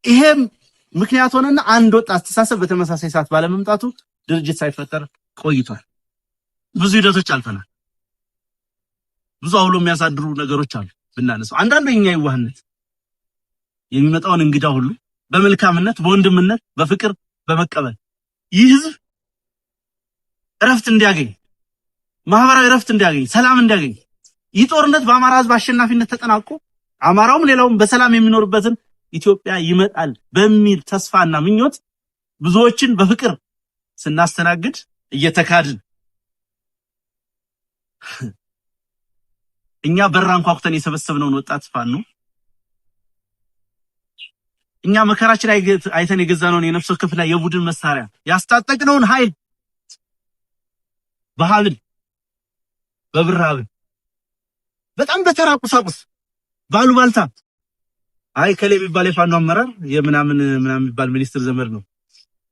ይሄም ምክንያት ሆነና አንድ ወጥ አስተሳሰብ በተመሳሳይ ሰዓት ባለመምጣቱ ድርጅት ሳይፈጠር ቆይቷል። ብዙ ሂደቶች አልፈናል። ብዙ አውሎ የሚያሳድሩ ነገሮች አሉ ብናነሳው። አንዳንዱ የኛ ይዋህነት የሚመጣውን እንግዳ ሁሉ በመልካምነት በወንድምነት በፍቅር በመቀበል ይህ ህዝብ እረፍት እንዲያገኝ፣ ማህበራዊ እረፍት እንዲያገኝ፣ ሰላም እንዲያገኝ፣ ይህ ጦርነት በአማራ ህዝብ አሸናፊነት ተጠናቆ አማራውም ሌላውም በሰላም የሚኖርበትን ኢትዮጵያ ይመጣል በሚል ተስፋና ምኞት ብዙዎችን በፍቅር ስናስተናግድ እየተካድን እኛ በራን ኳኩተን የሰበሰብነውን ወጣት ፋኖ እኛ መከራችን አይተን የገዛነውን የነፍስ ወከፍ ላይ የቡድን መሳሪያ ያስታጠቅነውን ኃይል በሀብል በብር ሀብል በጣም በተራ ቁሳቁስ ባሉባልታ አይ ከሌ የሚባል የፋኖ አመራር የምናምን የሚባል ሚኒስትር ዘመድ ነው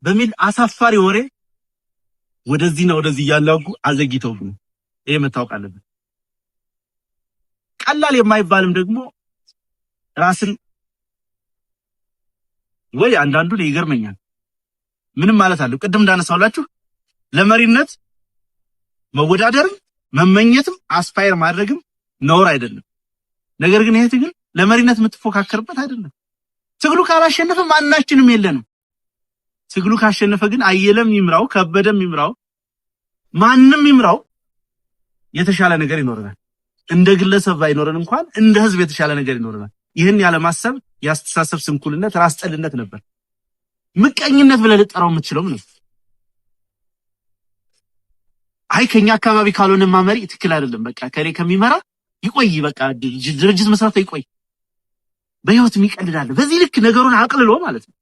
በሚል አሳፋሪ ወሬ ወደዚህና ወደዚህ ያላጉ አዘግይተው ነው። ይሄ መታወቅ አለበት። ቀላል የማይባልም ደግሞ ራስን ወይ አንዳንዱ ይገርመኛል። ምንም ማለት አለው ቅድም እንዳነሳውላችሁ ለመሪነት መወዳደርም መመኘትም አስፓየር ማድረግም ነውር አይደለም። ነገር ግን ይሄ ትግል ለመሪነት የምትፎካከርበት አይደለም። ትግሉ ካላሸነፈ ማናችንም የለንም። ትግሉ ካሸነፈ ግን አየለም ይምራው ከበደም ይምራው ማንንም ይምራው የተሻለ ነገር ይኖርናል። እንደ ግለሰብ ባይኖርን እንኳን እንደ ህዝብ የተሻለ ነገር ይኖርናል። ይህን ያለ ማሰብ ያስተሳሰብ ስንኩልነት ራስ ጠልነት ነበር። ምቀኝነት ብለህ ልጠራው የምትችለው ነው። አይ ከኛ አካባቢ ካልሆነ ማመሪ ትክክል አይደለም። በቃ ከኔ ከሚመራ ይቆይ በቃ ድርጅት መስራት ይቆይ በህይወት የሚቀልዳል። በዚህ ልክ ነገሩን አቅልሎ ማለት ነው።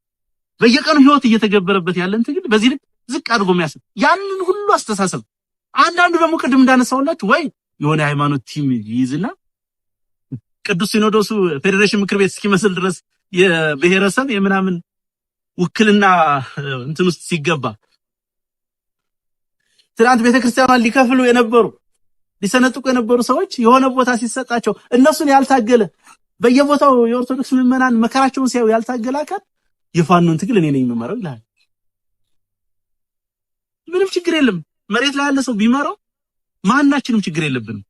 በየቀኑ ህይወት እየተገበረበት ያለን ትግል በዚህ ልክ ዝቅ አድርጎ የሚያስብ ያንን ሁሉ አስተሳሰብ አንዳንዱ ደግሞ ቅድም እንዳነሳውላችሁ ወይ የሆነ ሃይማኖት ቲም ይይዝና ቅዱስ ሲኖዶሱ ፌዴሬሽን ምክር ቤት እስኪመስል ድረስ የብሔረሰብ የምናምን ውክልና እንትን ውስጥ ሲገባ ትናንት ቤተክርስቲያኗን ሊከፍሉ የነበሩ ሊሰነጥቁ የነበሩ ሰዎች የሆነ ቦታ ሲሰጣቸው እነሱን ያልታገለ በየቦታው የኦርቶዶክስ ምዕመናን መከራቸውን ሲያዩ ያልታገለ አካል የፋኖን ትግል እኔ ነኝ የምመራው ይላል። ምንም ችግር የለም። መሬት ላይ ያለ ሰው ቢመራው ማናችንም ችግር የለብንም።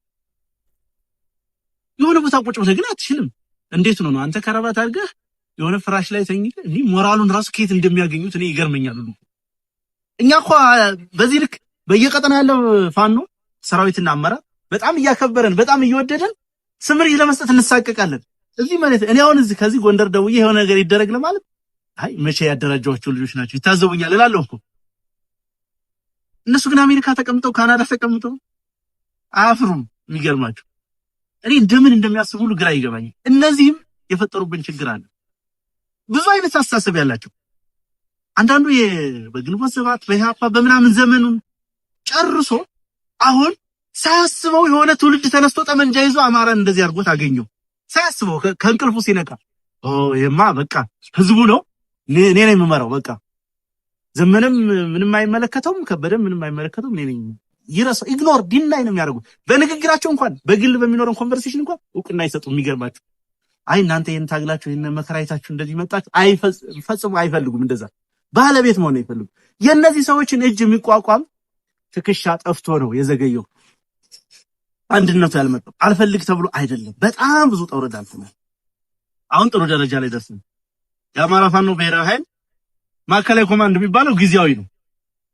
የሆነ ቦታ ቁጭ ብለህ ግን አትችልም። እንዴት ነው አንተ ከረባት አድርገህ የሆነ ፍራሽ ላይ ተኝተህ እንዴ ሞራሉን ራሱ ከየት እንደሚያገኙት እኔ ይገርመኛል። እኛ እኮ በዚህ ልክ በየቀጠና ያለው ፋኖ ሰራዊትና አመራር በጣም እያከበረን በጣም እየወደደን ስምሪት ለመስጠት እንሳቀቃለን። እዚህ ማለት እኔ አሁን እዚህ ከዚህ ጎንደር ደውዬ የሆነ ነገር ይደረግ ለማለት አይ መቼ ያደራጇቸው ልጆች ናቸው ይታዘቡኛል እላለሁ እኮ። እነሱ ግን አሜሪካ ተቀምጠው ካናዳ ተቀምጠው አያፍሩም። የሚገርማቸው እኔ እንደምን እንደሚያስቡ ሁሉ ግራ ይገባኛል። እነዚህም የፈጠሩብን ችግር አለ። ብዙ አይነት አስተሳሰብ ያላቸው አንዳንዱ በግንቦት ሰባት በኢህአፓ በምናምን ዘመኑን ጨርሶ አሁን ሳያስበው የሆነ ትውልድ ተነስቶ ጠመንጃ ይዞ አማራን እንደዚህ አድርጎት አገኘው። ሳያስበው ከእንቅልፉ ሲነቃ ይሄማ በቃ ህዝቡ ነው እኔ ነኝ የምመራው በቃ ዘመንም ምንም አይመለከተውም ከበደም ምንም አይመለከተውም እኔ ነኝ ይረሳ ኢግኖር ዲናይ ነው የሚያደርጉት። በንግግራቸው እንኳን በግል በሚኖረን ኮንቨርሴሽን እንኳን እውቅና አይሰጡም። የሚገርማችሁ አይ እናንተ ይሄን ታግላችሁ ይሄን መከራይታችሁ እንደዚህ መጣችሁ ፈጽሞ አይፈልጉም። እንደዛ ባለቤት መሆን አይፈልጉ። የነዚህ ሰዎችን እጅ የሚቋቋም ትከሻ ጠፍቶ ነው የዘገየው። አንድነቱ ያልመጣው አልፈልግ ተብሎ አይደለም። በጣም ብዙ ጠውረድ አልፈናል። አሁን ጥሩ ደረጃ ላይ ደርሰን የአማራ ፋኖ ብሔራዊ ኃይል ማዕከላዊ ኮማንድ የሚባለው ጊዜያዊ ነው።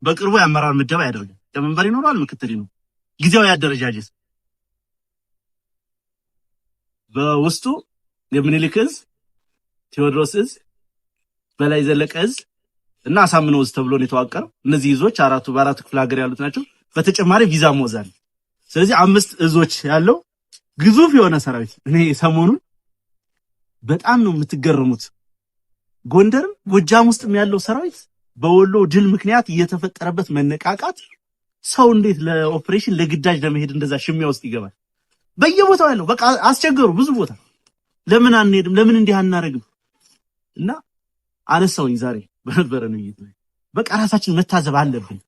በቅርቡ የአመራር ምደባ ያደርጋል። ለመንበር ይኖራል፣ ምክትል ነው። ጊዜያዊ አደረጃጀት በውስጡ የምኒልክ ዕዝ፣ ቴዎድሮስ ዕዝ፣ በላይ ዘለቀ ዕዝ እና አሳምነው ዕዝ ተብሎ ነው የተዋቀረው። እነዚህ ዕዞች በአራቱ ክፍለ ሀገር ያሉት ናቸው። በተጨማሪ ቪዛ ሞዛል። ስለዚህ 5 ዕዞች ያለው ግዙፍ የሆነ ሰራዊት። እኔ ሰሞኑን በጣም ነው የምትገረሙት። ጎንደርም ጎጃም ውስጥም ያለው ሰራዊት በወሎ ድል ምክንያት እየተፈጠረበት መነቃቃት ሰው እንዴት ለኦፕሬሽን ለግዳጅ ለመሄድ እንደዛ ሽሚያ ውስጥ ይገባል? በየቦታው ያለው በቃ አስቸገሩ። ብዙ ቦታ ለምን አንሄድም ለምን እንዲህ አናረግም? እና አነሳውኝ ዛሬ በነበረን ውይይት ላይ በቃ ራሳችን መታዘብ አለብን።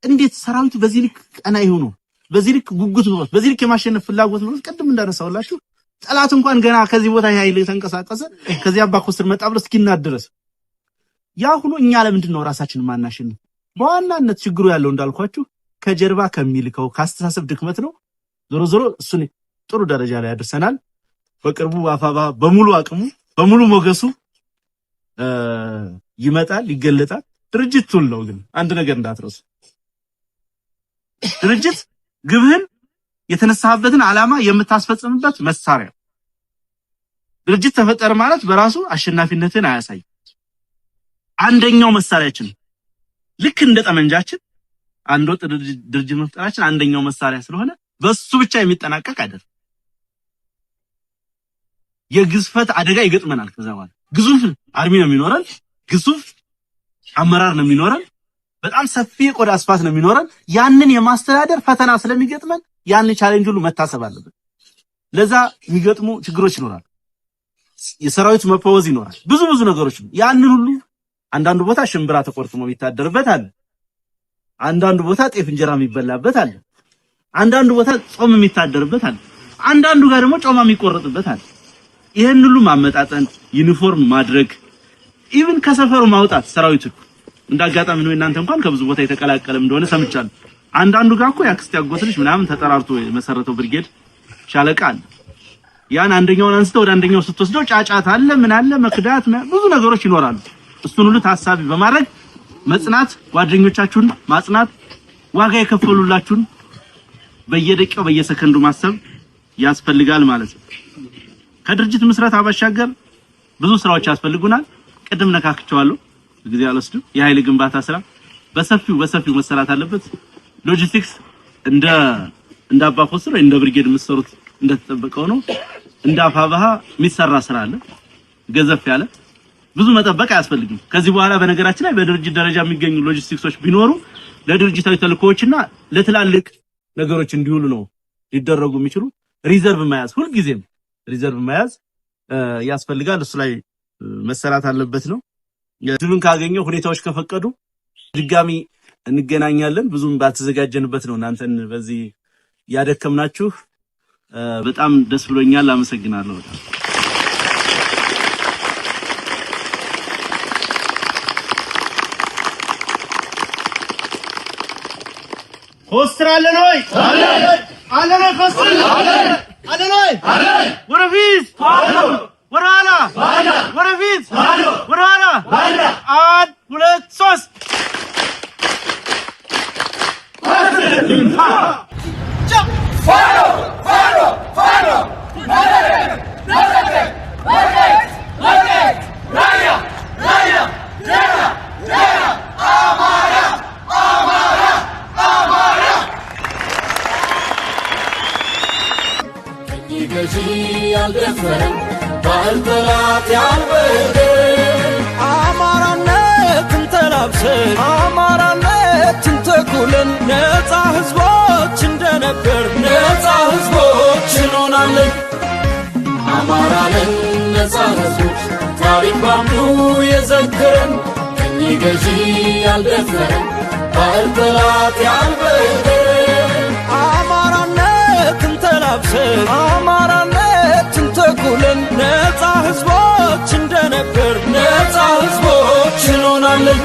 እንዴት ሰራዊቱ በዚህ ልክ ቀና ይሆኑ፣ በዚህ ልክ ጉጉት ነው፣ በዚህ ልክ የማሸነፍ ፍላጎት ነው። ቀደም እንዳነሳውላችሁ ጠላት እንኳን ገና ከዚህ ቦታ ኃይል ተንቀሳቀሰ ከዚህ አባኮስተር መጣ ብሎ እስኪናድ ድረስ ያ ሁሉ እኛ ለምንድን ነው ራሳችንን ማናሸንፍ? በዋናነት ችግሩ ያለው እንዳልኳችሁ ከጀርባ ከሚልከው ካስተሳሰብ ድክመት ነው። ዞሮ ዞሮ እሱን ጥሩ ደረጃ ላይ ያደርሰናል። በቅርቡ አፋባ በሙሉ አቅሙ በሙሉ ሞገሱ ይመጣል፣ ይገለጣል። ድርጅት ቱል ነው። ግን አንድ ነገር እንዳትረሱ፣ ድርጅት ግብህን የተነሳህበትን ዓላማ የምታስፈጽምበት መሳሪያ። ድርጅት ተፈጠረ ማለት በራሱ አሸናፊነትን አያሳይም። አንደኛው መሳሪያችን ልክ እንደ ጠመንጃችን አንድ ወጥ ድርጅት መፍጠራችን አንደኛው መሳሪያ ስለሆነ በሱ ብቻ የሚጠናቀቅ አይደለም። የግዝፈት አደጋ ይገጥመናል። ከዛ በኋላ ግዙፍ አርሚ ነው የሚኖረን፣ ግዙፍ አመራር ነው የሚኖረን፣ በጣም ሰፊ የቆዳ ስፋት ነው የሚኖረን። ያንን የማስተዳደር ፈተና ስለሚገጥመን ያንን ቻሌንጅ ሁሉ መታሰብ አለበት። ለዛ የሚገጥሙ ችግሮች ይኖራል። የሰራዊት መፈወዝ ይኖራል። ብዙ ነገሮች ያንን ሁሉ አንዳንዱ ቦታ ሽምብራ ተቆርጥሞ የሚታደርበት አለ። አንዳንዱ ቦታ ጤፍ እንጀራ የሚበላበት አለ። አንዳንዱ ቦታ ጾም የሚታደርበት አለ። አንዳንዱ ጋር ደግሞ ጮማ የሚቆረጥበት አለ። ይሄን ሁሉ ማመጣጠን፣ ዩኒፎርም ማድረግ፣ ኢቭን ከሰፈሩ ማውጣት ሰራዊቱ እንዳጋጣሚ ነው። እናንተ እንኳን ከብዙ ቦታ የተቀላቀለም እንደሆነ ሰምቻለሁ። አንዳንዱ ጋር እኮ ያክስት ያጎትልሽ ምናምን ተጠራርቶ የመሰረተው ብርጌድ ሻለቃ አለ። ያን አንደኛውን አንስተው ወደ አንደኛው ስትወስደው ጫጫት አለ፣ ምን አለ፣ መክዳት፣ ብዙ ነገሮች ይኖራሉ። እሱን ሁሉ ታሳቢ በማድረግ መጽናት፣ ጓደኞቻችሁን ማጽናት፣ ዋጋ የከፈሉላችሁን በየደቂቃው በየሰከንዱ ማሰብ ያስፈልጋል ማለት ነው። ከድርጅት ምስረታ ባሻገር ብዙ ስራዎች ያስፈልጉናል። ቅድም ነካክቸዋለሁ፣ ጊዜ አልወስድም። የኃይል ግንባታ ስራ በሰፊው መሰራት አለበት። ሎጂስቲክስ እንደ አባፎስ ነው እንደ ብርጌድ የምትሰሩት እንደተጠበቀው ነው። እንደ አፋባሃ የሚሰራ ስራ አለ ገዘፍ ያለ ብዙ መጠበቅ አያስፈልግም። ከዚህ በኋላ በነገራችን ላይ በድርጅት ደረጃ የሚገኙ ሎጂስቲክሶች ቢኖሩ ለድርጅታዊ ተልእኮዎችና ለትላልቅ ነገሮች እንዲውሉ ነው ሊደረጉ የሚችሉ። ሪዘርቭ መያዝ ሁልጊዜም ሪዘርቭ መያዝ ያስፈልጋል። እሱ ላይ መሰራት አለበት ነው። ድሉን ካገኘው ሁኔታዎች ከፈቀዱ ድጋሚ እንገናኛለን። ብዙም ባልተዘጋጀንበት ነው እናንተን በዚህ ያደከምናችሁ። በጣም ደስ ብሎኛል። አመሰግናለሁ። ኮስትር አለን ወይ? አለን ወይ? ኮስትር አለን ወይ? ወደፊት ወደኋላ ወደፊት ወደኋላ 1 2 3 ገዢ ያልደፈረን ባልበላት ያልበደ አማራነትን ተላብሰን አማራነትን ተኩለን ነፃ ህዝቦች እንደነበር ነፃ ህዝቦች እንሆናለን። አማራንን ነፃ ህዝቦች ታሪክ ባምኑ የዘከረን ቀኝ ገዢ ያልደፈረን ባልበላት ያልበደ አማራነትን ተላብሰን አማራነትን ተኩለን ነፃ ህዝቦች እንደነበር ነፃ ህዝቦች እንሆናለን።